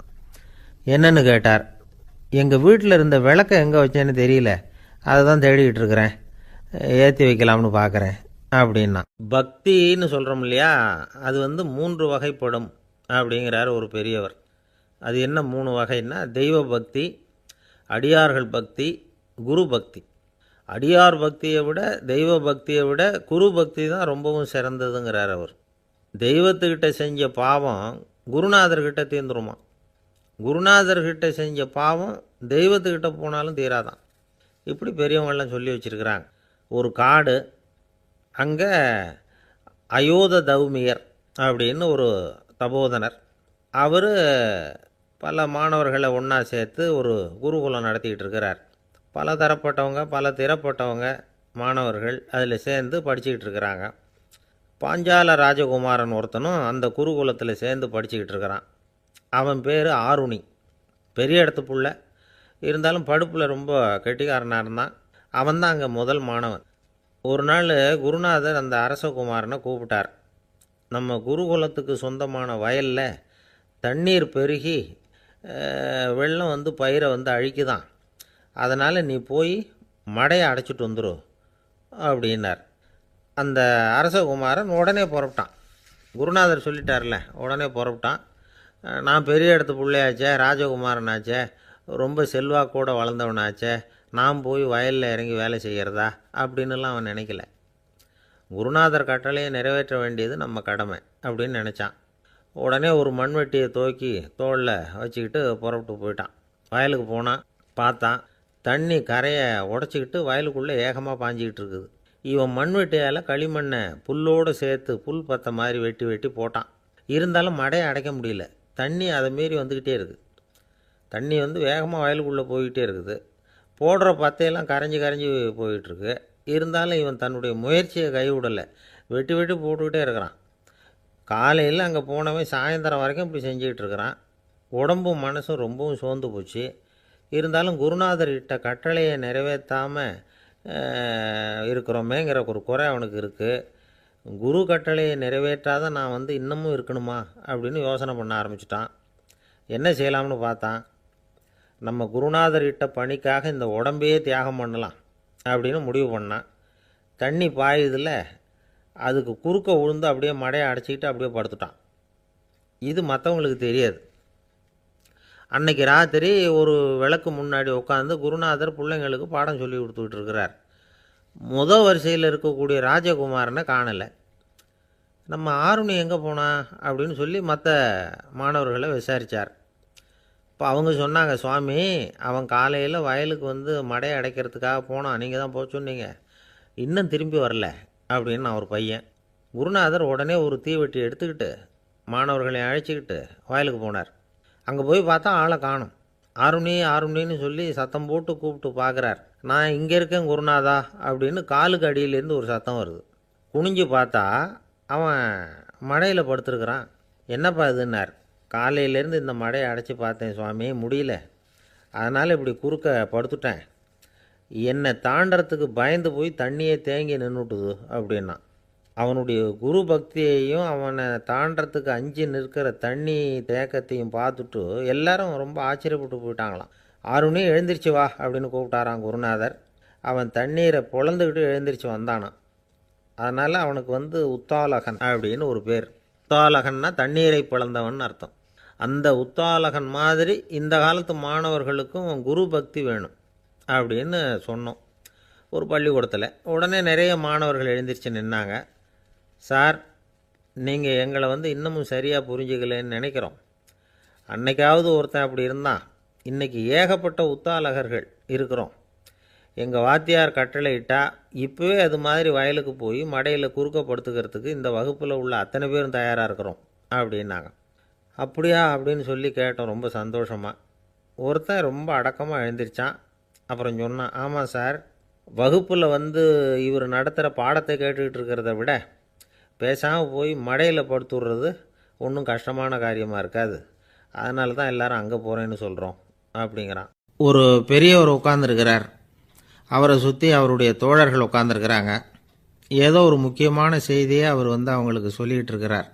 என்னன்னு கேட்டார். எங்கள் வீட்டில் இருந்த விளக்கை எங்கே வச்சேன்னு தெரியல, அதை தான் தேடிக்கிட்டு இருக்கிறேன், ஏற்றி வைக்கலாம்னு பார்க்குறேன் அப்படின்னா. பக்தின்னு சொல்கிறோம் இல்லையா, அது 3 வகைப்படும் அப்படிங்கிறார் ஒரு பெரியவர். அது என்ன 3 வகைன்னா, தெய்வ பக்தி, அடியார்கள் பக்தி, குரு பக்தி. அடியார் பக்தியை விட தெய்வ பக்தியை விட குரு பக்தி தான் ரொம்பவும் சிறந்ததுங்கிறார் அவர். தெய்வத்துக்கிட்ட செஞ்ச பாவம் குருநாதர்கிட்ட தீர்ந்துருமா, குருநாதர்கிட்ட செஞ்ச பாவம் தெய்வத்துக்கிட்ட போனாலும் தீராதான். இப்படி பெரியவங்கள்லாம் சொல்லி வச்சுருக்கிறாங்க. ஒரு காடு, அங்கே அயோத தௌமியர் அப்படின்னு ஒரு தபோதனர். அவர் பல மாணவர்களை ஒன்றா சேர்த்து ஒரு குருகுலம் நடத்திக்கிட்டு இருக்கிறார். பல தரப்பட்டவங்க, பல திறப்பட்டவங்க மாணவர்கள் அதில் சேர்ந்து படிச்சுக்கிட்டு இருக்கிறாங்க. பாஞ்சால ராஜகுமாரன் ஒருத்தனும் அந்த குருகுலத்தில் சேர்ந்து படிச்சுக்கிட்டு இருக்கிறான். அவன் பேர் ஆருணி. பெரிய இடத்து புள்ள, இருந்தாலும் படுப்பில் ரொம்ப கெட்டிக்காரனாக இருந்தான். அவன் தான் அங்கே முதல் மாணவன். ஒரு நாள் குருநாதர் அந்த அரசகுமாரனை கூப்பிட்டார். நம்ம குருகுலத்துக்கு சொந்தமான வயலில் தண்ணீர் பெருகி வெள்ளம் பயிரை அழிக்குதான், அதனால் நீ போய் மடையை அடைச்சிட்டு வந்துடும் அப்படின்னார். அந்த அரசகுமாரன் உடனே புறப்பட்டான். குருநாதர் சொல்லிட்டார்ல, உடனே புறப்பட்டான். நான் பெரிய இடத்து பிள்ளையாச்சே, ராஜகுமாரனாச்சே, ரொம்ப செல்வாக்கூட வளர்ந்தவனாச்சே, நான் போய் வயலில் இறங்கி வேலை செய்கிறதா அப்படின்னுலாம் அவன் நினைக்கல. குருநாதர் கட்டளையை நிறைவேற்ற வேண்டியது நம்ம கடமை அப்படின்னு நினச்சான். உடனே ஒரு மண்வெட்டியை தூக்கி தோளில் வச்சுக்கிட்டு புறப்பட்டு போயிட்டான். வயலுக்கு போனான். பார்த்தான், தண்ணி கரையை உடச்சிக்கிட்டு வயலுக்குள்ளே ஏகமாக பாஞ்சிக்கிட்டு இருக்குது. இவன் மண்வெட்டியால் களிமண்ணை புல்லோடு சேர்த்து புல் பற்ற மாதிரி வெட்டி வெட்டி போட்டான். இருந்தாலும் மடையை அடைக்க முடியல. தண்ணி அதை மீறி வந்துக்கிட்டே இருக்குது. தண்ணி வேகமாக வயலுக்குள்ளே போய்கிட்டே இருக்குது. போடுற பத்தையெல்லாம் கரைஞ்சி கரைஞ்சி போயிட்டுருக்கு. இருந்தாலும் இவன் தன்னுடைய முயற்சியை கைவிடலை. வெட்டி வெட்டி போட்டுக்கிட்டே இருக்கிறான். காலையில் அங்கே போனவன் சாயந்தரம் வரைக்கும் இப்படி செஞ்சுக்கிட்டு இருக்கிறான். உடம்பும் மனசும் ரொம்பவும் சோர்ந்து போச்சு. இருந்தாலும் குருநாதர் இட்ட கட்டளையை நிறைவேற்றாமல் இருக்கிறோமேங்கிற ஒரு குறை அவனுக்கு இருக்குது. குரு கட்டளையை நிறைவேற்றாத நான் இன்னமும் இருக்கணுமா அப்படின்னு யோசனை பண்ண ஆரம்பிச்சிட்டான். என்ன செய்யலாம்னு பார்த்தான். நம்ம குருநாதர் இட்ட பணிக்காக இந்த உடம்பையே தியாகம் பண்ணலாம் அப்படின்னு முடிவு பண்ணான். தண்ணி பாயுதில் அதுக்கு குறுக்க விழுந்து அப்படியே மடையை அடைச்சிக்கிட்டு அப்படியே படுத்துட்டான். இது மற்றவங்களுக்கு தெரியாது. அன்னைக்கு ராத்திரி ஒரு விளக்கு முன்னாடி உட்காந்து குருநாதர் பிள்ளைங்களுக்கு பாடம் சொல்லி கொடுத்துக்கிட்டு இருக்கிறார். வரிசையில் இருக்கக்கூடிய ராஜகுமாரனை காணலை. நம்ம ஆருணி எங்கே போனா அப்படின்னு சொல்லி மற்ற மாணவர்களை விசாரித்தார். இப்போ அவங்க சொன்னாங்க, சுவாமி அவன் காலையில் வயலுக்கு மடையை அடைக்கிறதுக்காக போனான், நீங்கள் தான் போக சொன்னீங்க, இன்னும் திரும்பி வரல அப்படின்னு அவர் பையன். குருநாதர் உடனே ஒரு தீவெட்டி எடுத்துக்கிட்டு மாணவர்களை அழைச்சிக்கிட்டு வயலுக்கு போனார். அங்கே போய் பார்த்தா ஆளை காணும். ஆருணி ஆருணின்னு சொல்லி சத்தம் போட்டு கூப்பிட்டு பார்க்குறார். நான் இங்கே இருக்கேன் குருநாதா அப்படின்னு காலுக்கு அடியிலேருந்து ஒரு சத்தம் வருது. குனிஞ்சு பார்த்தா அவன் மடையில் படுத்துருக்குறான். என்னப்பா இதுன்னார். காலையிலேருந்து இந்த மடையை அடைச்சி பார்த்தேன் சுவாமி, முடியல, அதனால் இப்படி குறுக்க படுத்துட்டேன். என்னை தாண்டறதுக்கு பயந்து போய் தண்ணியே தேங்கி நின்றுட்டுது அப்படின்னா. அவனுடைய குரு பக்தியையும் அவனை தாண்டறதுக்கு அஞ்சு நிற்கிற தண்ணி தேக்கத்தையும் பார்த்துட்டு எல்லாரும் ரொம்ப ஆச்சரியப்பட்டு போயிட்டாங்களாம். ஆருணி எழுந்திரிச்சு வா அப்படின்னு கூப்பிட்டாரான் குருநாதர். அவன் தண்ணீரை பொழந்துக்கிட்டு எழுந்திரிச்சு வந்தானான். அதனால் அவனுக்கு உத்தாலகன் அப்படின்னு ஒரு பேர். உத்தாலகன்னா தண்ணீரை பிளந்தவன் அர்த்தம். அந்த உத்தாலகன் மாதிரி இந்த காலத்து மாணவர்களுக்கும் குரு பக்தி வேணும் அப்படின்னு சொன்னோம் ஒரு பள்ளிக்கூடத்தில். உடனே நிறைய மாணவர்கள் எழுந்திரிச்சு நின்னாங்க. சார், நீங்கள் எங்களை இன்னமும் சரியாக புரிஞ்சுக்கலன்னு நினைக்கிறோம். அன்னைக்காவது ஒருத்தன் அப்படி இருந்தான், இன்றைக்கி ஏகப்பட்ட உத்தாலகர்கள் இருக்கிறோம். எங்கள் வாத்தியார் கட்டளை இட்டால் இப்போவே அது மாதிரி வயலுக்கு போய் மடையில் குறுக்கப்படுத்துக்கிறதுக்கு இந்த வகுப்பில் உள்ள அத்தனை பேரும் தயாராக இருக்கிறோம் அப்படின்னாங்க. அப்படியா அப்படின்னு சொல்லி கேட்டோம் ரொம்ப சந்தோஷமாக. ஒருத்தன் ரொம்ப அடக்கமாக எழுந்திரிச்சான். அப்புறம் சொன்னான், ஆமாம் சார், வகுப்பில் இவர் நடத்துகிற பாடத்தை கேட்டுக்கிட்டு இருக்கிறத விட பேசாமல் போய் மடையில் படுத்துடுறது ஒன்றும் கஷ்டமான காரியமாக இருக்காது, அதனால தான் எல்லாரும் அங்கே போகிறேன்னு சொல்கிறோம் அப்படிங்கிறான். ஒரு பெரியவர் உட்கார்ந்துருக்கிறார். அவரை சுற்றி அவருடைய தோழர்கள் உட்காந்துருக்கிறாங்க. ஏதோ ஒரு முக்கியமான செய்தியை அவர் அவங்களுக்கு சொல்லிகிட்டு இருக்கிறார்.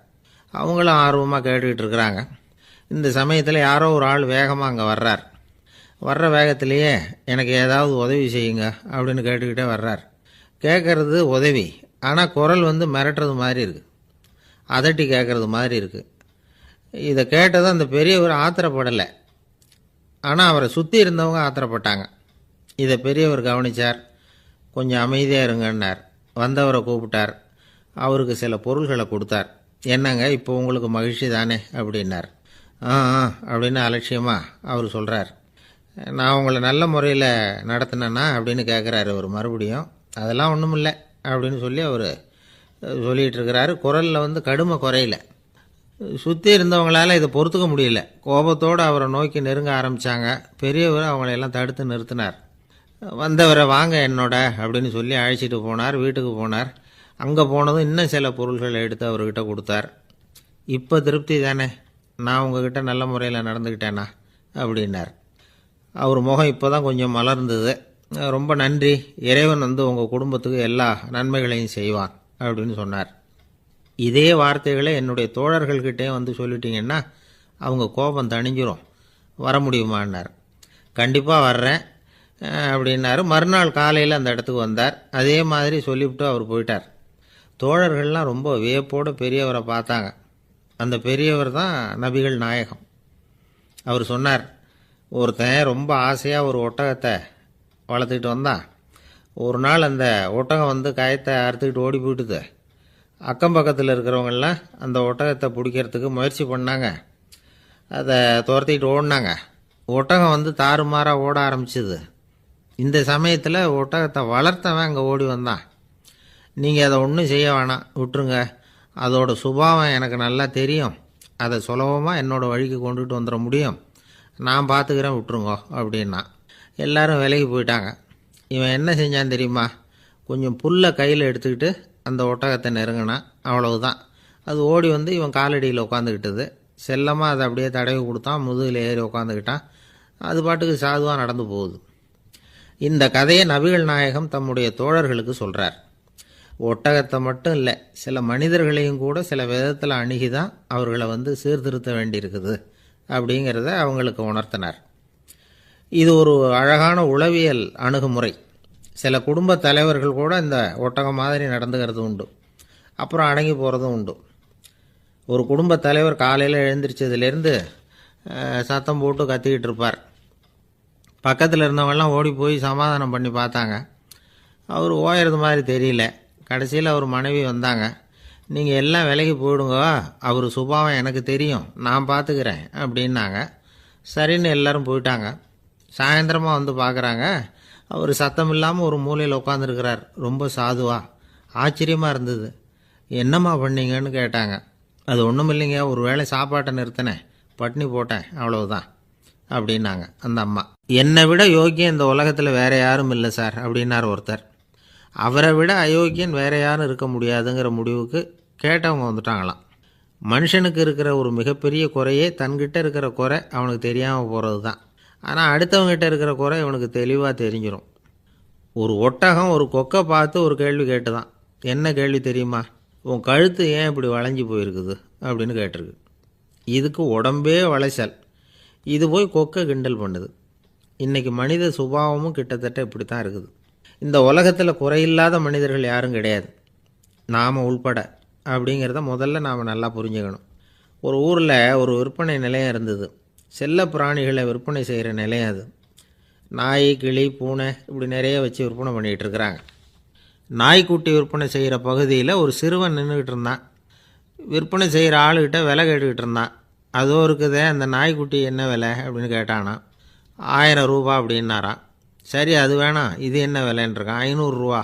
அவங்களும் ஆர்வமாக கேட்டுக்கிட்டு இருக்கிறாங்க. இந்த சமயத்தில் யாரோ ஒரு ஆள் வேகமாக அங்கே வர்றார். வர்ற வேகத்திலேயே எனக்கு ஏதாவது உதவி செய்யுங்க அப்படின்னு கேட்டுக்கிட்டே வர்றார். கேட்குறது உதவி, ஆனால் குரல் மிரட்டுறது மாதிரி இருக்குது, அதட்டி கேட்குறது மாதிரி இருக்குது. இதை கேட்டதும் அந்த பெரியவர் ஆத்திரப்படலை, ஆனால் அவரை சுற்றி இருந்தவங்க ஆத்திரப்பட்டாங்க. இதை பெரியவர் கவனித்தார். கொஞ்சம் அமைதியாக இருங்கன்னார். வந்தவரை கூப்பிட்டார். அவருக்கு சில பொருள்களை கொடுத்தார். என்னங்க இப்போ உங்களுக்கு மகிழ்ச்சி தானே அப்படின்னார். ஆ அப்படின்னு அலட்சியமாக அவர் சொல்கிறார். நான் உங்களை நல்ல முறையில் நடத்தினேன்னா அப்படின்னு கேட்குறாரு அவர் மறுபடியும். அதெல்லாம் ஒன்றும் இல்லை அப்படின்னு சொல்லி அவர் சொல்லிகிட்டு இருக்கிறாரு. குரலில் கடுமை குறையில. சுற்றி இருந்தவங்களால் இதை பொறுத்துக்க முடியல. கோபத்தோடு அவரை நோக்கி நெருங்க ஆரம்பித்தாங்க. பெரியவர் அவங்களையெல்லாம் தடுத்து நிறுத்தினார். வந்தவரை வாங்க என்னோட அப்படின்னு சொல்லி அழைச்சிட்டு போனார். வீட்டுக்கு போனார். அங்கே போனதும் இன்னும் சில பொருள்களை எடுத்து அவர்கிட்ட கொடுத்தார். இப்போ திருப்தி தானே, நான் உங்ககிட்ட நல்ல முறையில் நடந்துக்கிட்டேனா அப்படின்னார். அவர் முகம் இப்போ தான் கொஞ்சம் மலர்ந்தது. ரொம்ப நன்றி, இறைவன் உங்கள் குடும்பத்துக்கு எல்லா நன்மைகளையும் செய்வான் அப்படின்னு சொன்னார். இதே வார்த்தைகளை என்னுடைய தோழர்கள்கிட்டே சொல்லிட்டீங்கன்னா அவங்க கோபம் தணிஞ்சிரும், வர முடியுமான்னார். கண்டிப்பாக வர்றேன் அப்படின்னாரு. மறுநாள் காலையில் அந்த இடத்துக்கு வந்தார். அதே மாதிரி சொல்லிவிட்டு அவர் போயிட்டார். தோழர்கள்லாம் ரொம்ப வியப்போடு பெரியவரை பார்த்தாங்க. அந்த பெரியவர் தான் நபிகள் நாயகம். அவர் சொன்னார், ஒருத்தன் ரொம்ப ஆசையாக ஒரு ஒட்டகத்தை வளர்த்துக்கிட்டு வந்தான். ஒரு நாள் அந்த ஒட்டகம் கயத்தை அறுத்துக்கிட்டு ஓடி போயிட்டுது. அக்கம் பக்கத்தில் இருக்கிறவங்கெல்லாம் அந்த ஒட்டகத்தை பிடிக்கிறதுக்கு முயற்சி பண்ணாங்க. அதை துரத்திக்கிட்டு ஓடினாங்க. ஒட்டகம் தாறுமாறாக ஓட ஆரம்பிச்சிது. இந்த சமயத்தில் ஒட்டகத்தை வளர்த்தவன் அங்கே ஓடி வந்தான். நீங்கள் அதை ஒன்றும் செய்ய வேணாம், விட்டுருங்க. அதோட சுபாவம் எனக்கு நல்லா தெரியும். அதை சுலபமாக என்னோடய வழிக்கு கொண்டுட்டு வந்துட முடியும். நான் பார்த்துக்கிறேன், விட்டுருங்கோ அப்படின்னா. எல்லாரும் விலைக்கு போயிட்டாங்க. இவன் என்ன செஞ்சான் தெரியுமா? கொஞ்சம் புல்லை கையில் எடுத்துக்கிட்டு அந்த ஒட்டகத்தை நெருங்கினான். அவ்வளவுதான். அது ஓடி வந்து இவன் காலடியில் உட்காந்துக்கிட்டது. செல்லமாக அதை அப்படியே தடவி கொடுத்தான். முதுகில் ஏறி உட்காந்துக்கிட்டான். அது பாட்டுக்கு சாதுவாக நடந்து போகுது. இந்த கதையை நபிகள் நாயகம் தம்முடைய தோழர்களுக்கு சொல்கிறார். ஒட்டகத்தை மட்டும் இல்லை, சில மனிதர்களையும் கூட சில விதத்தில் அணுகி தான் அவர்களை வந்து சீர்திருத்த வேண்டியிருக்குது அப்படிங்கிறத அவங்களுக்கு உணர்த்தினார். இது ஒரு அழகான உளவியல் அணுகுமுறை. சில குடும்ப தலைவர்கள் கூட இந்த ஒட்டகம் மாதிரி நடந்துக்கிறது உண்டு. அப்புறம் அடங்கி போகிறதும் உண்டு. ஒரு குடும்ப தலைவர் காலையில் எழுந்திரிச்சதுலேருந்து சத்தம் போட்டு கத்திக்கிட்டு இருப்பார். பக்கத்தில் இருந்தவங்கெல்லாம் ஓடி போய் சமாதானம் பண்ணி பார்த்தாங்க. அவர் ஓயறது மாதிரி தெரியல. கடைசியில் அவர் மனைவி வந்தாங்க. நீங்கள் எல்லாம் விலைக்கு போயிடுங்க, அவர் சுபாவம் எனக்கு தெரியும், நான் பார்த்துக்கிறேன் அப்படின்னாங்க. சரின்னு எல்லோரும் போயிட்டாங்க. சாயந்தரமாக வந்து பார்க்குறாங்க, அவர் சத்தம் இல்லாமல் ஒரு மூலையில் உட்காந்துருக்கிறார். ரொம்ப சாதுவா. ஆச்சரியமாக இருந்தது. என்னம்மா பண்ணீங்கன்னு கேட்டாங்க. அது ஒன்றும் இல்லைங்க, ஒரு வேளை சாப்பாட்டை நிறுத்தினேன், பட்னி போட்டேன், அவ்வளவுதான் அப்படின்னாங்க அந்த அம்மா. என்னை விட யோக்கியம் இந்த உலகத்தில் வேறு யாரும் இல்லை சார் அப்படின்னார் ஒருத்தர். அவரை விட அயோக்கியன் வேறு யாரும் இருக்க முடியாதுங்கிற முடிவுக்கு கேட்டவங்க வந்துட்டாங்களாம். மனுஷனுக்கு இருக்கிற ஒரு மிகப்பெரிய குறையே தன்கிட்ட இருக்கிற குறை அவனுக்கு தெரியாமல் போகிறது தான். ஆனால் அடுத்தவங்ககிட்ட இருக்கிற குறை இவனுக்கு தெளிவாக தெரிஞ்சிடும். ஒரு ஒட்டகம் ஒரு கொக்கை பார்த்து ஒரு கேள்வி கேட்டு தான். என்ன கேள்வி தெரியுமா? உன் கழுத்து ஏன் இப்படி வளைஞ்சி போயிருக்குது அப்படின்னு கேட்டிருக்கு. இதுக்கு உடம்பே வளைச்சல். இது போய் கொக்கை கிண்டல் பண்ணுது. இன்றைக்கி மனித சுபாவமும் கிட்டத்தட்ட இப்படி தான் இருக்குது. இந்த உலகத்தில் குறையில்லாத மனிதர்கள் யாரும் கிடையாது, நாம் உள்பட அப்படிங்கிறத முதல்ல நாம் நல்லா புரிஞ்சுக்கணும். ஒரு ஊரில் ஒரு விற்பனை நிலையம் இருந்தது. செல்ல பிராணிகளை விற்பனை செய்கிற நிலையம் அது. நாய், கிளி, பூனை இப்படி நிறைய வச்சு விற்பனை பண்ணிகிட்டு இருக்கிறாங்க. நாய்க்குட்டி விற்பனை செய்கிற பகுதியில் ஒரு சிறுவன் நின்றுக்கிட்டு இருந்தான். விற்பனை செய்கிற ஆளுகிட்ட விலை கேட்டுக்கிட்டு இருந்தான். அதோ இருக்குதே அந்த நாய்க்குட்டி என்ன விலை அப்படின்னு கேட்டானா. 1000 ரூபா அப்படின்னாரான். சரி, அது வேணாம், இது என்ன விலைன்றிருக்கான். 500 ரூபா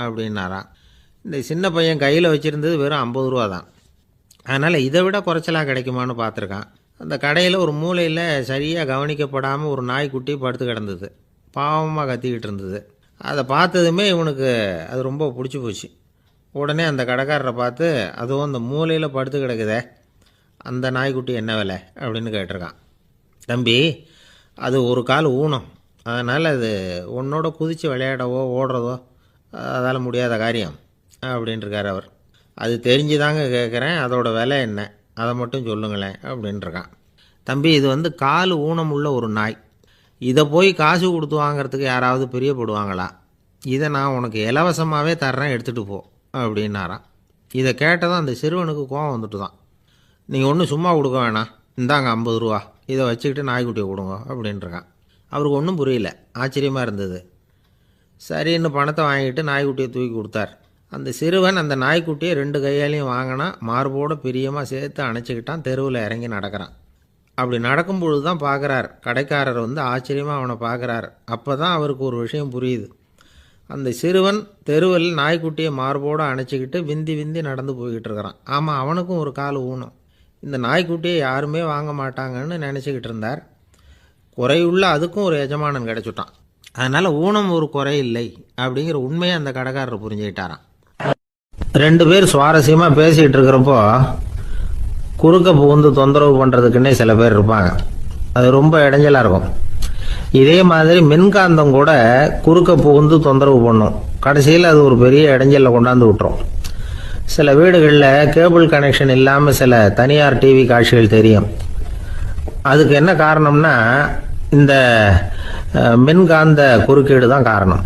அப்படின்னாரான். இந்த சின்ன பையன் கையில் வச்சுருந்தது வெறும் 50 ரூபா தான். அதனால் இதை விட குறைச்சலாக கிடைக்குமான்னு பார்த்துருக்கான். அந்த கடையில் ஒரு மூலையில் சரியாக கவனிக்கப்படாமல் ஒரு நாய்க்குட்டி படுத்து கிடந்தது. பாவமாக கத்திக்கிட்டு இருந்தது. அதை பார்த்ததுமே இவனுக்கு அது ரொம்ப பிடிச்சி போச்சு. உடனே அந்த கடைக்காரரை பார்த்து, அதுவும் அந்த மூலையில் படுத்து கிடக்குதே அந்த நாய்க்குட்டி என்ன விலை அப்படின்னு கேட்டிருக்கான். தம்பி, அது ஒரு கால் ஊனம், அதனால் அது உன்னோட குதித்து விளையாடவோ ஓடுறதோ அதால் முடியாத காரியம் அப்படின்ட்டுருக்கார் அவர். அது தெரிஞ்சுதாங்க கேட்குறேன், அதோட விலை என்ன அதை மட்டும் சொல்லுங்களேன் அப்படின்ட்டுருக்கான். தம்பி, இது வந்து கால் ஊனம் உள்ள ஒரு நாய். இதை போய் காசு கொடுத்து வாங்கிறதுக்கு யாராவது பிரியப்படுவாங்களா? இதை நான் உனக்கு இலவசமாகவே தர்றேன், எடுத்துகிட்டு போ அப்படின்னாரான். இதை கேட்டதான் அந்த சிறுவனுக்கு கோபம் வந்துட்டு தான். நீங்கள் ஒன்றும் சும்மா கொடுக்க வேணாம், இந்தாங்க 50 ரூபா, இதை வச்சுக்கிட்டு நாய்க்குட்டியை கொடுங்க அப்படின்ட்டுருக்கான். அவருக்கு ஒன்றும் புரியல, ஆச்சரியமாக இருந்தது. சரின்னு பணத்தை வாங்கிட்டு நாய்க்குட்டியை தூக்கி கொடுத்தார். அந்த சிறுவன் அந்த நாய்க்குட்டியை 2 கையாலையும் வாங்கினா, மார்போடு பிரியமாக சேர்த்து அணைச்சிக்கிட்டான். தெருவில் இறங்கி நடக்கிறான். அப்படி நடக்கும்பொழுது தான் பார்க்குறார், கடைக்காரர் வந்து ஆச்சரியமாக அவனை பார்க்குறார். அப்போ தான் அவருக்கு ஒரு விஷயம் புரியுது. அந்த சிறுவன் தெருவில் நாய்க்குட்டியை மார்போடு அணைச்சிக்கிட்டு விந்தி விந்தி நடந்து போய்கிட்டு இருக்கிறான். ஆமாம், அவனுக்கும் ஒரு கால் ஊனம். இந்த நாய்க்குட்டியை யாருமே வாங்க மாட்டாங்கன்னு நினச்சிக்கிட்டு இருந்தார். குறையுள்ள அதுக்கும் ஒரு எஜமானன் கிடச்சிட்டான். அதனால் ஊனம் ஒரு குறை இல்லை அப்படிங்கிற உண்மையை அந்த கடைக்காரர் புரிஞ்சுக்கிட்டாரான். 2 பேர் சுவாரஸ்யமாக பேசிகிட்டு இருக்கிறப்போ குறுக்க புகுந்து தொந்தரவு பண்ணுறதுக்குன்னே சில பேர் இருப்பாங்க. அது ரொம்ப இடைஞ்சலாக இருக்கும். இதே மாதிரி மின்காந்தம் கூட குறுக்க புகுந்து தொந்தரவு பண்ணும். கடைசியில் அது ஒரு பெரிய இடைஞ்சலில் கொண்டாந்து விட்டுரும். சில வீடுகளில் கேபிள் கனெக்ஷன் இல்லாமல் சில தனியார் டிவி காட்சிகள் தெரியும். அதுக்கு என்ன காரணம்னா இந்த மின்காந்த குறுக்கீடு தான் காரணம்.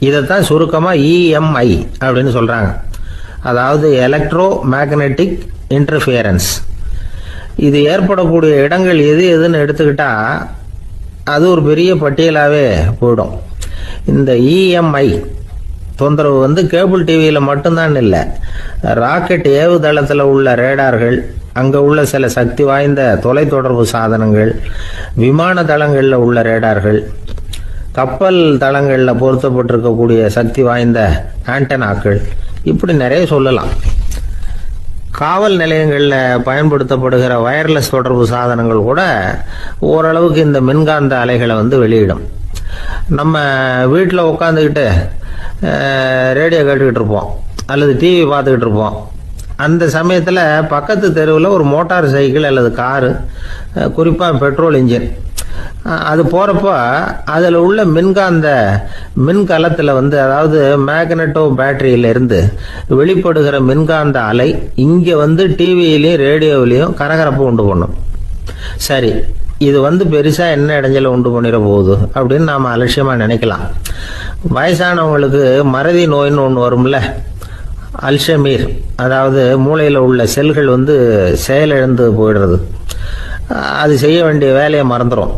இதைத்தான் சுருக்கமாக EMI அப்படின்னு சொல்கிறாங்க. அதாவது எலக்ட்ரோ மேக்னெட்டிக் இன்டர்ஃபியரன்ஸ். இது ஏற்படக்கூடிய இடங்கள் எது எதுன்னு எடுத்துக்கிட்டால் அது ஒரு பெரிய பட்டியலாகவே போயிடும். இந்த EMI தொந்தரவு வந்து கேபிள் டிவியில் மட்டும்தான் இல்லை, ராக்கெட் ஏவுதளத்தில் உள்ள ரேடார்கள், அங்கே உள்ள சில சக்தி வாய்ந்த தொலைத்தொடர்பு சாதனங்கள், விமான தளங்களில் உள்ள ரேடார்கள், கப்பல் தளங்களில் பொருத்தப்பட்டிருக்கக்கூடிய சக்தி வாய்ந்த ஆண்டனாக்கள், இப்படி நிறைய சொல்லலாம். காவல் நிலையங்களில் பயன்படுத்தப்படுகிற வயர்லெஸ் தொடர்பு சாதனங்கள் கூட ஓரளவுக்கு இந்த மின்காந்த அலைகளை வெளியிடும். நம்ம வீட்டில் உட்காந்துக்கிட்டு ரேடியோ கேட்டுக்கிட்டு இருப்போம் அல்லது டிவி பார்த்துக்கிட்டு இருப்போம். அந்த சமயத்தில் பக்கத்து தெருவில் ஒரு மோட்டார் சைக்கிள் அல்லது காரு, குறிப்பாக பெட்ரோல் இன்ஜின், அது போகிறப்ப அதில் உள்ள மின்கலத்தில் அதாவது மேக்னட்டோ பேட்டரியிலிருந்து வெளிப்படுகிற மின்காந்த அலை இங்கே டிவியிலையும் ரேடியோவிலையும் கரகரப்பு உண்டு பண்ணும். சரி, இது பெருசாக என்ன இடைஞ்சலை உண்டு பண்ணிட போகுது அப்படின்னு நாம் அலட்சியமாக நினைக்கலாம். வயசானவங்களுக்கு மறதி நோயின்னு ஒன்று வரும்ல, அல்ஷமீர், அதாவது மூளையில் உள்ள செல்கள் செயலிழந்து போயிடுறது. அது செய்ய வேண்டிய வேலையை மறந்துடும்.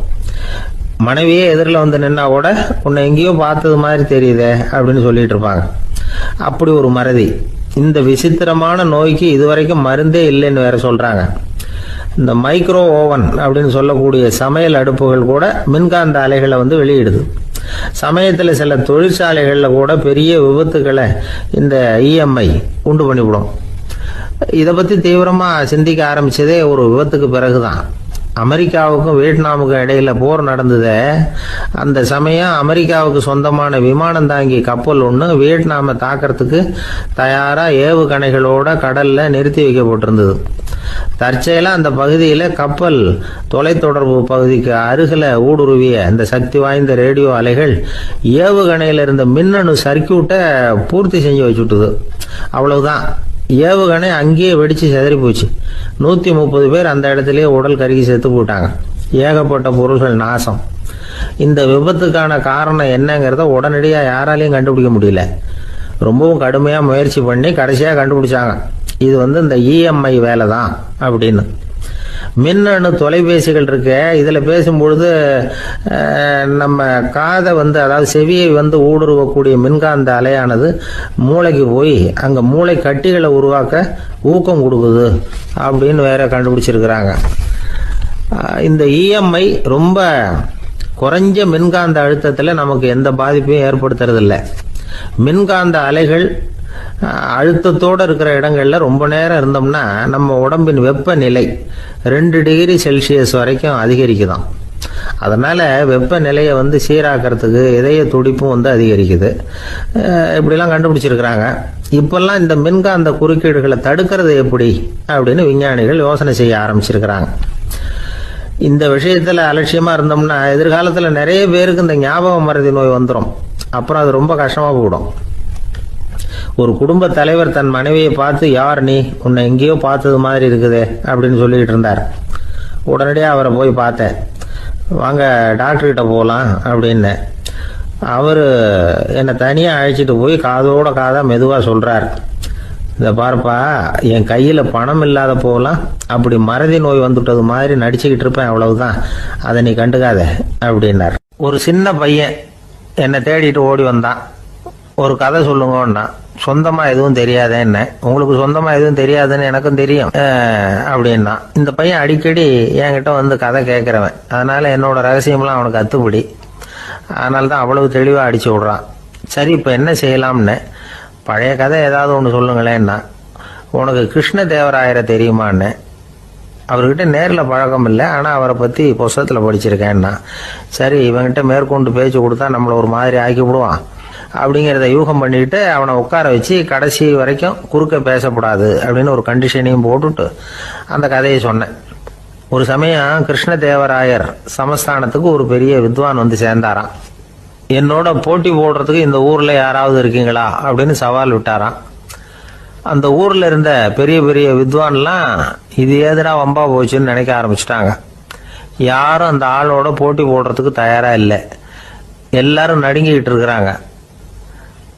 மனைவியே எதிரில் நின்னா கூட உன்னை எங்கேயோ பார்த்தது மாதிரி தெரியுதே அப்படின்னு சொல்லிட்டு இருப்பாங்க. அப்படி ஒரு மறதி. இந்த விசித்திரமான நோய்க்கு இதுவரைக்கும் மருந்தே இல்லைன்னு வேற சொல்றாங்க. இந்த மைக்ரோ ஓவன் அப்படின்னு சொல்லக்கூடிய சமையல் அடுப்புகள் கூட மின்காந்த அலைகளை வெளியிடுது. சமயத்தில் சில தொழிற்சாலைகளில் கூட பெரிய விபத்துக்களை இந்த இஎம்ஐ உண்டு பண்ணிவிடும். இதை பற்றி தீவிரமாக சிந்திக்க ஆரம்பிச்சதே ஒரு விபத்துக்கு பிறகுதான். அமெரிக்காவுக்கும் வியட்நாமுக்கும் இடையில போர் நடந்ததே, அந்த சமயம் அமெரிக்காவுக்கு சொந்தமான விமானம் தாங்கி கப்பல் ஒன்று வியட்நாமை தாக்கிறதுக்கு தயாராக ஏவுகணைகளோட கடலில் நிறுத்தி வைக்கப்பட்டிருந்தது. தற்செயலாக அந்த பகுதியில் கப்பல் தொலைத்தொடர்பு பகுதிக்கு அருகில் ஊடுருவிய இந்த சக்தி வாய்ந்த ரேடியோ அலைகள் ஏவுகணையில் இருந்த மின்னணு சர்க்கியூட்டை பூர்த்தி செஞ்சு வச்சுட்டுது. அவ்வளவுதான், ஏவுகணை அங்கேயே வெடிச்சு செதறி போச்சு. 130 பேர் அந்த இடத்துலயே உடல் கருகி செத்து போட்டாங்க. ஏகப்பட்ட பொருள்கள் நாசம். இந்த விபத்துக்கான காரணம் என்னங்கிறத உடனடியாக யாராலையும் கண்டுபிடிக்க முடியல. ரொம்பவும் கடுமையாக முயற்சி பண்ணி கடைசியாக கண்டுபிடிச்சாங்க, இது இந்த இஎம்ஐ வேலை தான் அப்படின்னு. மின்னணு தொலைபேசிகள் இருக்க, இதில் பேசும்பொழுது நம்ம காதை அதாவது செவியை ஊடுருவக்கூடிய மின்காந்த அலையானது மூளைக்கு போய் அங்கே மூளை கட்டிகளை உருவாக்க ஊக்கம் கொடுக்குது அப்படின்னு வேற கண்டுபிடிச்சிருக்கிறாங்க. இந்த இஎம்ஐ ரொம்ப குறைஞ்ச மின்காந்த அழுத்தத்தில் நமக்கு எந்த பாதிப்பையும் ஏற்படுத்துறதில்லை. மின்காந்த அலைகள் அழுத்தத்தோடு இருக்கிற இடங்கள்ல ரொம்ப நேரம் இருந்தோம்னா நம்ம உடம்பின் வெப்பநிலை 2 டிகிரி செல்சியஸ் வரைக்கும் அதிகரிக்குதாம். அதனால வெப்பநிலையை சீராக்கிறதுக்கு இதய துடிப்பும் அதிகரிக்குது. இப்படிலாம் கண்டுபிடிச்சிருக்கிறாங்க. இப்பெல்லாம் இந்த மின்காந்த குறுக்கீடுகளை தடுக்கிறது எப்படி அப்படின்னு விஞ்ஞானிகள் யோசனை செய்ய ஆரம்பிச்சிருக்கிறாங்க. இந்த விஷயத்துல அலட்சியமா இருந்தோம்னா எதிர்காலத்தில் நிறைய பேருக்கு இந்த ஞாபக மறதி நோய் வந்துடும். அப்புறம் அது ரொம்ப கஷ்டமா போயிடும். ஒரு குடும்ப தலைவர் தன் மனைவியை பார்த்து, யார் நீ, உன்னை எங்கேயோ பார்த்தது மாதிரி இருக்குதே அப்படின்னு சொல்லிட்டு இருந்தார். உடனடியாக அவரை போய் பார்த்தேன். வாங்க டாக்டர்கிட்ட போகலாம் அப்படின்னு. அவர் என்னை தனியாக அழைச்சிட்டு போய் காதோட காதாக மெதுவாக சொல்கிறார், இதை பார்ப்பா, என் கையில் பணம் இல்லாத போகலாம், அப்படி மறதி நோய் வந்துட்டது மாதிரி நடிச்சுக்கிட்டு இருப்பேன், அவ்வளவுதான், அதை நீ கண்டுக்காத அப்படின்னார். ஒரு சின்ன பையன் என்னை தேடிட்டு ஓடி வந்தான். ஒரு கதை சொல்லுங்கன்னா, சொந்தமா எதுவும் தெரியாத என்ன, உங்களுக்கு சொந்தமா எதுவும் தெரியாதுன்னு எனக்கும் தெரியும் அப்படின்னா. இந்த பையன் அடிக்கடி என்கிட்ட கதை கேட்கிறவன், அதனால என்னோட ரகசியம்லாம் அவனுக்கு அத்துப்படி. அதனால தான் அவ்வளவு தெளிவா அடிச்சு விடுறான். சரி, இப்ப என்ன செய்யலாம்னு, பழைய கதை ஏதாவது ஒன்று சொல்லுங்களேன்னா. உனக்கு கிருஷ்ண தேவராயரை தெரியுமான்னு. அவர்கிட்ட நேரில் பழக்கம் இல்லை, ஆனால் அவரை பற்றி புஸ்தகத்தில் படிச்சிருக்கேன்னா. சரி, இவங்கிட்ட மேற்கொண்டு பேச்சு கொடுத்தா நம்மளை ஒரு மாதிரி ஆக்கி விடுவான் அப்படிங்கிறத யூகம் பண்ணிட்டு அவனை உட்கார வச்சு கடைசி வரைக்கும் குறுக்க பேசக்கூடாது அப்படின்னு ஒரு கண்டிஷனையும் போட்டுட்டு அந்த கதையை சொன்னேன். ஒரு சமயம் கிருஷ்ணதேவராயர் சமஸ்தானத்துக்கு ஒரு பெரிய வித்வான் சேர்ந்தாராம். என்னோட போட்டி போடுறதுக்கு இந்த ஊர்ல யாராவது இருக்கீங்களா அப்படின்னு சவால் விட்டாராம். அந்த ஊர்ல இருந்த பெரிய பெரிய வித்வான்லாம் இது ஏதுடா வம்பா போச்சுன்னு நினைக்க ஆரம்பிச்சிட்டாங்க. யாரும் அந்த ஆளோட போட்டி போடுறதுக்கு தயாரா இல்லை. எல்லாரும் நடுங்கிட்டு இருக்கிறாங்க.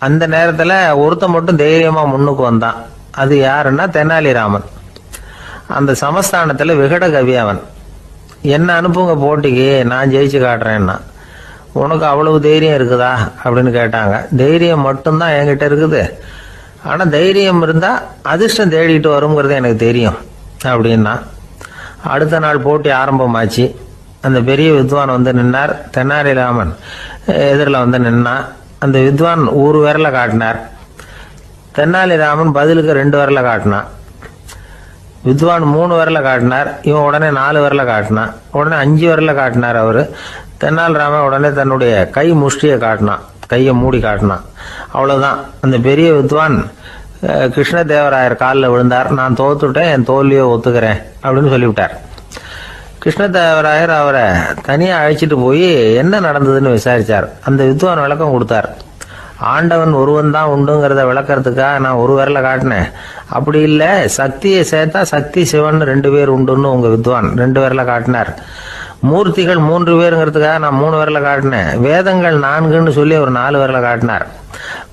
அந்த நேரத்தில் ஒருத்த மட்டும் தைரியமா முன்னுக்கு வந்தான். அது யாருன்னா தெனாலிராமன். அந்த சமஸ்தானத்தில் விகட கவி அவன். என்ன அனுப்புங்க போட்டிக்கு, நான் ஜெயிச்சு காட்டுறேன்னா. உனக்கு அவ்வளவு தைரியம் இருக்குதா அப்படின்னு கேட்டாங்க. தைரியம் மட்டும்தான் என்கிட்ட இருக்குது, ஆனால் தைரியம் இருந்தா அதிர்ஷ்டம் தேடிட்டு வருங்கிறது எனக்கு தெரியும் அப்படின்னா. அடுத்த நாள் போட்டி ஆரம்பமாச்சு. அந்த பெரிய வித்வான் நின்னார். தெனாலிராமன் எதிரில் வந்து நின்னான். அந்த வித்வான் ஒரு விரலை காட்டினார். தெனாலிராமன் பதிலுக்கு 2 விரலை காட்டினான். வித்வான் 3 விரலை காட்டினார். இவன் உடனே 4 விரலை காட்டினான். உடனே 5 விரலை காட்டினார் அவர். தெனாலிராமன் உடனே தன்னுடைய கை முஷ்டியை காட்டினான், கையை மூடி காட்டினான். அவ்வளவுதான். அந்த பெரிய வித்வான் கிருஷ்ணதேவராயர் காலில் விழுந்தார். நான் தோத்துட்டேன், என் தோல்வியை ஒத்துக்கிறேன் அப்படின்னு சொல்லிவிட்டார். கிருஷ்ணதேவராயர் அவரை தனியாக அழைச்சிட்டு போய் என்ன நடந்ததுன்னு விசாரிச்சார். அந்த வித்வான் விளக்கம் கொடுத்தார். ஆண்டவன் ஒருவன் தான் உண்டுங்கிறத விளக்கறதுக்காக நான் ஒரு விரலை காட்டினேன். அப்படி இல்லை, சக்தியை சேர்த்தா சக்தி சிவன் 2 பேர் உண்டுன்னு உங்க வித்வான் 2 விரலை காட்டினார். மூர்த்திகள் 3 பேருங்கிறதுக்காக நான் 3 விரலை காட்டினேன். வேதங்கள் 4ன்னு சொல்லி அவர் 4 விரலை காட்டினார்.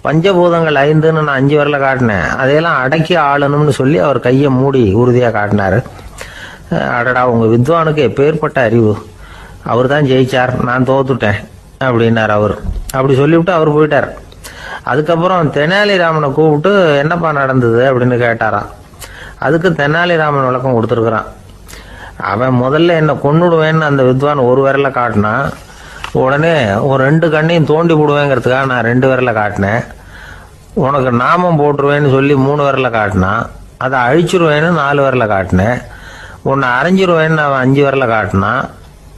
பஞ்சபூதங்கள் 5ன்னு நான் 5 விரலை காட்டினேன். அதையெல்லாம் அடக்கி ஆளணும்னு சொல்லி அவர் கையை மூடி உறுதியாக காட்டினார். அடடா, உங்க வித்வானுக்கு எப்பேற்பட்ட அறிவு! அவர் தான் ஜெயிச்சார், நான் தோத்துட்டேன் அப்படின்னார் அவர். அப்படி சொல்லிவிட்டு அவர் போயிட்டார். அதுக்கப்புறம் தெனாலிராமனை கூப்பிட்டு என்னப்பா நடந்தது அப்படின்னு கேட்டாராம். அதுக்கு தெனாலிராமன் விளக்கம் கொடுத்துருக்குறான். அவன் முதல்ல என்னை கொன்னுடுவேன்னு அந்த வித்வான் ஒரு விரலை காட்டினான். உடனே ஒரு 2 கண்ணையும் தோண்டி போடுவேங்கிறதுக்காக நான் 2 விரலை காட்டினேன். உனக்கு நாமம் போட்டுருவேன்னு சொல்லி 3 விரலை காட்டினான். அதை அழிச்சிருவேன்னு 4 விரலை காட்டினேன். உன்னை அரைஞ்சிருவேன்னு அவன் 5 விரலை காட்டினான்.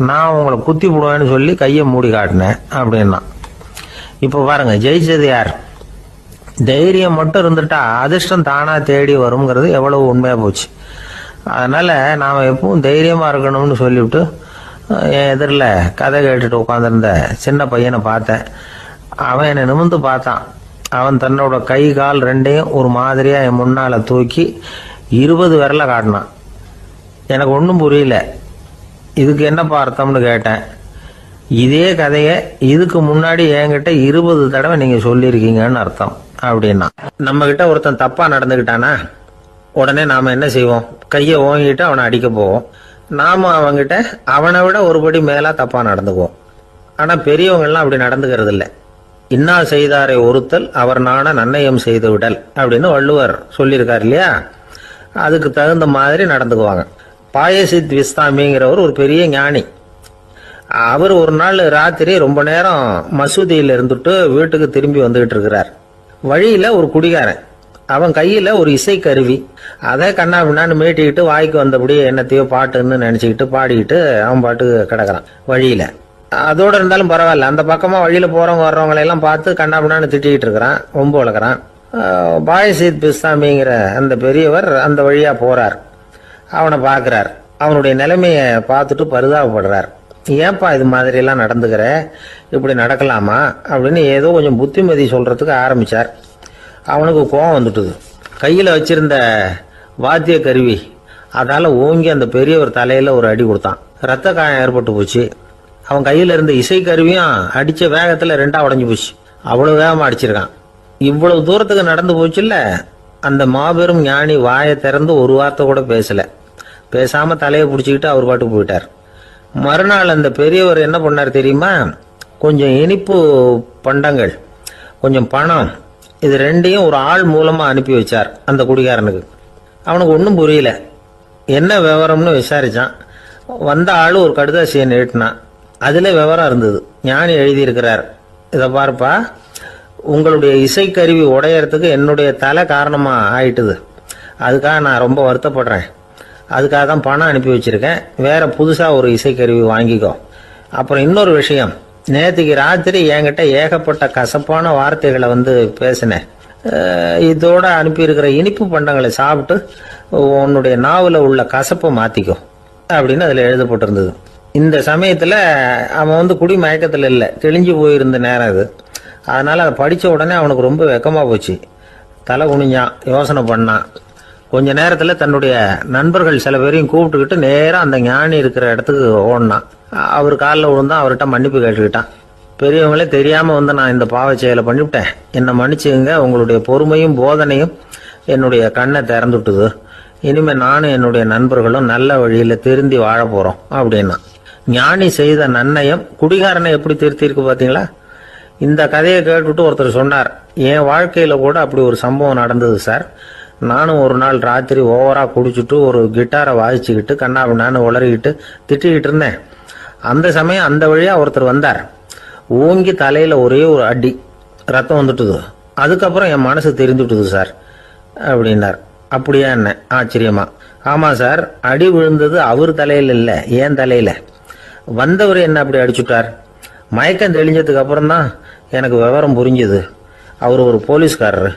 நான் உங்களை குத்தி போடுவேன்னு சொல்லி கையை மூடி காட்டினேன் அப்படின்னா. இப்போ பாருங்க, ஜெயிச்சது யார்? தைரியம் மட்டும் இருந்துட்டா அதிர்ஷ்டம் தானா தேடி வருங்கிறது எவ்வளவு உண்மையா போச்சு. அதனால நாம எப்பவும் தைரியமா இருக்கணும்னு சொல்லிவிட்டு என் எதிரில் கதை கேட்டுட்டு உட்காந்துருந்த சின்ன பையனை பார்த்தேன். அவன் என்னை நிமிர்ந்து பார்த்தான். அவன் தன்னோட கை கால் 2ஐயும் ஒரு மாதிரியா என் முன்னால தூக்கி 20 விரலை காட்டினான். எனக்கு ஒன்றும் புரியல. இதுக்கு என்னப்பா அர்த்தம்னு கேட்டேன். இதே கதையை இதுக்கு முன்னாடி என்கிட்ட 20 தடவை நீங்க சொல்லியிருக்கீங்கன்னு அர்த்தம் அப்படின்னா. நம்ம கிட்ட ஒருத்தன் தப்பா நடந்துகிட்டானா உடனே நாம என்ன செய்வோம்? கையை ஓங்கிட்டு அவனை அடிக்க போவோம். நாம அவங்கிட்ட அவனை விட ஒருபடி மேலா தப்பா நடந்துக்குவோம். ஆனா பெரியவங்கெல்லாம் அப்படி நடந்துக்கிறது இல்லை. இன்னா செய்தாரை ஒருத்தல் அவர் நாண நன்னயம் செய்து விடல் அப்படின்னு வள்ளுவர் சொல்லியிருக்காரு இல்லையா? அதுக்கு தகுந்த மாதிரி நடந்துக்குவாங்க. பாயசித் விஸ்தாமிங்கிறவர் ஒரு பெரிய ஞானி. அவர் ஒரு நாள் ராத்திரி ரொம்ப நேரம் மசூதியில் இருந்துட்டு வீட்டுக்கு திரும்பி வந்துகிட்டு இருக்கிறார். வழியில ஒரு குடிகாரன், அவன் கையில ஒரு இசைக்கருவி, அதை கண்ணா பின்னான்னு மீட்டிக்கிட்டு வாய்க்கு வந்தபடி என்னத்தையோ பாட்டுன்னு நினைச்சுக்கிட்டு பாடிக்கிட்டு அவன் பாட்டுக்கு கிடக்குறான் வழியில. அதோட இருந்தாலும் பரவாயில்ல, அந்த பக்கமா வழியில போறவங்க வர்றவங்களை எல்லாம் பார்த்து கண்ணா பின்னான்னு திட்டிக்கிட்டு இருக்கிறான், ரொம்ப வளர்க்குறான். பாயசித் பிஸ்தாமிங்கிற அந்த பெரியவர் அந்த வழியா போறார். அவனை பார்க்கிறார். அவனுடைய நிலைமையை பார்த்துட்டு பரிதாபப்படுறார். ஏன்பா இது மாதிரி எல்லாம் நடந்துக்கிற, இப்படி நடக்கலாமா அப்படின்னு ஏதோ கொஞ்சம் புத்திமதி சொல்றதுக்கு ஆரம்பிச்சார். அவனுக்கு கோபம் வந்துட்டுது. கையில வச்சிருந்த வாத்திய கருவி அதால ஓங்கி அந்த பெரியவர் தலையில ஒரு அடி கொடுத்தான். ரத்த காயம் ஏற்பட்டு போச்சு. அவன் கையில இருந்த இசை கருவியும் அடிச்ச வேகத்துல 2ஆ உடைஞ்சு போச்சு. அவ்வளவு வேகமா அடிச்சிருக்கான். இவ்வளவு தூரத்துக்கு நடந்து போச்சுல்ல. அந்த மாபெரும் ஞானி வாயை திறந்து ஒரு வார்த்தை கூட பேசல. பேசாம தலையை பிடிச்சிக்கிட்டு அவர் பாட்டுக்கு போயிட்டார். மறுநாள் அந்த பெரியவர் என்ன பண்ணார் தெரியுமா? கொஞ்சம் இனிப்பு பண்டங்கள், கொஞ்சம் பணம், இது 2ஐயும் ஒரு ஆள் மூலமா அனுப்பி வச்சார் அந்த குடிகாரனுக்கு. அவனுக்கு ஒன்றும் புரியல. என்ன விவரம்னு விசாரிச்சான். வந்த ஆள் ஒரு கடுதாசியை நீட்டினான். அதுல விவரம் இருந்தது. ஞானி எழுதியிருக்கிறார், இதை பாருப்பா, உங்களுடைய இசைக்கருவி உடையறதுக்கு என்னுடைய தலை காரணமா ஆயிட்டுது. அதுக்காக நான் ரொம்ப வருத்தப்படுறேன். அதுக்காக தான் பணம் அனுப்பி வச்சிருக்கேன். வேற புதுசா ஒரு இசைக்கருவி வாங்கிக்கோ. அப்புறம் இன்னொரு விஷயம், நேற்றுக்கு ராத்திரி என்கிட்ட ஏகப்பட்ட கசப்பான வார்த்தைகளை வந்து பேசினேன். இதோட அனுப்பியிருக்கிற இனிப்பு பண்டங்களை சாப்பிட்டு உன்னுடைய நாவல உள்ள கசப்பை மாத்திக்கோ அப்படின்னு அதுல எழுதப்பட்டிருந்தது. இந்த சமயத்துல அவன் வந்து குடி மயக்கத்துல இல்லை, தெளிஞ்சு போயிருந்த நேரம் அது. அதனால அதை படிச்ச உடனே அவனுக்கு ரொம்ப வெக்கமா போச்சு. தலை குனிஞ்சான், யோசனை பண்ணான். கொஞ்ச நேரத்துல தன்னுடைய நண்பர்கள் சில பேரையும் கூப்பிட்டுக்கிட்டு நேரம் அந்த ஞானி இருக்கிற இடத்துக்கு ஓடினான். அவர் காலில் விழுந்தான். அவர்கிட்ட மன்னிப்பு கேட்டுக்கிட்டான். பெரியவங்களே தெரியாம வந்து நான் இந்த பாவ செயலை பண்ணிவிட்டேன், என்னை மன்னிச்சுங்க. உங்களுடைய பொறுமையும் போதனையும் என்னுடைய கண்ணை திறந்துட்டுது. இனிமே நானும் என்னுடைய நண்பர்களும் நல்ல வழியில திருந்தி வாழ போறோம் அப்படின்னா. ஞானி செய்த நன்னயம் குடிகாரனை எப்படி திருத்திருக்கு பாத்தீங்களா? இந்த கதையை கேட்டுவிட்டு ஒருத்தர் சொன்னார், என் வாழ்க்கையில கூட அப்படி ஒரு சம்பவம் நடந்தது சார். நானும் ஒரு நாள் ராத்திரி ஓவரா குடிச்சுட்டு ஒரு கிட்டாரை வாசிச்சுக்கிட்டு கண்ணாபின்னான்னு உளறிக்கிட்டு திட்டிக்கிட்டு இருந்தேன். அந்த சமயம் அந்த வழியா ஒருத்தர் வந்தார். ஓங்கி தலையில் ஒரே ஒரு அடி, ரத்தம் வந்துட்டுது. அதுக்கப்புறம் என் மனசு தெரிந்துட்டுது சார் அப்படின்னார். அப்படியா என்ன ஆச்சரியமா? ஆமாம் சார், அடி விழுந்தது அவர் தலையில் இல்லை, என் தலையில். வந்தவர் என்ன அப்படி அடிச்சுட்டார். மயக்கம் தெளிஞ்சதுக்கு அப்புறம்தான் எனக்கு விவரம் புரிஞ்சுது. அவர் ஒரு போலீஸ்காரர்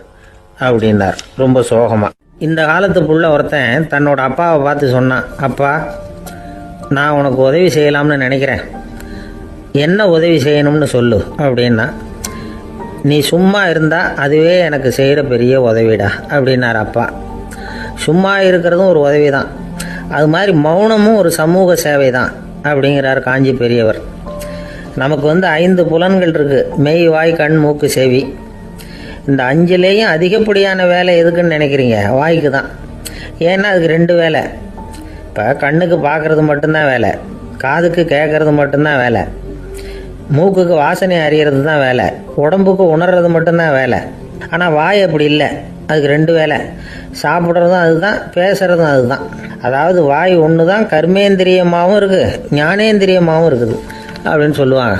அப்படின்னார் ரொம்ப சோகமா. இந்த காலத்து புள்ள ஒருத்தன் தன்னோட அப்பாவை பார்த்து சொன்னான், அப்பா நான் உனக்கு உதவி செய்யலாம்னு நினைக்கிறேன், என்ன உதவி செய்யணும்னு சொல்லு அப்படின்னா. நீ சும்மா இருந்தால் அதுவே எனக்கு செய்கிற பெரிய உதவிடா அப்படின்னார் அப்பா. சும்மா இருக்கிறதும் ஒரு உதவி தான், அது மாதிரி மௌனமும் ஒரு சமூக சேவை தான் அப்படிங்கிறார் காஞ்சி பெரியவர். நமக்கு 5 புலன்கள் இருக்குது, மெய் வாய் கண் மூக்கு செவி. இந்த 5லேயும் அதிகப்படியான வேலை எதுக்குன்னு நினைக்கிறீங்க? வாய்க்கு தான். ஏன்னா அதுக்கு 2 வேலை. இப்போ கண்ணுக்கு பார்க்குறது மட்டும்தான் வேலை, காதுக்கு கேட்குறது மட்டும்தான் வேலை, மூக்குக்கு வாசனை அறியறது தான் வேலை, உடம்புக்கு உணர்றது மட்டும்தான் வேலை. ஆனால் வாய் அப்படி இல்லை, அதுக்கு 2 வேலை. சாப்பிட்றதும் அதுதான், பேசுகிறதும் அதுதான். அதாவது வாய் ஒன்று தான் கர்மேந்திரியமாகவும் இருக்குது, ஞானேந்திரியமாகவும் இருக்குது அப்படின்னு சொல்லுவாங்க.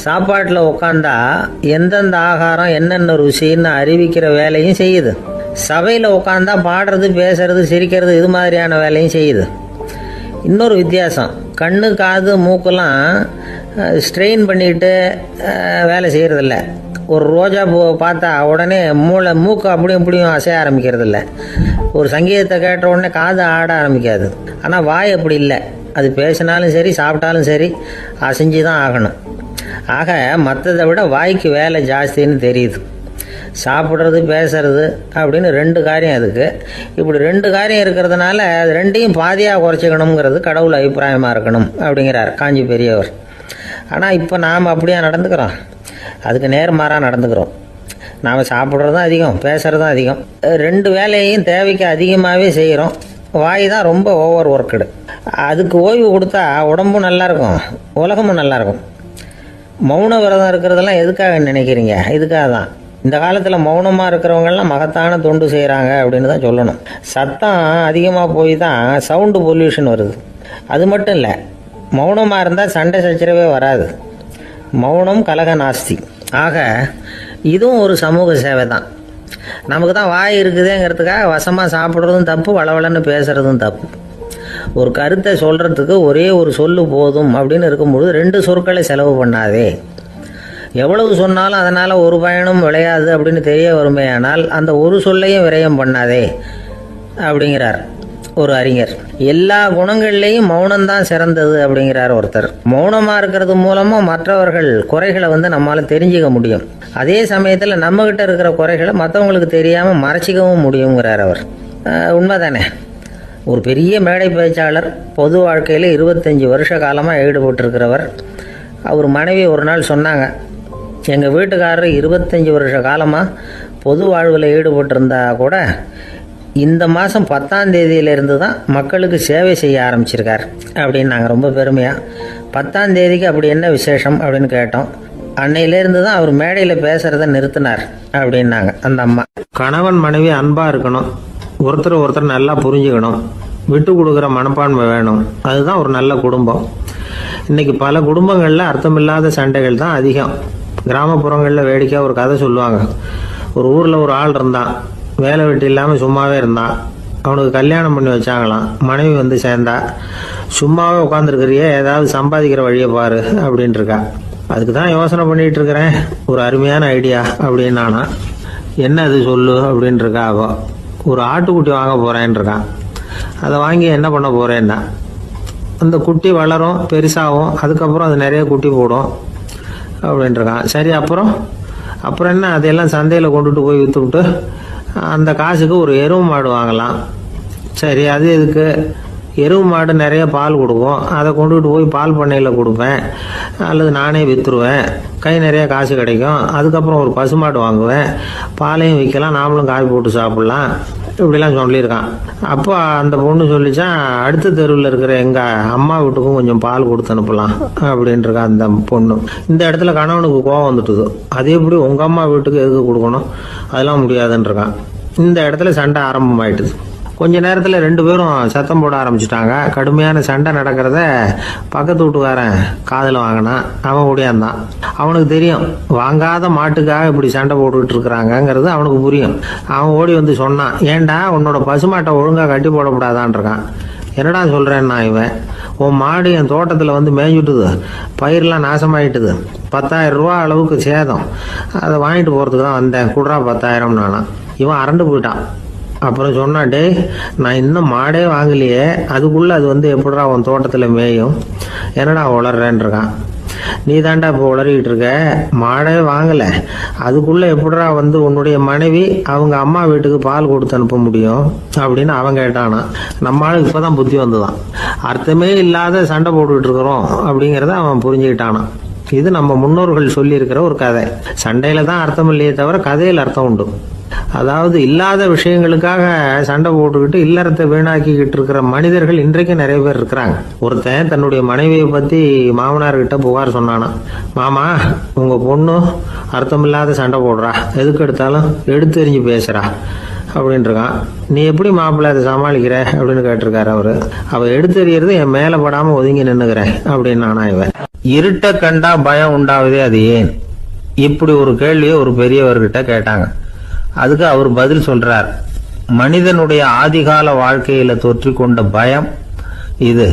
சாப்பாட்டில் உட்காந்தா எந்தெந்த ஆகாரம் என்னென்ன ருசின்னு அறிவிக்கிற வேலையும் செய்யுது. சபையில் உட்காந்தா பாடுறது, பேசுறது, சிரிக்கிறது, இது மாதிரியான வேலையும் செய்யுது. இன்னொரு வித்தியாசம், கண்ணு காது மூக்கெல்லாம் ஸ்ட்ரெயின் பண்ணிக்கிட்டு வேலை செய்கிறதில்ல. ஒரு ரோஜா பூ பார்த்தா உடனே மூக்கு அப்படியும் இப்படியும் அசைய ஆரம்பிக்கிறதில்ல. ஒரு சங்கீதத்தை கேட்ட உடனே காது ஆட ஆரம்பிக்காது. ஆனால் வாய் அப்படி இல்லை, அது பேசினாலும் சரி சாப்பிட்டாலும் சரி அசைஞ்சு தான் ஆகணும். ஆக மற்றதை விட வாய்க்கு வேலை ஜாஸ்தின்னு தெரியுது. சாப்பிட்றது பேசுறது அப்படின்னு 2 காரியம் அதுக்கு. இப்படி 2 காரியம் இருக்கிறதுனால அது 2ஐயும் பாதியாக குறைச்சிக்கணுங்கிறது கடவுள் அபிப்பிராயமாக இருக்கணும் அப்படிங்கிறார் காஞ்சி பெரியவர். ஆனால் இப்போ நாம் அப்படியா நடந்துக்கிறோம்? அதுக்கு நேர்மாறாக நடந்துக்கிறோம். நாம் சாப்பிட்றதும் அதிகம், பேசுகிறதும் அதிகம், 2 வேலையையும் தேவைக்கு அதிகமாகவே செய்கிறோம். வாய் தான் ரொம்ப ஓவர் ஒர்க்குடு. அதுக்கு ஓய்வு கொடுத்தா உடம்பும் நல்லாயிருக்கும், உலகமும் நல்லாயிருக்கும். மௌன விரதம் இருக்கிறதெல்லாம் எதுக்காக நினைக்கிறீங்க? இதுக்காக தான். இந்த காலத்தில் மௌனமாக இருக்கிறவங்கெல்லாம் மகத்தான தொண்டு செய்கிறாங்க அப்படின்னு தான் சொல்லணும். சத்தம் அதிகமாக போய் தான் சவுண்டு பொல்யூஷன் வருது. அது மட்டும் இல்லை, மௌனமாக இருந்தால் சண்டை சச்சரவே வராது. மௌனம் கலக நாஸ்தி. ஆக இதுவும் ஒரு சமூக சேவை தான். நமக்கு தான் வாய் இருக்குதுங்கிறதுக்காக வசமாக சாப்பிட்றதும் தப்பு, வளவளன்னு பேசுகிறதும் தப்பு. ஒரு கருத்தை சொல்கிறதுக்கு ஒரே ஒரு சொல்லு போதும் அப்படின்னு இருக்கும்பொழுது 2 சொற்களை செலவு பண்ணாதே. எவ்வளவு சொன்னாலும் அதனால் ஒரு பயனும் விளையாது அப்படின்னு தெரிய வருமே, ஆனால் அந்த ஒரு சொல்லையும் விரயம் பண்ணாதே அப்படிங்கிறார் ஒரு அறிஞர். எல்லா குணங்கள்லேயும் மௌனம்தான் சிறந்தது அப்படிங்கிறார் ஒருத்தர். மௌனமாக இருக்கிறது மூலமாக மற்றவர்கள் குறைகளை நம்மளால் தெரிஞ்சிக்க முடியும். அதே சமயத்தில் நம்மகிட்ட இருக்கிற குறைகளை மற்றவங்களுக்கு தெரியாமல் மறைச்சிக்கவும் முடியுங்கிறார் அவர். உண்மைதானே? ஒரு பெரிய மேடை பேச்சாளர், பொது வாழ்க்கையில் 25 வருஷ காலமாக ஈடுபட்டிருக்கிறவர். அவர் மனைவி ஒரு நாள் சொன்னாங்க, எங்கள் வீட்டுக்காரர் 25 வருஷ காலமாக பொது வாழ்வில் ஈடுபட்டிருந்தா கூட இந்த மாதம் 10ஆம் தேதியிலேருந்து தான் மக்களுக்கு சேவை செய்ய ஆரம்பிச்சிருக்கார் அப்படின்னு நாங்கள் ரொம்ப பெருமையாக. 10ஆம் தேதிக்கு அப்படி என்ன விசேஷம் அப்படின்னு கேட்டோம். அன்னையிலேருந்து தான் அவர் மேடையில் பேசுகிறத நிறுத்தினார் அப்படின்னாங்க அந்த அம்மா. கணவன் மனைவி அன்பாக இருக்கணும், ஒருத்தர் நல்லா புரிஞ்சுக்கணும், விட்டு கொடுக்குற மனப்பான்மை வேணும். அதுதான் ஒரு நல்ல குடும்பம். இன்றைக்கி பல குடும்பங்களில் அர்த்தமில்லாத சண்டைகள் தான் அதிகம். கிராமப்புறங்களில் வேடிக்கையாக ஒரு கதை சொல்லுவாங்க. ஒரு ஊரில் ஒரு ஆள் இருந்தான், வேலை வெட்டி இல்லாமல் சும்மாவே இருந்தான். அவனுக்கு கல்யாணம் பண்ணி வச்சாங்களாம். மனைவி சேர்ந்தா, சும்மாவே உட்காந்துருக்கிறியே, ஏதாவது சம்பாதிக்கிற வழியை பாரு அப்படின்ட்டு இருக்கா. அதுக்கு தான் யோசனை பண்ணிகிட்டு இருக்கிறேன், ஒரு அருமையான ஐடியா அப்படின்னு. நானா, என்ன அது சொல்லு அப்படின்ட்டு இருக்கா. அவ ஒரு ஆட்டுக்குட்டி வாங்க போகிறேன்னு இருக்கான். அதை வாங்கி என்ன பண்ண போகிறேன்னா, அந்த குட்டி வளரும், பெருசாகும், அதுக்கப்புறம் அது நிறைய குட்டி போடும் அப்படின்ட்டுருக்கான். சரி, அப்புறம் என்ன, அதையெல்லாம் சந்தையில் கொண்டுட்டு போய் விற்றுவிட்டு அந்த காசுக்கு ஒரு எருவு மாடு வாங்கலாம். சரி, அது எதுக்கு? எருவு மாடு நிறைய பால் கொடுக்கும், அதை கொண்டுகிட்டு போய் பால் பண்ணையில் கொடுப்பேன், அல்லது நானே விற்றுருவேன், கை நிறைய காசு கிடைக்கும். அதுக்கப்புறம் ஒரு பசுமாடு வாங்குவேன், பாலையும் விற்கலாம், நாமளும் காய் போட்டு சாப்பிட்லாம், இப்படிலாம் சொல்லியிருக்கான். அப்போ அந்த பொண்ணு சொல்லிச்சான், அடுத்த தெருவில் இருக்கிற எங்கள் அம்மா வீட்டுக்கும் கொஞ்சம் பால் கொடுத்து அனுப்பலாம் அப்படின்ட்டுருக்கா அந்த பொண்ணு. இந்த இடத்துல கணவனுக்கு கோவம் வந்துட்டுது. அது எப்படி உங்கள் அம்மா வீட்டுக்கு எதுக்கு கொடுக்கணும், அதெல்லாம் முடியாதுன்றிருக்கான். இந்த இடத்துல சண்டை ஆரம்பமாயிட்டுது. கொஞ்ச நேரத்தில் 2 பேரும் சத்தம் போட ஆரம்பிச்சிட்டாங்க. கடுமையான சண்டை நடக்கிறத பக்கத்து வீட்டுக்காரன் காதில் வாங்கினான். அவன் ஓடியாந்தான். அவனுக்கு தெரியும் வாங்காத மாட்டுக்காக இப்படி சண்டை போட்டுக்கிட்டு இருக்கிறாங்கங்கிறது அவனுக்கு புரியும். அவன் ஓடி வந்து சொன்னான், ஏண்டா உன்னோட பசுமாட்டை ஒழுங்காக கட்டி போடக்கூடாதான்னு இருக்கான். என்னடா சொல்கிறேன்னா இவன், உன் மாடு என் தோட்டத்தில் வந்து மேய்ஞ்சுட்டுது, பயிரெலாம் நாசமாயிட்டுது, 10,000 ரூபா அளவுக்கு சேதம், அதை வாங்கிட்டு போகிறதுக்கு தான் வந்தேன், குடுறா 10,000 நானான். இவன் அரண்டு போயிட்டான். அப்புறம் சொன்னான், டே நான் இன்னும் மாடே வாங்கலையே, அதுக்குள்ளே அது வந்து எப்படிடா உன் தோட்டத்தில் மேயும், என்னடா உளர்றேன்னு இருக்கான். நீ தாண்டா இப்போ உளறிக்கிட்டு இருக்க, மாடே வாங்கலை, அதுக்குள்ளே எப்படிடா வந்து உன்னுடைய மனைவி அவங்க அம்மா வீட்டுக்கு பால் கொடுத்து அனுப்ப முடியும் அப்படின்னு அவன் கேட்டானா. நம்ம ஆளுக்கு இப்போ தான் புத்தி வந்துதான். அர்த்தமே இல்லாத சண்டை போட்டுக்கிட்டு இருக்கிறோம் அப்படிங்கிறத அவன் புரிஞ்சுக்கிட்டானான். இது நம்ம முன்னோர்கள் சொல்லியிருக்கிற ஒரு கதை. சண்டையில தான் அர்த்தம் இல்லையே தவிர கதையில் அர்த்தம் உண்டு. அதாவது இல்லாத விஷயங்களுக்காக சண்டை போட்டுக்கிட்டு இல்லறத்தை வீணாக்கிக்கிட்டு இருக்கிற மனிதர்கள் இன்றைக்கு நிறைய பேர் இருக்கிறாங்க. ஒருத்தன் தன்னுடைய மனைவியை பத்தி மாமனார்கிட்ட புகார் சொன்னானா, மாமா உங்க பொண்ணு அர்த்தமில்லாத சண்டை போடுறா, எதுக்கு எடுத்தாலும் எடுத்து எறிஞ்சு பேசுறா அப்படின்னு இருக்கான். நீ எப்படி மாப்பிள்ளை அதை சமாளிக்கிற அப்படின்னு கேட்டிருக்காரு அவரு. அவ எடுத்து எறியறது என் மேல படாம ஒதுங்கி நின்னுக்கிறேன் அப்படின்னு நானா. இவன் இருட்ட கண்டா பயம் உண்டாவதே அது ஏன்? இப்படி ஒரு கேள்வியை ஒரு பெரியவர்கிட்ட கேட்டாங்க. அதுக்கு அவர் பதில் சொல்றார், மனிதனுடைய ஆதிகால வாழ்க்கையில தொற்றிக்கொண்ட பயம் இது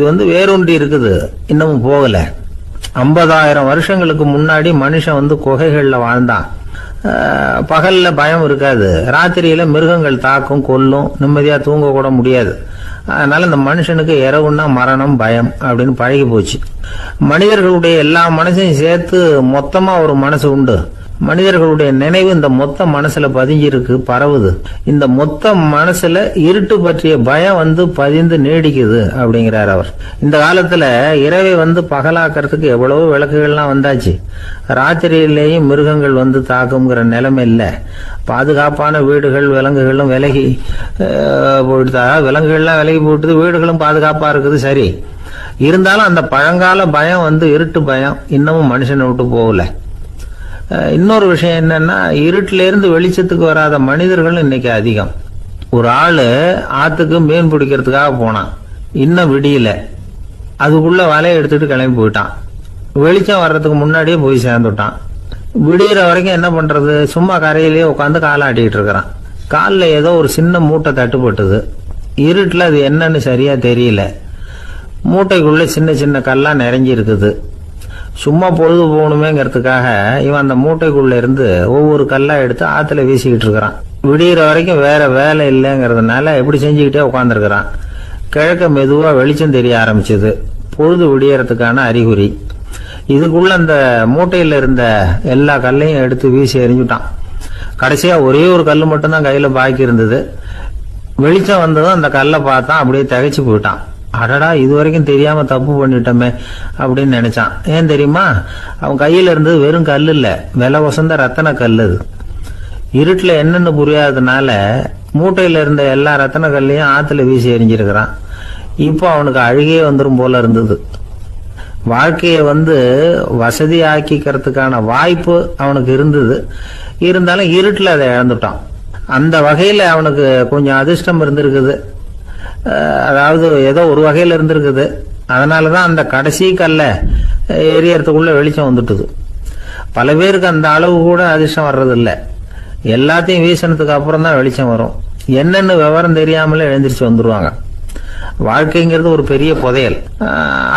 வந்து வேரூன்றி இருக்குது, இன்னமும் போகல. 50,000 வருஷங்களுக்கு முன்னாடி மனுஷன் வந்து குகைகள்ல வாழ்ந்தான். பகல்ல பயம் இருக்காது, ராத்திரியில மிருகங்கள் தாக்கும் கொல்லும், நிம்மதியா தூங்க கூட முடியாது. அதனால இந்த மனுஷனுக்கு இரவுன்னா மரணம் பயம் அப்படின்னு பழகி போச்சு. மனிதர்களுடைய எல்லா மனசையும் சேர்த்து மொத்தமா ஒரு மனசு உண்டு. மனிதர்களுடைய நினைவு இந்த மொத்த மனசுல பதிஞ்சிருக்கு, பரவுது. இந்த மொத்த மனசுல இருட்டு பற்றிய பயம் வந்து பதிந்து நீடிக்குது அப்படிங்கிறார் அவர். இந்த காலத்துல இரவை வந்து பகலாக்கிறதுக்கு எவ்வளவோ விளக்குகள்லாம் வந்தாச்சு. ராத்திரியிலேயும் மிருகங்கள் வந்து தாக்குங்கிற நிலைமை இல்லை. பாதுகாப்பான வீடுகள் விலங்குகளும் விலகி போயிட்டு, விலங்குகள்லாம் விலகி போயிட்டு, வீடுகளும் பாதுகாப்பா இருக்குது. சரி, இருந்தாலும் அந்த பழங்கால பயம் வந்து இருட்டு பயம் இன்னமும் மனுஷனை விட்டு போகல. இன்னொரு விஷயம் என்னன்னா, இருட்டுல இருந்து வெளிச்சத்துக்கு வராத மனிதர்கள் இன்னைக்கு அதிகம். ஒரு ஆளு ஆத்துக்கு மீன் பிடிக்கிறதுக்காக போனான், இன்னும் விடியல, அதுக்குள்ள வலையை எடுத்துட்டு கிளம்பி போயிட்டான். வெளிச்சம் வர்றதுக்கு முன்னாடியே போய் சேர்ந்துட்டான். விடிகிற வரைக்கும் என்ன பண்றது, சும்மா கரையிலேயே உட்காந்து காலாட்டிட்டு இருக்கிறான். காலில் ஏதோ ஒரு சின்ன மூட்டை தட்டுப்பட்டுது. இருட்டுல அது என்னன்னு சரியா தெரியல. மூட்டைக்குள்ள சின்ன சின்ன கல்லா நிறைஞ்சி இருக்குது. சும்மா பொழுது போகணுமேங்கிறதுக்காக இவன் அந்த மூட்டைக்குள்ள இருந்து ஒவ்வொரு கல்லா எடுத்து ஆத்துல வீசிக்கிட்டு இருக்கிறான். விடிகிற வரைக்கும் வேற வேலை இல்லைங்கிறதுனால எப்படி செஞ்சுக்கிட்டே உட்காந்துருக்கிறான். கிழக்க மெதுவா வெளிச்சம் தெரிய ஆரம்பிச்சது, பொழுது விடியறதுக்கான அறிகுறி. இதுக்குள்ள அந்த மூட்டையில இருந்த எல்லா கல்லையும் எடுத்து வீசி எறிஞ்சுட்டான். கடைசியா ஒரே ஒரு கல் மட்டும்தான் கையில பாக்கி இருந்தது. வெளிச்சம் வந்ததும் அந்த கல்லை பார்த்தான், அப்படியே திகைச்சு போயிட்டான். அடடா, இது வரைக்கும் தெரியாம தப்பு பண்ணிட்டோமே அப்படின்னு நினைச்சான். ஏன் தெரியுமா, அவன் கையில இருந்தது வெறும் கல் இல்ல, விலை வசந்த ரத்தன கல். அது இருட்டுல என்னன்னு புரியாததுனால மூட்டையில இருந்த எல்லா ரத்தன கல்லையும் ஆத்துல வீசி எறிஞ்சிருக்கிறான். இப்போ அவனுக்கு அழுகே வந்துடும் போல இருந்தது. வாழ்க்கையை வந்து வசதி ஆக்கிக்கிறதுக்கான வாய்ப்பு அவனுக்கு இருந்தது, இருந்தாலும் இருட்டுல அதை இழந்துட்டான். அந்த வகையில அவனுக்கு கொஞ்சம் அதிர்ஷ்டம் இருந்திருக்குது. அதாவது ஏதோ ஒரு வகையில இருந்திருக்குது. அதனாலதான் அந்த கடைசி கல்ல எரியறதுக்குள்ள வெளிச்சம் வந்துட்டுது. பல பேருக்கு அந்த அளவு கூட அதிர்ஷ்டம் வர்றதில்லை. எல்லாத்தையும் வீசினதுக்கு அப்புறம் தான் வெளிச்சம் வரும். என்னன்னு விவரம் தெரியாமலே எழுந்திரிச்சு வந்துருவாங்க. வாழ்க்கைங்கிறது ஒரு பெரிய புதையல்.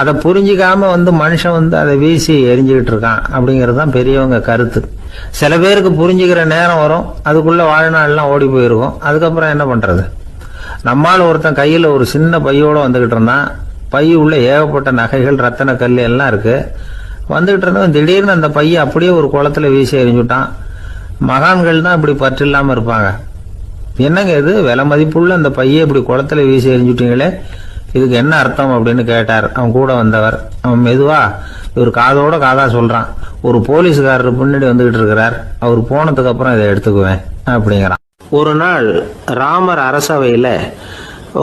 அதை புரிஞ்சிக்காம வந்து மனுஷன் வந்து அதை வீசி எரிஞ்சுக்கிட்டு இருக்கான் அப்படிங்கிறது தான் பெரியவங்க கருத்து. சில பேருக்கு புரிஞ்சுக்கிற நேரம் வரும், அதுக்குள்ள வாழ்நாள்லாம் ஓடி போயிருக்கும். அதுக்கப்புறம் என்ன பண்றது? நம்மால் ஒருத்தன் கையில ஒரு சின்ன பையோட வந்துகிட்டு இருந்தான். பை உள்ள ஏகப்பட்ட நகைகள், ரத்தன கல் எல்லாம் இருக்கு. வந்துகிட்டு இருந்தவன் திடீர்னு அந்த பையை அப்படியே ஒரு குளத்துல வீசி எறிஞ்சுட்டான். மகான்கள் தான் இப்படி பற்று இல்லாம இருப்பாங்க. என்னங்க இது, விலை மதிப்புள்ள அந்த பையை இப்படி குளத்துல வீசி எறிஞ்சுட்டீங்களே, இதுக்கு என்ன அர்த்தம் அப்படின்னு கேட்டார் அவன் கூட வந்தவர். அவன் மெதுவா இவர் காதோட காதா சொல்றான், ஒரு போலீஸ்காரர் பின்னாடி வந்துகிட்டு இருக்கிறார், அவர் போனதுக்கு அப்புறம் இதை எடுத்துக்குவேன் அப்படிங்கிறான். ஒரு நாள் ராமர் அரசவையில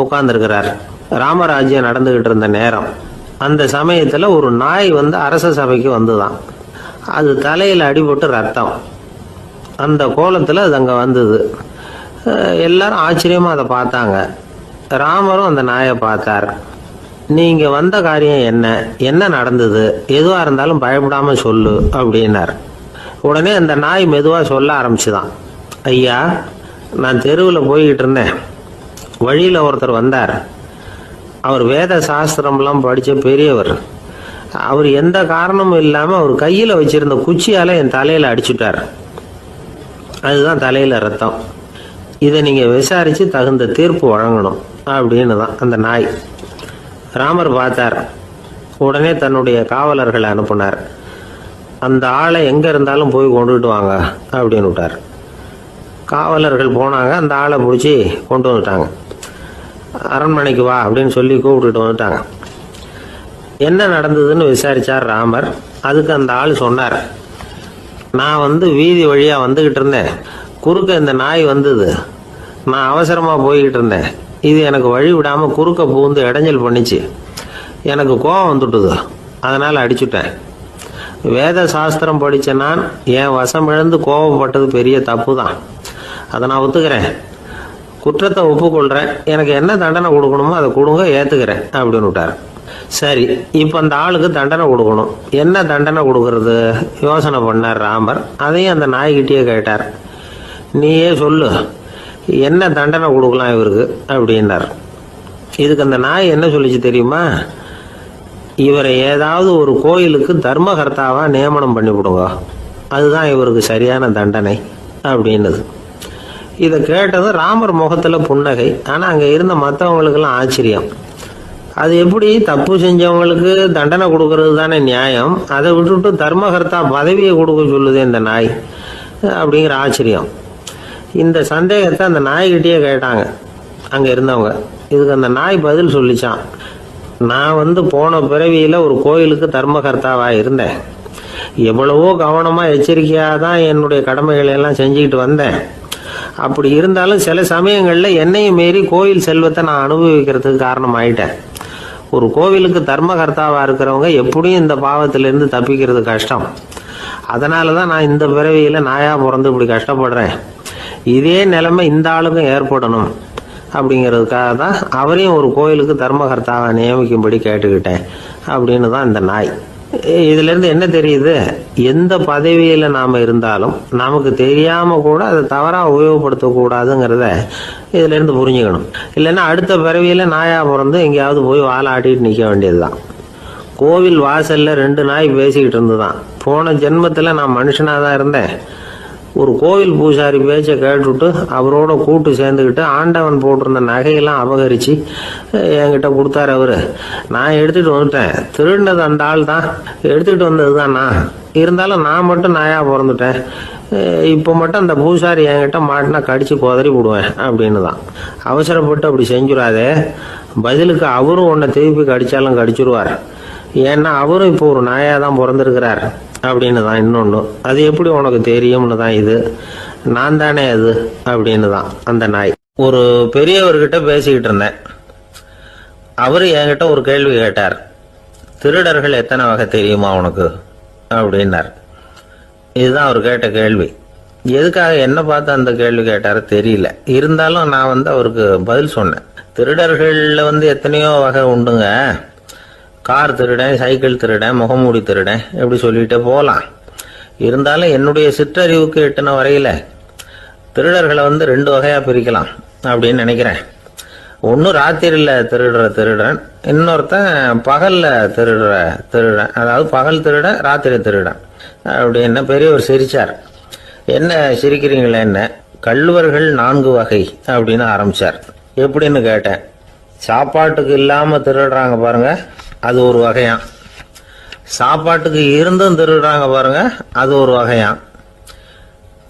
உட்கார்ந்துருக்கிறார். ராமராஜ்யம் நடந்துகிட்டு இருந்த நேரம். அந்த சமயத்துல ஒரு நாய் வந்து அரச சபைக்கு வந்துதான். அது தலையில அடிபட்டு ரத்தம். அந்த கோலத்துல அது அங்க வந்தது. எல்லாரும் ஆச்சரியமாக அதை பார்த்தாங்க. ராமரும் அந்த நாயை பார்த்தார். நீங்கள் வந்த காரியம் என்ன, என்ன நடந்தது, எதுவாக இருந்தாலும் பயப்படாமல் சொல்லு அப்படின்னார். உடனே அந்த நாய் மெதுவாக சொல்ல ஆரம்பிச்சுதான். ஐயா, நான் தெருவில் போய்கிட்டு இருந்தேன். வழியில் ஒருத்தர் வந்தார். அவர் வேத சாஸ்திரம்லாம் படித்த பெரியவர். அவர் எந்த காரணமும் இல்லாமல் அவர் கையில் வச்சிருந்த குச்சியால் என் தலையில் அடிச்சுட்டார். அதுதான் தலையில் ரத்தம். இதை நீங்கள் விசாரித்து தகுந்த தீர்ப்பு வழங்கணும் அப்படின்னு தான் அந்த நாய். ராமர் பார்த்தார். உடனே தன்னுடைய காவலர்களை அனுப்புனார். அந்த ஆளை எங்கே இருந்தாலும் போய் கொண்டுகிட்டு வாங்க அப்படின்னு விட்டார். காவலர்கள் போனாங்க. அந்த ஆளை பிடிச்சி கொண்டு வந்துட்டாங்க. அரண்மனைக்கு வா அப்படின்னு சொல்லி கூப்பிட்டுட்டு வந்துட்டாங்க. என்ன நடந்ததுன்னு விசாரித்தார் ராமர். அதுக்கு அந்த ஆள் சொன்னார், நான் வீதி வழியாக வந்துக்கிட்டு இருந்தேன். குறுக்க இந்த நாய் வந்தது. நான் அவசரமாக போய்கிட்டு இருந்தேன். இது எனக்கு வழி விடாமல் குறுக்க பூந்து இடைஞ்சல் பண்ணிச்சு. எனக்கு கோபம் வந்துட்டுது. அதனால் அடிச்சுட்டேன். வேத சாஸ்திரம் படித்த நான் என் வசம் இழந்து கோபப்பட்டது பெரிய தப்பு தான். அதை நான் ஒத்துக்கிறேன். குற்றத்தை ஒப்புக்கொள்கிறேன். எனக்கு என்ன தண்டனை கொடுக்கணுமோ அதை கொடுங்க, ஏற்றுக்கிறேன் அப்படின்னு விட்டார். சரி, இப்போ அந்த ஆளுக்கு தண்டனை கொடுக்கணும். என்ன தண்டனை கொடுக்கறது யோசனை பண்ணார் ராமர். அதையும் அந்த நாய்கிட்டே கேட்டார். நீயே சொல்லு, என்ன தண்டனை கொடுக்கலாம் இவருக்கு அப்படின்னார். இதுக்கு அந்த நாய் என்ன சொல்லிச்சு தெரியுமா? இவரை ஏதாவது ஒரு கோயிலுக்கு தர்மகர்த்தாவாக நியமனம் பண்ணிவிடுங்க, அதுதான் இவருக்கு சரியான தண்டனை அப்படின்னது. இதை கேட்டதும் ராமர் முகத்தில் புன்னகை. ஆனால் அங்கே இருந்த மற்றவங்களுக்கெல்லாம் ஆச்சரியம். அது எப்படி, தப்பு செஞ்சவங்களுக்கு தண்டனை கொடுக்கறது தானே நியாயம், அதை விட்டுட்டு தர்மகர்த்தா பதவியை கொடுக்க சொல்லுது இந்த நாய் அப்படிங்கிற ஆச்சரியம். இந்த சந்தேகத்தை அந்த நாய்கிட்டே கேட்டாங்க அங்கே இருந்தவங்க. இதுக்கு அந்த நாய் பதில் சொல்லிச்சான். நான் போன பிறவியில் ஒரு கோயிலுக்கு தர்மகர்த்தாவாக இருந்தேன். எவ்வளவோ கவனமாக எச்சரிக்கையாக தான் என்னுடைய கடமைகளை எல்லாம் செஞ்சுக்கிட்டு வந்தேன். அப்படி இருந்தாலும் சில சமயங்களில் என்னையும் மீறி கோயில் செல்வத்தை நான் அனுபவிக்கிறதுக்கு காரணம் ஆயிட்டேன். ஒரு கோவிலுக்கு தர்மகர்த்தாவாக இருக்கிறவங்க எப்படியும் இந்த பாவத்திலேருந்து தப்பிக்கிறது கஷ்டம். அதனால தான் நான் இந்த பிறவியில் நாயாக பிறந்து இப்படி கஷ்டப்படுறேன். இதே நிலைமை இந்த ஆளுக்கும் ஏற்படணும் அப்படிங்கிறதுக்காக தான் அவரையும் ஒரு கோயிலுக்கு தர்மகர்த்தாவை நியமிக்கும்படி கேட்டுக்கிட்டேன் அப்படின்னு தான் இந்த நாய். இதிலேருந்து என்ன தெரியுது? எந்த பதவியில் நாம் இருந்தாலும் நமக்கு தெரியாமல் கூட அதை தவறாக உபயோகப்படுத்தக்கூடாதுங்கிறத இதிலேருந்து புரிஞ்சுக்கணும். இல்லைன்னா அடுத்த பிறவியில் நாயாக பிறந்து எங்கேயாவது போய் வாழை ஆட்டிட்டு நிற்க வேண்டியது தான். கோவில் வாசலில் 2 நாய் பேசிக்கிட்டு இருந்துதான். போன ஜென்மத்தில் நான் மனுஷனாக தான் இருந்தேன். ஒரு கோவில் பூசாரி பேச்சை கேட்டுவிட்டு அவரோட கூட்டு சேர்ந்துக்கிட்டு ஆண்டவன் போட்டிருந்த நகையெல்லாம் அபகரித்து என்கிட்ட கொடுத்தாரு அவர். நான் எடுத்துகிட்டு வந்துட்டேன். திருடினது அந்த ஆள் தான், எடுத்துக்கிட்டு வந்தது தான் நான். இருந்தாலும் நான் மட்டும் நாயாக பிறந்துட்டேன். இப்போ மட்டும் அந்த பூசாரி என்கிட்ட மாட்டினா கடிச்சு குதறி விடுவேன் அப்படின்னு தான். அவசரப்பட்டு அப்படி செஞ்சுடாதே. பதிலுக்கு அவரும் உன்னை திருப்பி கடித்தாலும் கடிச்சிருவார். ஏன்னா அவரும் இப்போ ஒரு நாயாக தான் பிறந்திருக்கிறார் அப்படின்னு தான். இன்னொன்று, அது எப்படி உனக்கு தெரியும்னு தான். இது நான் தானே அது அப்படின்னு தான் அந்த நாய். ஒரு பெரியவர்கிட்ட பேசிக்கிட்டு இருந்தேன். அவர் என்கிட்ட ஒரு கேள்வி கேட்டார். திருடர்கள் எத்தனை வகை தெரியுமா உனக்கு அப்படின்னார். இதுதான் அவர் கேட்ட கேள்வி. எதுக்காக என்ன பார்த்து அந்த கேள்வி கேட்டாரு தெரியல. இருந்தாலும் நான் அவருக்கு பதில் சொன்னேன். திருடர்களில் எத்தனையோ வகை உண்டுங்க. கார் திருடன், சைக்கிள் திருடன், முகமூடி திருடன், எப்படி சொல்லிகிட்டே போகலாம். இருந்தாலும் என்னுடைய சிற்றறிவுக்கு எட்டின வரையில் திருடர்களை 2 வகையாக பிரிக்கலாம் அப்படின்னு நினைக்கிறேன். ஒன்று ராத்திரியில் திருடுற திருடன், இன்னொருத்தன் பகலில் திருடுற திருடன். அதாவது பகல் திருடன், ராத்திரி திருடன் அப்படின்னு பெரியவர் சிரிச்சார். என்ன சிரிக்கிறீங்களே என்ன? கள்வர்கள் 4 வகை அப்படின்னு ஆரம்பித்தார். எப்படின்னு கேட்டேன். சாப்பாட்டுக்கு இல்லாமல் திருடுறாங்க பாருங்க, அது ஒரு வகையான். சாப்பாட்டுக்கு இருந்தும் திருடுறாங்க பாருங்க, அது ஒரு வகையான்.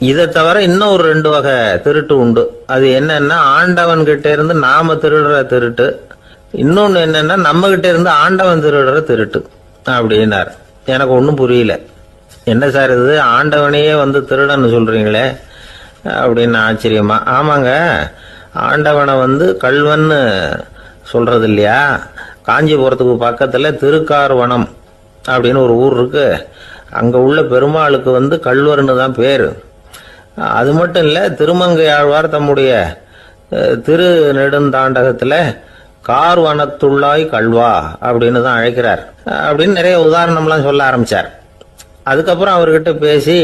இதை தவிர இன்னும் ஒரு 2 வகை திருட்டு உண்டு. அது என்னன்னா, ஆண்டவன் கிட்ட இருந்து நாம திருடுற திருட்டு. இன்னொன்னு என்னன்னா, நம்ம கிட்ட இருந்து ஆண்டவன் திருடுற திருட்டு அப்படின்னார். எனக்கு ஒன்றும் புரியல. என்ன சார் இது, ஆண்டவனையே திருடன்னு சொல்றீங்களே அப்படின்னு ஆச்சரியமா. ஆமாங்க, ஆண்டவனை கல்வன்னு சொல்றது இல்லையா? காஞ்சிபுரத்துக்கு பக்கத்தில் திருக்கார்வனம் அப்படின்னு ஒரு ஊர் இருக்கு. அங்கே உள்ள பெருமாளுக்கு கல்வர்னு தான் பேர். அது மட்டும் இல்லை, திருமங்கை ஆழ்வார் தம்முடைய திரு நெடுந்தாண்டகத்தில் கார்வனத்துள்ளாய் கல்வா அப்படின்னு தான் அழைக்கிறார். அப்படின்னு நிறைய உதாரணம்லாம் சொல்ல ஆரம்பித்தார். அதுக்கப்புறம் அவர்கிட்ட பேசி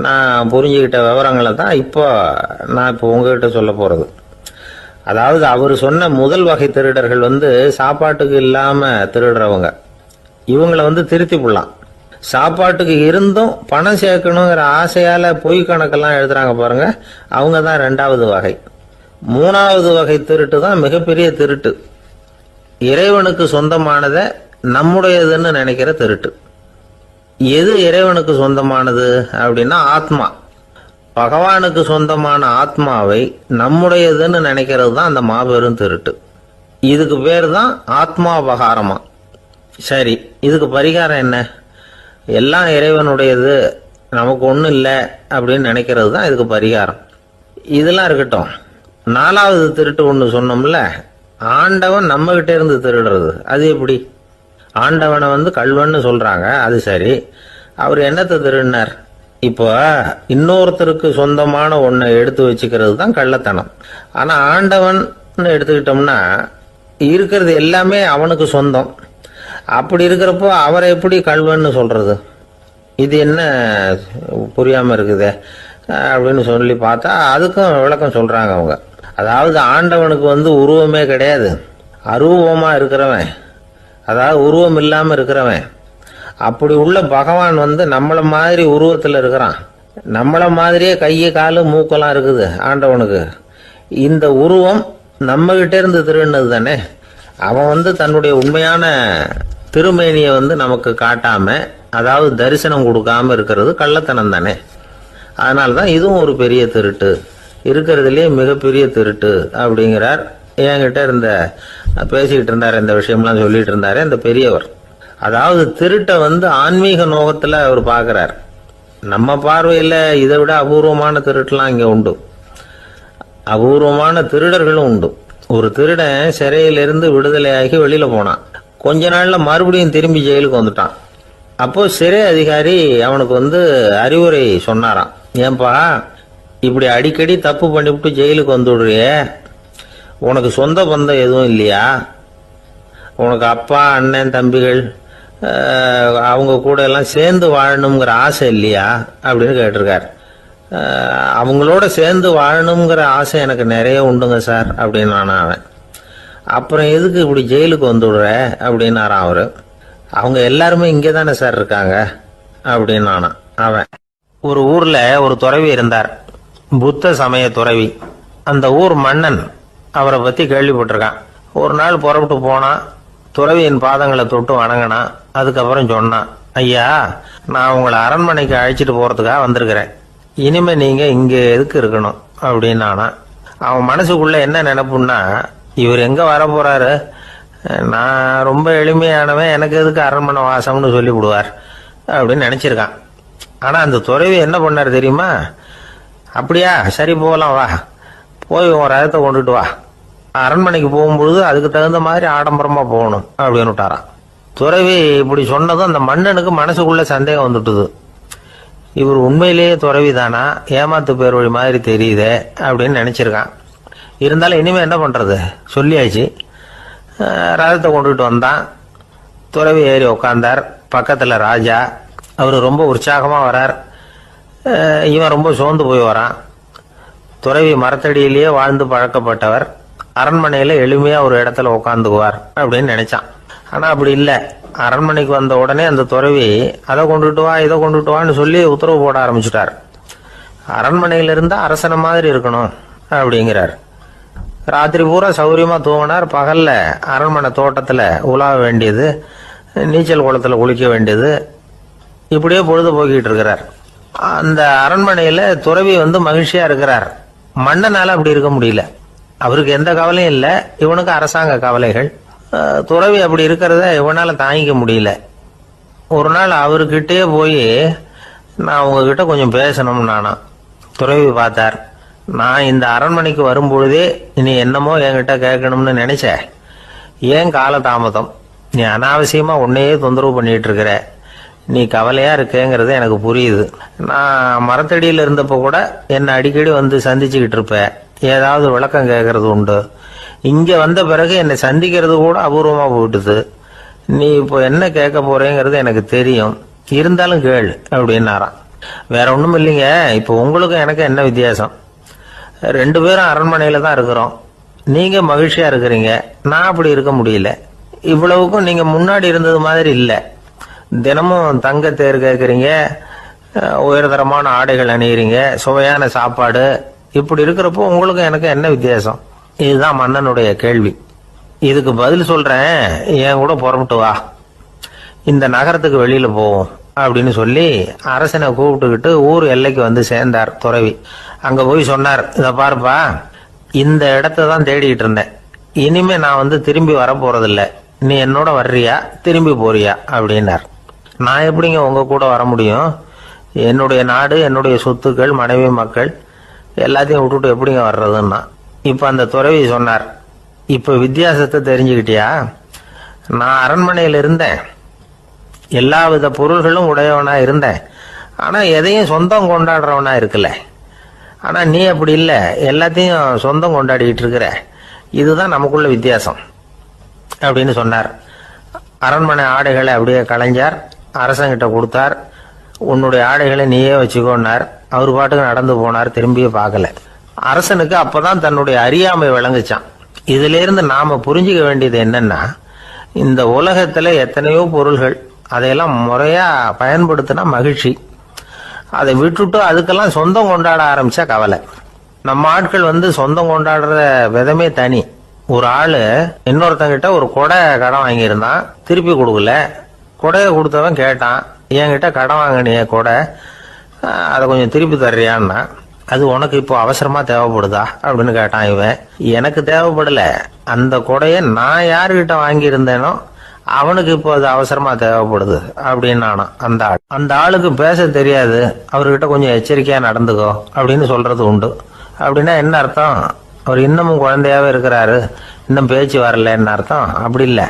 நான் புரிஞ்சுக்கிட்ட விவரங்களை தான் நான் இப்போ உங்ககிட்ட சொல்ல போகிறது. அதாவது அவர் சொன்ன முதல் வகை திருடர்கள் சாப்பாட்டுக்கு இல்லாமல் திருடுறவங்க. இவங்களை திருத்தி போடலாம். சாப்பாட்டுக்கு இருந்தும் பணம் சேர்க்கணுங்கிற ஆசையால் பொய் கணக்கெல்லாம் எழுதுறாங்க பாருங்க, அவங்க தான் 2வது வகை. 3வது வகை திருட்டு தான் மிகப்பெரிய திருட்டு. இறைவனுக்கு சொந்தமானதை நம்முடையதுன்னு நினைக்கிற திருட்டு. எது இறைவனுக்கு சொந்தமானது அப்படின்னா ஆத்மா. பகவானுக்கு சொந்தமான ஆத்மாவை நம்முடையதுன்னு நினைக்கிறது தான் அந்த மாபெரும் திருட்டு. இதுக்கு பேர் தான் ஆத்மாபகாரமா. சரி, இதுக்கு பரிகாரம் என்ன? எல்லாம் இறைவனுடையது, நமக்கு ஒன்றும் இல்லை அப்படின்னு நினைக்கிறது தான் இதுக்கு பரிகாரம். இதெல்லாம் இருக்கட்டும். 4வது திருட்டு ஒன்று சொன்னோம்ல, ஆண்டவன் நம்மகிட்ட இருந்து திருடுறது. அது எப்படி? ஆண்டவனை கல்வன்னு சொல்றாங்க, அது சரி. அவர் என்னத்தை திருடினார்? இப்போ இன்னொருத்தருக்கு சொந்தமான ஒன்றை எடுத்து வச்சுக்கிறது தான் கள்ளத்தனம். ஆனால் ஆண்டவன் எடுத்துக்கிட்டோம்னா இருக்கிறது எல்லாமே அவனுக்கு சொந்தம். அப்படி இருக்கிறப்போ அவரை எப்படி கல்வன்னு சொல்றது? இது என்ன புரியாமல் இருக்குதே அப்படின்னு சொல்லி பார்த்தா அதுக்கும் விளக்கம் சொல்றாங்க அவங்க. அதாவது ஆண்டவனுக்கு உருவமே கிடையாது, அரூபமா இருக்கிறவன், அதாவது உருவம் இல்லாமல் இருக்கிறவன். அப்படி உள்ள பகவான் நம்மளை மாதிரி உருவத்தில் இருக்கிறான். நம்மளை மாதிரியே கையை காலு மூக்கெல்லாம் இருக்குது ஆண்டவனுக்கு. இந்த உருவம் நம்மகிட்ட இருந்து திருடினது தானே. அவன் தன்னுடைய உண்மையான திருமேனியை நமக்கு காட்டாம, அதாவது தரிசனம் கொடுக்காம இருக்கிறது கள்ளத்தனம் தானே. அதனால தான் இதுவும் ஒரு பெரிய திருட்டு, இருக்கிறதுலேயே மிகப்பெரிய திருட்டு அப்படிங்கிறார். என்கிட்ட பேசிக்கிட்டு இருந்தார், இந்த விஷயம்லாம் சொல்லிட்டு இருந்தாரு அந்த பெரியவர். அதாவது திருட்டை ஆன்மீக நோகத்தில் அவர் பார்க்குறார். நம்ம பார்வையில் இதை விட அபூர்வமான திருட்டுலாம் இங்கே உண்டு, அபூர்வமான திருடர்களும் உண்டு. ஒரு திருடன் சிறையிலிருந்து விடுதலையாகி வெளியில் போனான். கொஞ்ச நாளில் மறுபடியும் திரும்பி ஜெயிலுக்கு வந்துட்டான். அப்போது சிறை அதிகாரி அவனுக்கு அறிவுரை சொன்னாராம். ஏன்பா இப்படி அடிக்கடி தப்பு பண்ணிவிட்டு ஜெயிலுக்கு வந்துடுறியே, உனக்கு சொந்த பந்தம் எதுவும் இல்லையா? உனக்கு அப்பா அண்ணன் தம்பிகள் அவங்க கூட எல்லாம் சேர்ந்து வாழணுங்கிற ஆசை இல்லையா அப்படின்னு கேட்டிருக்கார். அவங்களோட சேர்ந்து வாழணுங்கிற ஆசை எனக்கு நிறைய உண்டுங்க சார் அப்படின்னு அவன். அப்புறம் எதுக்கு இப்படி ஜெயிலுக்கு வந்துடுற அப்படின்னாரான் அவரு. அவங்க எல்லாருமே இங்கே தானே சார் இருக்காங்க அப்படின்னு அவன். ஒரு ஊர்ல ஒரு துறவி இருந்தார், புத்த சமய துறவி. அந்த ஊர் மன்னன் அவரை பத்தி கேள்விப்பட்டிருக்கான். ஒரு நாள் புறப்பட்டு போனான், துறவியின் பாதங்களை தொட்டு வணங்கினான். அதுக்கப்புறம் சொன்னான், ஐயா நான் உங்களை அரண்மனைக்கு அழைச்சிட்டு போறதுக்காக வந்திருக்கிறேன், இனிமே நீங்க இங்க எதுக்கு இருக்கணும் அப்படின்னு. அவன் மனசுக்குள்ள என்ன நினைப்புன்னா, இவர் எங்க வர போறாரு, நான் ரொம்ப எளிமையானவன், எனக்கு எதுக்கு அரண்மனை வாசம்னு சொல்லி விடுவார் அப்படின்னு நினைச்சிருக்கான். ஆனா அந்த துறவி என்ன பண்ணார் தெரியுமா? அப்படியா, சரி போகலாம், வா போய் உன் ரதத்தை கொண்டுட்டு வா, அரண்மனைக்கு போகும்பொழுது அதுக்கு தகுந்த மாதிரி ஆடம்பரமா போகணும் அப்படின்னு விட்டாரான். துறவி இப்படி சொன்னதும் அந்த மன்னனுக்கு மனசுக்குள்ள சந்தேகம் வந்துட்டுது. இவர் உண்மையிலேயே துறவி தானா, ஏமாத்து பேர் வழி மாதிரி தெரியுதே அப்படின்னு நினைச்சிருக்கான். இருந்தாலும் இனிமே என்ன பண்றது, சொல்லியாச்சு. ரதத்தை கொண்டுட்டு வந்தான். துறவி ஏறி உக்காந்தார். பக்கத்துல ராஜா. அவர் ரொம்ப உற்சாகமா வரார், இவன் ரொம்ப சோர்ந்து போய் வரான். துறவி மரத்தடியிலேயே வாழ்ந்து பழக்கப்பட்டவர், அரண்மனையில எளிமையா ஒரு இடத்துல உட்காந்துக்குவார் அப்படின்னு நினைச்சான். ஆனா அப்படி இல்லை. அரண்மனைக்கு வந்த உடனே அந்த துறவி அதை கொண்டுட்டு வா இதை கொண்டுட்டு வான்னு சொல்லி உத்தரவு போட ஆரம்பிச்சுட்டார். அரண்மனையில இருந்தா அரசனை மாதிரி இருக்கணும் அப்படிங்கிறார். ராத்திரி பூரா சௌரியமா தூங்கினார். பகல்ல அரண்மனை தோட்டத்துல உலாவ வேண்டியது, நீச்சல் குளத்துல குளிக்க வேண்டியது, இப்படியே பொழுது போக்கிட்டு இருக்கிறார். அந்த அரண்மனையில துறவி மகிழ்ச்சியா இருக்கிறார். மன்னனால அப்படி இருக்க முடியல. அவருக்கு எந்த கவலையும் இல்லை, இவனுக்கு அரசாங்க கவலைகள். துறவி அப்படி இருக்கிறத இவனால தாங்கிக்க முடியல. ஒரு நாள் அவர்கிட்டயே போய், நான் உங்ககிட்ட கொஞ்சம் பேசணும் நானா. துறவி பார்த்தார். நான் இந்த அரண்மனைக்கு வரும்பொழுதே நீ என்னமோ என்கிட்ட கேட்கணும்னு நினைச்ச, ஏன் கால தாமதம்? நீ அனாவசியமா உன்னையே தொந்தரவு பண்ணிட்டு இருக்கிற, நீ கவலையா இருக்கேங்கிறது எனக்கு புரியுது. நான் மரத்தடியில் இருந்தப்போ கூட என்னை அடிக்கடி வந்து சந்திச்சுக்கிட்டு இருப்பேன், ஏதாவது விளக்கம் கேட்கறது உண்டு. இங்க வந்த பிறகு என்னை சந்திக்கிறது கூட அபூர்வமா போயிட்டுது. நீ இப்போ என்ன கேட்க போறேங்கிறது எனக்கு தெரியும், இருந்தாலும் கேள் அப்படின்னாராம். வேற ஒண்ணும் இல்லைங்க, இப்போ உங்களுக்கும் எனக்கு என்ன வித்தியாசம்? 2 பேரும் அரண்மனையில தான் இருக்கிறோம். நீங்க மகிழ்ச்சியா இருக்கிறீங்க, நான் அப்படி இருக்க முடியல. இவ்வளவுக்கும் நீங்க முன்னாடி இருந்தது மாதிரி இல்லை. தினமும் தங்க தேர் கேட்குறீங்க, உயர்தரமான ஆடைகள் அணிகிறீங்க, சுவையான சாப்பாடு. இப்படி இருக்கிறப்போ உங்களுக்கு எனக்கு என்ன வித்தியாசம்? இதுதான் மன்னனுடைய கேள்வி. இதுக்கு பதில் சொல்றேன், என் கூட புறப்பட்டு வா, இந்த நகரத்துக்கு வெளியில போவோம் அப்படின்னு சொல்லி அரசனை கூப்பிட்டுக்கிட்டு ஊர் எல்லைக்கு வந்து சேர்ந்தார் துறவி. அங்க போய் சொன்னார், இத பாருப்பா, இந்த இடத்த தான் தேடிக்கிட்டு இருந்தேன். இனிமே நான் வந்து திரும்பி வர போறதில்ல. நீ என்னோட வர்றியா திரும்பி போறியா அப்படின்னார். நான் எப்படிங்க உங்க கூட வர முடியும்? என்னுடைய நாடு, என்னுடைய சொத்துக்கள், மனைவி, மக்கள் எல்லாத்தையும் விட்டுட்டு எப்படிங்க வர்றதுன்னா. இப்ப அந்த துறவி சொன்னார், இப்ப வித்தியாசத்தை தெரிஞ்சுக்கிட்டியா? நான் அரண்மனையில் இருந்தேன், எல்லா வித பொருள்களும் உடையவனா இருந்தேன், ஆனா எதையும் சொந்தம் கொண்டாடுறவனா இருக்கல. ஆனா நீ அப்படி இல்லை, எல்லாத்தையும் சொந்தம் கொண்டாடிட்டு இருக்கிற. இதுதான் நமக்குள்ள வித்தியாசம் அப்படின்னு சொன்னார். அரண்மனை ஆடைகளை அப்படியே கலைஞர் அரசங்கிட்ட கொடுத்தார். உன்னுடைய ஆடைகளை நீயே வச்சுக்கோன்னார். அவர் பாட்டுக்கு நடந்து போனார், திரும்பியே பார்க்கல. அரசனுக்கு அப்பதான் தன்னுடைய அறியாமை விளங்குச்சான். இதுல இருந்து நாம புரிஞ்சுக்க வேண்டியது என்னன்னா, இந்த உலகத்துல எத்தனையோ பொருள்கள், அதையெல்லாம் முறையா பயன்படுத்தினா மகிழ்ச்சி. அதை விட்டுட்டு அதுக்கெல்லாம் சொந்தம் கொண்டாட ஆரம்பிச்சா கவலை. நம்ம ஆட்கள் வந்து சொந்தம் கொண்டாடுற விதமே தனி. ஒரு ஆளு இன்னொருத்தங்கிட்ட ஒரு கொடை கடன் வாங்கியிருந்தான், திருப்பி கொடுக்கல. கொடையை கொடுத்தவன் கேட்டான், என்கிட்ட கடன் வாங்கினிய கொடை, அதை கொஞ்சம் திருப்பி தர்றியான்னா. அது உனக்கு இப்போ அவசரமா தேவைப்படுதா அப்படின்னு கேட்டான் இவன். எனக்கு தேவைப்படல, அந்த கொடையை நான் யாருகிட்ட வாங்கியிருந்தேனோ அவனுக்கு இப்போ அது அவசரமா தேவைப்படுது அப்படின்னு அந்த ஆளுக்கு பேச தெரியாது, அவர்கிட்ட கொஞ்சம் எச்சரிக்கையா நடந்துக்கோ அப்படின்னு சொல்றது உண்டு. அப்படின்னா என்ன அர்த்தம்? அவர் இன்னமும் குழந்தையாவே இருக்கிறாரு, இன்னும் பேச்சு வரலன்னு அர்த்தம்? அப்படி இல்லை,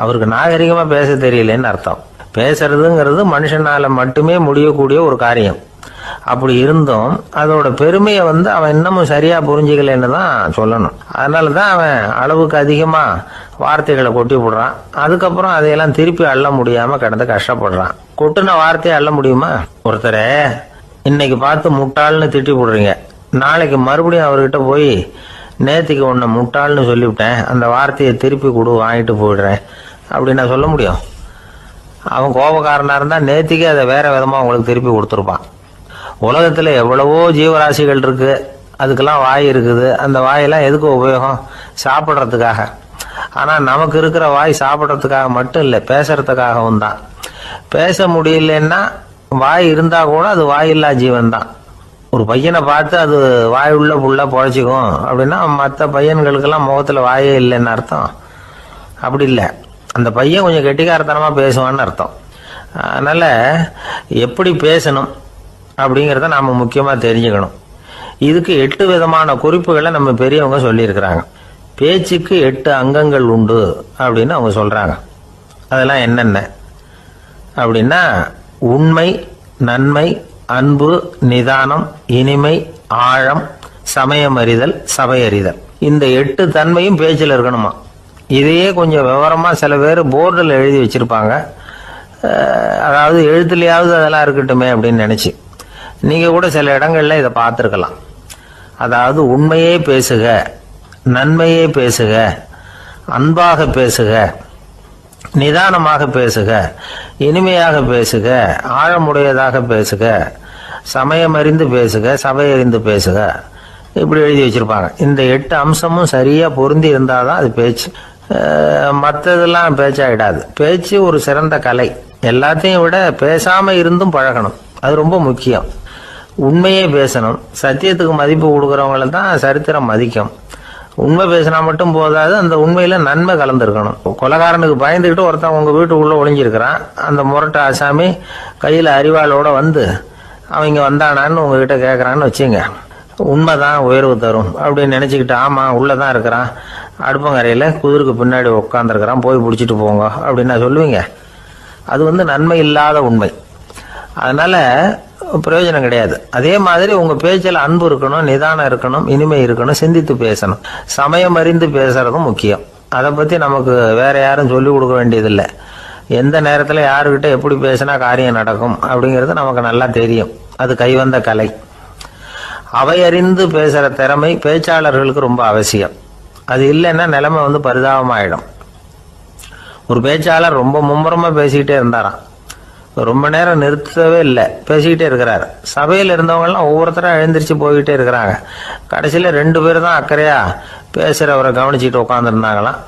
அவருக்கு நாகரிகமா பேச தெரியலன்னு அர்த்தம். பேசுறதுங்கிறது மனுஷனால மட்டுமே முடியக்கூடிய ஒரு காரியம். அப்படி இருந்தும் அதோட பெருமையை வந்து அவன் இன்னமும் சரியா புரிஞ்சுக்கலன்னு தான் சொல்லணும். அதனாலதான் அவன் அளவுக்கு அதிகமா வார்த்தைகளை கொட்டி விடுறான். அதுக்கப்புறம் அதையெல்லாம் திருப்பி அள்ள முடியாம கிடந்து கஷ்டப்படுறான். கொட்டுன வார்த்தையை அள்ள முடியுமா? ஒருத்தரை இன்னைக்கு பார்த்து முட்டாள்னு திட்டி விடுறீங்க, நாளைக்கு மறுபடியும் அவர்கிட்ட போய் நேத்திக்கு உன்னை முட்டாள்னு சொல்லிவிட்டேன், அந்த வார்த்தையை திருப்பி கொடு, வாங்கிட்டு போயிடுறேன் அப்படின்னு நான் சொல்ல முடியும்? அவன் கோபக்காரனா இருந்தா நேத்திக்கு அதை வேற விதமா உங்களுக்கு திருப்பி கொடுத்துருப்பான். உலகத்துல எவ்வளவோ ஜீவராசிகள் இருக்கு, அதுக்கெல்லாம் வாய் இருக்குது. அந்த வாயெல்லாம் எதுக்கு உபயோகம்? சாப்பிட்றதுக்காக. ஆனா நமக்கு இருக்கிற வாய் சாப்பிட்றதுக்காக மட்டும் இல்லை, பேசுறதுக்காகவும் தான். பேச முடியலன்னா வாய் இருந்தா கூட அது வாயில்லா ஜீவன் தான். ஒரு பையனை பார்த்து அது வாய் உள்ள புள்ள பொழைச்சிக்கும் அப்படின்னா மற்ற பையன்களுக்கெல்லாம் முகத்துல வாயே இல்லைன்னு அர்த்தம்? அப்படி இல்லை, அந்த பையன் கொஞ்சம் கெட்டிக்காரத்தனமா பேசுவான்னு அர்த்தம். அதனால எப்படி பேசணும் அப்படிங்கிறத நாம முக்கியமா தெரிஞ்சுக்கணும். இதுக்கு 8 விதமான குறிப்புகளை நம்ம பெரியவங்க சொல்லியிருக்கிறாங்க. பேச்சுக்கு 8 அங்கங்கள் உண்டு அப்படின்னு அவங்க சொல்றாங்க. அதெல்லாம் என்னென்ன அப்படின்னா, உண்மை, நன்மை, அன்பு, நிதானம், இனிமை, ஆழம், சமயம் அறிதல், சபை அறிதல். இந்த 8 தன்மையும் பேச்சில் இருக்கணுமா. இதையே கொஞ்சம் விவரமா சில பேர் போர்டில் எழுதி வச்சிருப்பாங்க. அதாவது எழுத்துலையாவது அதெல்லாம் இருக்கட்டுமே அப்படின்னு நினைச்சு நீங்க கூட சில இடங்கள்ல இதை பார்த்துருக்கலாம். அதாவது உண்மையே பேசுக, நன்மையே பேசுக, அன்பாக பேசுக, நிதானமாக பேசுக, இனிமையாக பேசுக, ஆழமுடையதாக பேசுக, சமயம் அறிந்து பேசுக, சபை அறிந்து பேசுக, இப்படி எழுதி வச்சிருப்பாங்க. இந்த 8 அம்சமும் சரியா பொருந்தி இருந்தாதான் அது பேச்சு. மற்றதெல்லாம் பேச்சாயிடாது. பேச்சு ஒரு சிறந்த கலை. எல்லாத்தையும் விட பேசாம இருந்தும் பழகணும், அது ரொம்ப முக்கியம். உண்மையே பேசணும். சத்தியத்துக்கு மதிப்பு கொடுக்கறவங்கள தான் சரித்திரம் மதிக்கும். உண்மை பேசினா மட்டும் போதாது, அந்த உண்மையில நன்மை கலந்துருக்கணும். கொலைகாரனுக்கு பயந்துக்கிட்டு ஒருத்தன் உங்க வீட்டுக்குள்ள ஒளிஞ்சிருக்கிறான். அந்த முரட்டு ஆசாமி கையில அறிவாளோட வந்து அவங்க வந்தானான்னு உங்ககிட்ட கேட்கறான்னு வச்சுங்க. உண்மைதான் உயர்வு தரும் அப்படின்னு நினைச்சுக்கிட்டு, ஆமா உள்ளதான் இருக்கிறான், அடுப்பங்கரையில குதிருக்கு பின்னாடி உட்காந்துருக்கிறான், போய் பிடிச்சிட்டு போங்க அப்படின்னு சொல்லுவீங்க? அது நன்மை இல்லாத உண்மை. அதனால பிரயோஜனம் கிடையாது. அதே மாதிரி உங்க பேச்சில் அன்பு இருக்கணும், நிதானம் இருக்கணும், இனிமை இருக்கணும், சிந்தித்து பேசணும், சமயம் அறிந்து பேசுறதும் முக்கியம். அதை பத்தி நமக்கு வேற யாரும் சொல்லிக் கொடுக்க வேண்டியதில்லை. எந்த நேரத்தில் யாருக்கிட்ட எப்படி பேசினா காரியம் நடக்கும் அப்படிங்கிறது நமக்கு நல்லா தெரியும். அது கைவந்த கலை. அவையறிந்து பேசுற திறமை பேச்சாளர்களுக்கு ரொம்ப அவசியம். அது இல்லைன்னா நிலைமை பரிதாபமாயிடும். ஒரு பேச்சாளர் ரொம்ப மும்முரமா பேசிக்கிட்டே இருந்தாராம். ரொம்ப நேரம் நிறுத்தவே இல்லை, பேசிக்கிட்டே இருக்கிறாரு. சபையில் இருந்தவங்கலாம் ஒவ்வொருத்தரும் எழுந்திரிச்சு போய்கிட்டே இருக்கிறாங்க. கடைசியில் 2 பேர் தான் அக்கறையா பேசுகிறவரை கவனிச்சுட்டு உட்காந்துருந்தாங்களாம்.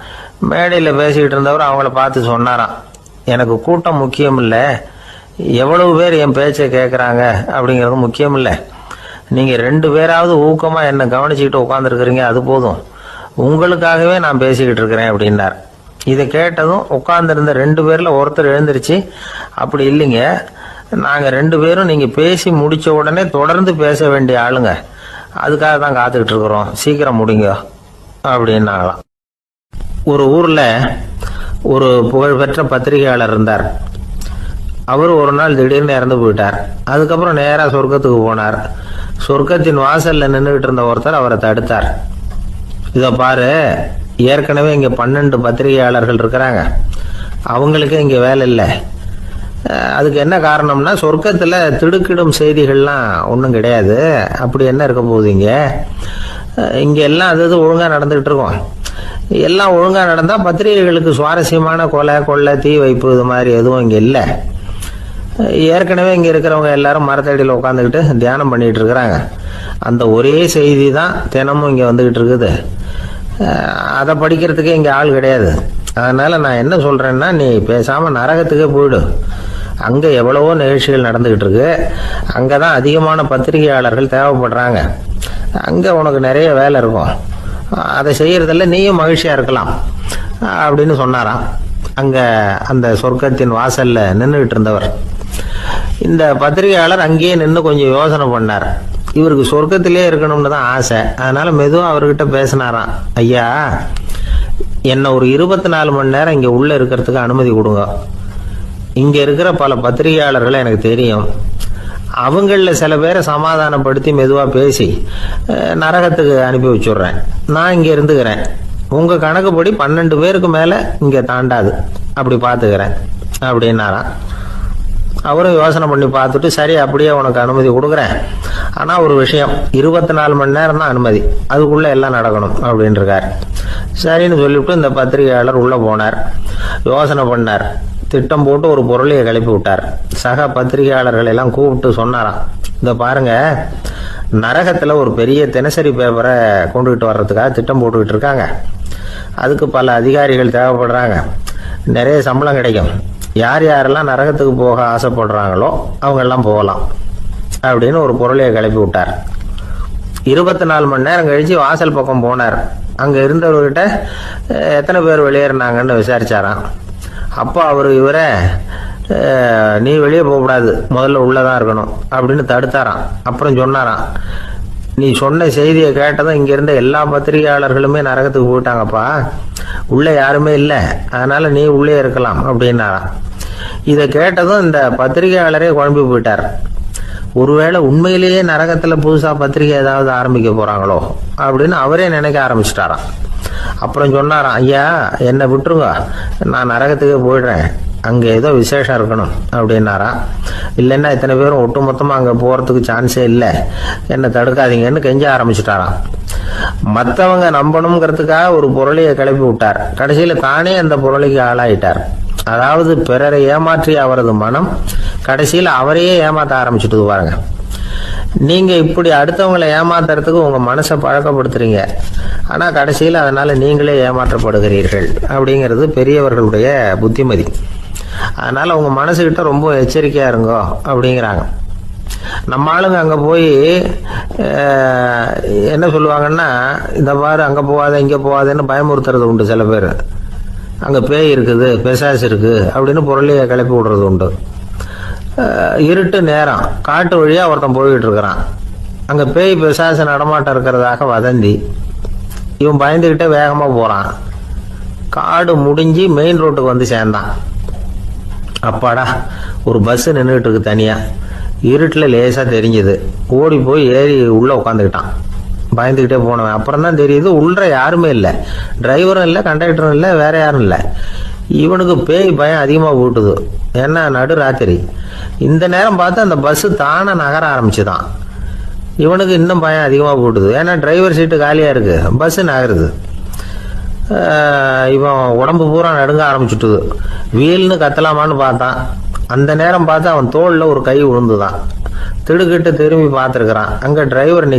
மேடையில் பேசிக்கிட்டு இருந்தவர் அவங்கள பார்த்து சொன்னாராம், எனக்கு கூட்டம் முக்கியம் இல்லை, எவ்வளவு பேர் என் பேச்சை கேட்குறாங்க அப்படிங்கிறது முக்கியம் இல்லை. நீங்கள் 2 பேராவது ஊக்கமாக என்னை கவனிச்சுக்கிட்டு உட்காந்துருக்குறீங்க, அது போதும். உங்களுக்காகவே நான் பேசிக்கிட்டு இருக்கிறேன் அப்படின்னார். இதை கேட்டதும் உட்கார்ந்துருந்த 2 பேர்ல ஒருத்தர் எழுந்திருச்சு, அப்படி இல்லைங்க, நாங்க 2 பேரும் நீங்க பேசி முடிச்ச உடனே தொடர்ந்து பேச வேண்டிய ஆளுங்க, அதுக்காக தான் காத்துக்கிட்டு இருக்கிறோம், சீக்கிரம் முடிங்க அப்படின்னாங்களாம். ஒரு ஊர்ல ஒரு புகழ்பெற்ற பத்திரிகையாளர் இருந்தார். அவர் ஒரு நாள் திடீர்னு இறந்து போயிட்டார். அதுக்கப்புறம் நேரா சொர்க்கத்துக்கு போனார். சொர்க்கத்தின் வாசல்ல நின்றுகிட்டு இருந்த ஒருத்தர் அவரை தடுத்தார். இதை பாரு, ஏற்கனவே இங்க 12 பத்திரிகையாளர்கள் இருக்கிறாங்க, அவங்களுக்கு இங்க வேலை இல்லை. அதுக்கு என்ன காரணம்னா, சொர்க்கத்துல திடுக்கிடும் செய்திகள்லாம் ஒன்றும் கிடையாது. அப்படி என்ன இருக்க போகுது இங்க எல்லாம் அது ஒழுங்கா நடந்துகிட்டு இருக்கோம். எல்லாம் ஒழுங்கா நடந்தா பத்திரிகைகளுக்கு சுவாரஸ்யமான கொலை கொள்ளை தீ வைப்பு இது மாதிரி எதுவும் இங்க இல்லை. ஏற்கனவே இங்க இருக்கிறவங்க எல்லாரும் மரத்தடியில் உட்காந்துக்கிட்டு தியானம் பண்ணிட்டு இருக்கிறாங்க. அந்த ஒரே செய்தி தான் தினமும் இங்க வந்துகிட்டு இருக்குது. அதை படிக்கிறதுக்கே இங்கே ஆள் கிடையாது. அதனால நான் என்ன சொல்றேன்னா, நீ பேசாம நரகத்துக்கே போயிடு. அங்கே எவ்வளவோ நிகழ்ச்சிகள் நடந்துகிட்டு இருக்கு. அங்கே தான் அதிகமான பத்திரிகையாளர்கள் தேவைப்படுறாங்க. அங்கே உனக்கு நிறைய வேலை இருக்கும். அதை செய்யறதில்ல, நீயும் மகிழ்ச்சியா இருக்கலாம் அப்படின்னு சொன்னாராம். அங்கே அந்த சொர்க்கத்தின் வாசல்ல நின்றுகிட்டு இருந்தவர். இந்த பத்திரிகையாளர் அங்கேயே நின்று கொஞ்சம் யோசனை பண்ணார். இவருக்கு சொர்க்கத்திலே இருக்கணும்னு தான் ஆசை. அதனால மெதுவா அவர்கிட்ட பேசினாராம், ஐயா, என்ன ஒரு 24 மணி நேரம் இங்க உள்ள இருக்கிறதுக்கு அனுமதி கொடுங்க. இங்க இருக்கிற பல பத்திரிகையாளர்களை எனக்கு தெரியும். அவங்கள சில பேரை சமாதானப்படுத்தி மெதுவா பேசி நரகத்துக்கு அனுப்பி வச்சுடுறேன். நான் இங்க இருந்துக்கிறேன். உங்க கணக்குப்படி 12 பேருக்கு மேல இங்க தாண்டாது, அப்படி பாத்துக்கிறேன் அப்படின்னாராம். அவரும் யோசனை பண்ணி பார்த்துட்டு, சரி அப்படியே உனக்கு அனுமதி கொடுக்குறேன், ஆனா ஒரு விஷயம், 24 மணி நேரம் தான் அனுமதி, அதுக்குள்ள எல்லாம் நடக்கணும் அப்படின்னு இருக்காரு. சரின்னு சொல்லிவிட்டு இந்த பத்திரிகையாளர் உள்ள போனார். யோசனை பண்ணார். திட்டம் போட்டு ஒரு பொருளையை கிளப்பி விட்டார். சக பத்திரிகையாளர்கள் எல்லாம் கூப்பிட்டு சொன்னாராம், இந்த பாருங்க, நரகத்துல ஒரு பெரிய தினசரி பேப்பரை கொண்டுகிட்டு வர்றதுக்காக திட்டம் போட்டுக்கிட்டு இருக்காங்க. அதுக்கு பல அதிகாரிகள் தேவைப்படுறாங்க. நிறைய சம்பளம் கிடைக்கும். யார் யாரெல்லாம் நரகத்துக்கு போக ஆசைப்படுறாங்களோ அவங்க எல்லாம் போகலாம் அப்படின்னு ஒரு பொருளையை கிளப்பி விட்டார். 24 மணி நேரம் கழிச்சு வாசல் பக்கம் போனார். அங்க இருந்தவர்கிட்ட எத்தனை பேர் வெளியேறினாங்கன்னு விசாரிச்சாராம். அப்போ அவர் இவரை, நீ வெளியே போகக்கூடாது, முதல்ல உள்ளதான் இருக்கணும் அப்படின்னு தடுத்தாராம். அப்புறம் சொன்னாராம், நீ சொன்ன செய்தியை கேட்டதும் இங்க இருந்த எல்லா பத்திரிகையாளர்களுமே நரகத்துக்கு போயிட்டாங்கப்பா, உள்ள யாருமே இல்லை, அதனால நீ உள்ளே இருக்கலாம் அப்படின்னாராம். இதை கேட்டதும் இந்த பத்திரிகையாளரே குழம்பி போயிட்டார். ஒருவேளை உண்மையிலேயே நரகத்துல புதுசா பத்திரிகை ஏதாவது ஆரம்பிக்க போறாங்களோ அப்படின்னு அவரே நினைக்க ஆரம்பிச்சிட்டாராம். அப்புறம் சொன்னாராம், ஐயா, என்னை விட்டுருங்க, நான் நரகத்துக்கே போயிடுறேன், அங்க ஏதோ விசேஷம் இருக்கணும் அப்படின்னாராம். இல்லைன்னா இத்தனை பேரும் ஒட்டுமொத்தமா அங்க போறதுக்கு சான்ஸே இல்லை, என்னை தடுக்காதீங்கன்னு கெஞ்ச ஆரம்பிச்சுட்டாராம். மற்றவங்க நம்பணுங்கிறதுக்காக ஒரு பொருளையை கிளப்பி விட்டார். கடைசியில தானே அந்த பொருளைக்கு ஆளாயிட்டார். அதாவது பிறரை ஏமாற்றிய அவரது மனம் கடைசியில் அவரையே ஏமாத்த ஆரம்பிச்சுட்டு பாருங்க. நீங்க இப்படி அடுத்தவங்களை ஏமாத்துறதுக்கு உங்க மனசை பழக்கப்படுத்துறீங்க, ஆனா கடைசியில் அதனால நீங்களே ஏமாற்றப்படுகிறீர்கள் அப்படிங்கிறது பெரியவர்களுடைய புத்திமதி. அதனால உங்க மனசுகிட்ட ரொம்ப எச்சரிக்கையா இருங்கோ அப்படிங்கிறாங்க. நம்ம ஆளுங்க அங்க போய் என்ன சொல்லுவாங்கன்னா, இந்த பாரு அங்க போவாத இங்க போவாதன்னு பயமுறுத்துறது உண்டு. சில பேர் அங்க பேய் இருக்குது, பிசாசு இருக்கு அப்படின்னு பொருளையை கிளப்பி விடுறது உண்டு. இருட்டு நேரம் காட்டு வழியா ஒருத்தன் போய்கிட்டு இருக்கிறான். அங்க பேய் பிசாசு நடமாட்டம் இருக்கிறதாக வதந்தி. இவன் பயந்துகிட்டே வேகமா போறான். காடு முடிஞ்சு மெயின் ரோட்டுக்கு வந்து சேர்ந்தான். அப்பாடா, ஒரு பஸ் நின்றுட்டு இருக்கு தனியா. இருட்டில் லேசா தெரிஞ்சது. ஓடி போய் ஏறி உள்ள உட்காந்துக்கிட்டான். பயந்துக்கிட்டே போனவன் அப்புறம் தான் தெரியுது உள்ள யாருமே இல்லை. டிரைவரும் இல்லை, கண்டக்டரும் இல்லை, வேற யாரும் இல்லை. இவனுக்கு பேய் பயம் அதிகமாக போட்டுது. ஏன்னா நடு ராத்திரி. இந்த நேரம் பார்த்து அந்த பஸ் தானே நகர ஆரம்பிச்சுதான். இவனுக்கு இன்னும் பயம் அதிகமாக போட்டுது. ஏன்னா டிரைவர் சீட்டு காலியாக இருக்கு, பஸ் நகருது. இவன் உடம்பு பூரா நடுங்க ஆரம்பிச்சுட்டுது. வீல்னு கத்தலாமான்னு பார்த்தான். அந்த நேரம் பார்த்து அவன் தோளில் ஒரு கை விழுந்துதான். திடுக்கிட்டு திரும்பி பார்த்துருக்கிறான். அங்கே டிரைவர்